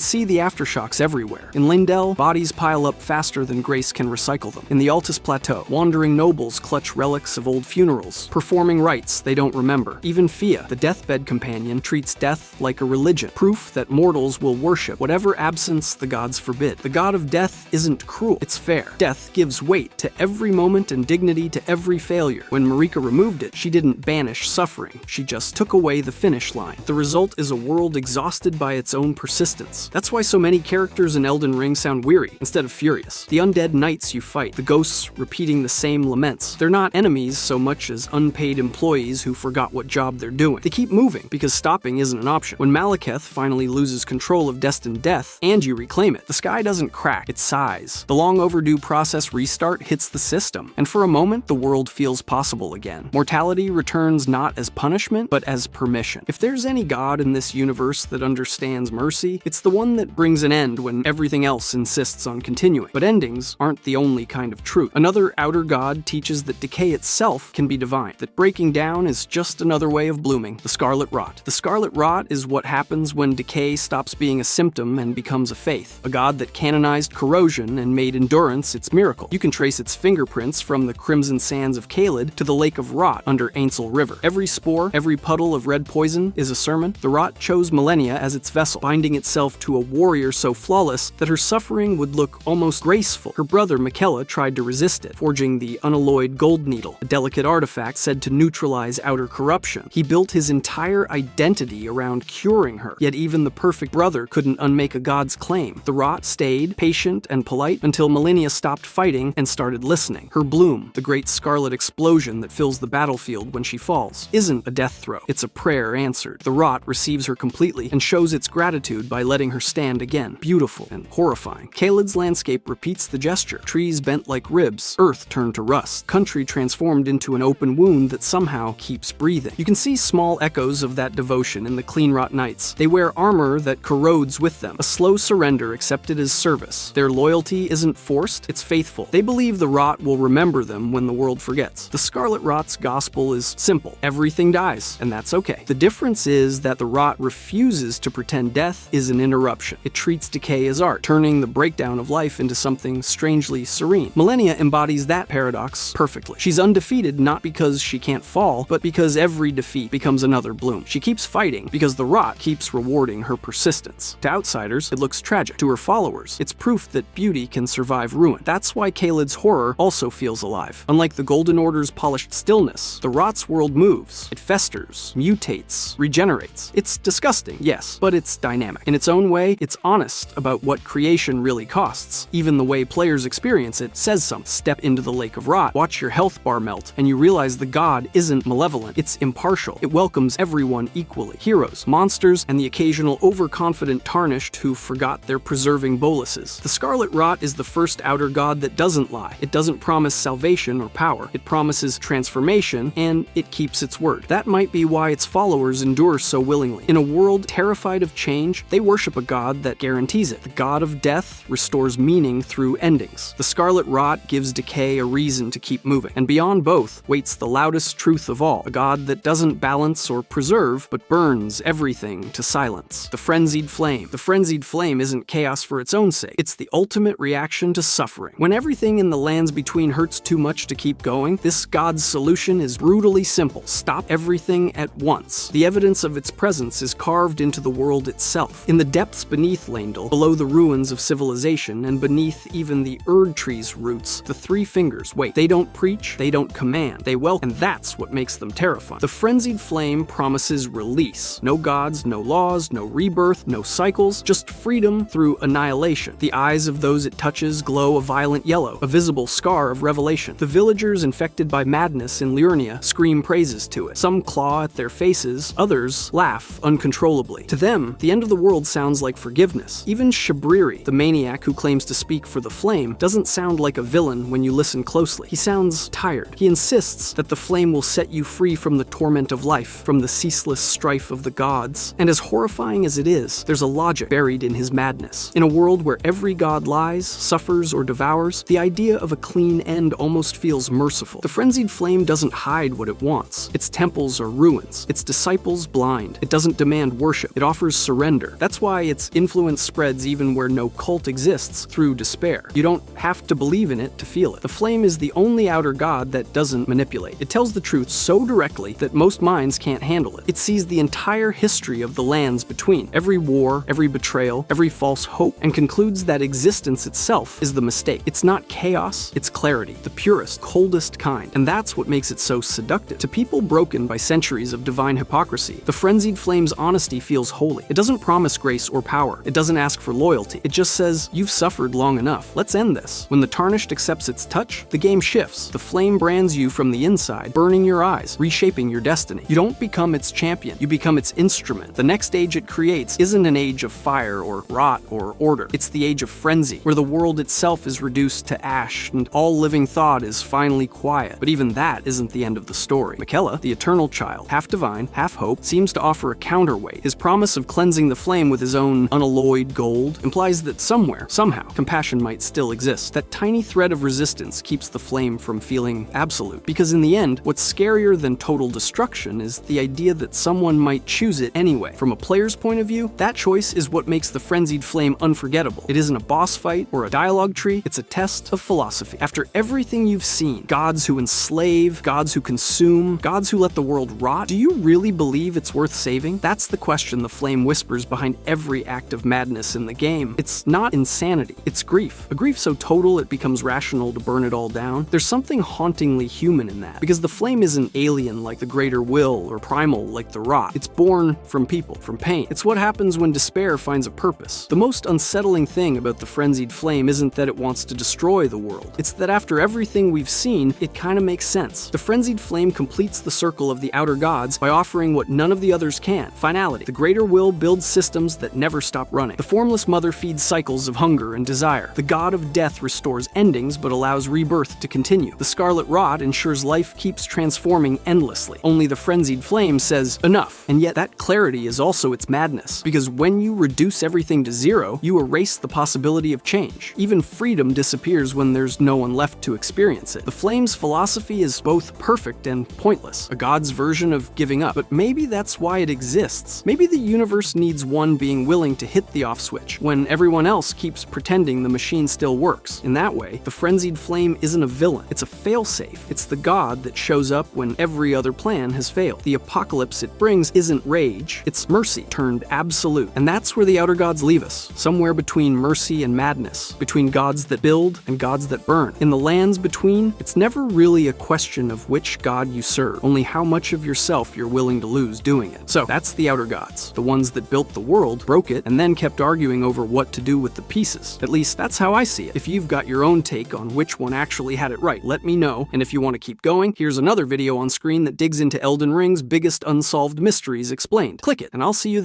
see the aftershocks everywhere. In Lindell, bodies pile up faster than grace can recycle them. In the Altus Plateau, wandering nobles clutch relics of old funerals, performing rites they don't remember. Even Fia, the deathbed companion, treats death like a religion, proof that mortals will worship whatever absence the gods forbid. The god of death isn't cruel, it's fair. Death gives weight to every moment and dignity to every failure. When Marika removed it, she didn't banish suffering, she just took away the finish line. The result is a world exhausted by its own persistence. That's why so many characters in Elden Ring sound weary instead of furious. The undead knights you fight, the ghosts repeating the same laments. They're not enemies so much as unpaid employees who forgot what job they're doing. They keep moving because stopping isn't an option. When Maliketh finally loses control of destined death, and you reclaim it, the sky doesn't crack, it sighs. The long overdue process restart hits the system, and for a moment the world feels possible again. Mortality returns not as punishment, but as permission. If there's any god in this universe that understands mercy, it's the one that brings an end when everything else insists on continuing. But endings aren't the only kind of truth. Another outer god teaches that decay itself can be divine, that breaking down is just another way of blooming, the Scarlet Rot. The Scarlet Rot is what happens when decay stops being a symptom and becomes a faith, a god that canonized corrosion and made endurance its miracle. You can trace its fingerprints from the crimson sands of Caelid to the lake of rot under Ainsel River. Every spore, every puddle of red poison is a sermon. The rot chose millennia as its vessel, binding itself to a warrior so flawless that her suffering would look almost graceful. Her brother Miquella tried to resist it, forging the unalloyed gold needle, a delicate artifact said to neutralize outer corruption. He built his entire identity around curing her, yet even the perfect brother couldn't unmake a god's claim. The rot stayed patient and polite until Millennia stopped fighting and started listening. Her bloom, the great scarlet explosion that fills the battlefield when she falls, isn't a death throw, it's a prayer answered. The rot receives her completely and shows its gratitude by letting her stand again, beautiful and horrifying. Caelid's landscape repeats the gesture. Trees bent like ribs, earth turned to rust, country transformed into an open wound that somehow keeps breathing. You can see small echoes of that devotion in the Cleanrot Knights. They wear armor that corrodes with them, a slow surrender accepted as service. Their loyalty isn't forced, it's faithful. They believe the rot will remember them when the world forgets. The Scarlet Rot's gospel is simple. Everything dies, and that's okay. The difference is that the rot refuses to pretend death is an interruption. It treats decay as art, turning the breakdown of life into something strangely serene. Millennia embodies that paradox perfectly. She's undefeated not because she can't fall, but because every defeat becomes another bloom. She keeps fighting because the rot keeps rewarding her persistence. To outsiders, it looks tragic. To her followers, it's proof that beauty can survive ruin. That's why Caelid's horror also feels alive. Unlike the Golden Order's polished stillness, the rot's world moves. It festers, mutates, regenerates. It's disgusting, yes, but it's dynamic. In its own way, it's honest about what creation really costs. Even the way players experience it says something. Step into the lake of rot, watch your health bar melt, and you realize the god isn't malevolent, it's impartial. It welcomes everyone equally. Heroes, monsters, and the occasional overconfident tarnished who forgot their preserving boluses. The Scarlet Rot is the first outer god that doesn't lie. It doesn't promise salvation or power. It promises transformation, and it keeps its word. That might be why its followers endure so willingly. In a world terrified of change, they worship a god that guarantees it. The god of death restores meaning through endings. The Scarlet Rot gives decay a reason to keep moving. And beyond both waits the loudest truth of all, a god that doesn't balance or preserve, but burns everything to silence. The Frenzied Flame. The Frenzied Flame isn't chaos for its own sake. It's the ultimate reaction to suffering. When everything in the lands between hurts too much to keep going, this god's solution is brutally simple. Stop everything at once. The evidence of its presence is carved into the world itself. In the depths beneath Leyndell, below the ruins of civilization, and beneath even the Erd tree's roots, the three fingers wait. They don't preach, they don't command, they welcome, and that's what makes them terrifying. The frenzied flame promises release. No gods, no laws, no rebirth, no cycles, just freedom through annihilation. The eyes of those it touches glow a violent yellow, a visible scar of revelation. The villagers infected by madness in Liurnia scream praises to it. Some claw at their faces, others laugh uncontrollably. To them, the end of the world sounds like forgiveness. Even Shabriri, the maniac who claims to speak for the flame, doesn't sound like a villain when you listen closely. He sounds tired. He insists that the flame will set you free from the torment of life, from the ceaseless strife of the gods. And as horrifying as it is, there's a logic buried in his madness. In a world where every god lies, suffers, or devours, the idea of a clean end almost feels merciful. The frenzied flame doesn't hide what it wants. Its temples are ruins, its disciples blind. It doesn't demand worship. It offers surrender. That's why its influence spreads even where no cult exists, through despair. You don't have to believe in it to feel it. The flame is the only outer god that doesn't manipulate. It tells the truth so directly that most minds can't handle it. It sees the entire history of the lands between, every war, every betrayal, every false hope, and concludes that existence itself is the mistake. It's not chaos, it's clarity, the purest, coldest kind. And that's what makes it so seductive. To people broken by centuries of divine hypocrisy, the frenzied flame's honesty feels holy. It doesn't promise grace or power. It doesn't ask for loyalty. It just says, you've suffered long enough. Let's end this. When the tarnished accepts its touch, the game shifts. The flame brands you from the inside, burning your eyes, reshaping your destiny. You don't become its champion, you become its instrument. The next age it creates isn't an age of fire or rot or order. It's the age of frenzy, where the world itself is reduced to ash and all living thought is finally quiet. But even that isn't the end of the story. Miquella, the eternal child, half divine, half hope, seems to offer a counterweight. His promise of cleansing the flame with his own unalloyed gold implies that somewhere, somehow, compassion might still exist. That tiny thread of resistance keeps the flame from feeling absolute. Because in the end, what's scarier than total destruction is the idea that someone might choose it anyway. From a player's point of view, that choice is what makes the frenzied flame unforgettable. It isn't a boss fight or a dialogue tree, it's a test of philosophy. After everything you've seen, gods who enslave, gods who consume, gods who let the world rot, do you really believe it's worth saving? That's the question the flame whispers behind every act of madness in the game. It's not insanity, it's grief. A grief so total it becomes rational to burn it all down. There's something hauntingly human in that, because the flame isn't alien like the greater will or primal like the rot. It's born from people, from pain. It's what happens when despair finds a purpose. The most unsettling thing about the frenzied flame isn't that it wants to destroy the world. It's that after everything we've seen, it kind of makes sense. The frenzied flame completes the circle of the outer gods by offering what none of the others can: finality. The greater will builds systems that never stop running. The formless mother feeds cycles of hunger and desire. The god of death restores endings but allows rebirth to continue. The scarlet rot ensures life keeps transforming endlessly. Only the frenzied flame says, enough. And yet that clarity is also its madness, because when you reduce everything to zero, you erase the possibility of change. Even freedom disappears when there's no one left to experience it. The flame's philosophy is both perfect and pointless, a god's version of giving up. But maybe that's why it exists. Maybe the universe needs one being willing to hit the off switch when everyone else keeps pretending the machine still works. In that way, the frenzied flame isn't a villain, it's a failsafe. It's the god that shows up when every other plan has failed. The apocalypse it brings isn't rage, it's mercy turned absolute. And that's where the outer gods leave us, somewhere between mercy and madness, between gods that build and gods that burn. In the lands between, it's never really a question of which god you serve, only how much of yourself you're willing to lose doing it. So that's the outer gods, the ones that built the world, broke it, and then kept arguing over what to do with the pieces. At least that's how I see it. If you've got your own take on which one actually had it right, let me know. And if you want to keep going, here's another video on screen that digs into Elden Ring's biggest unsolved mysteries explained. Click it, and I'll see you there.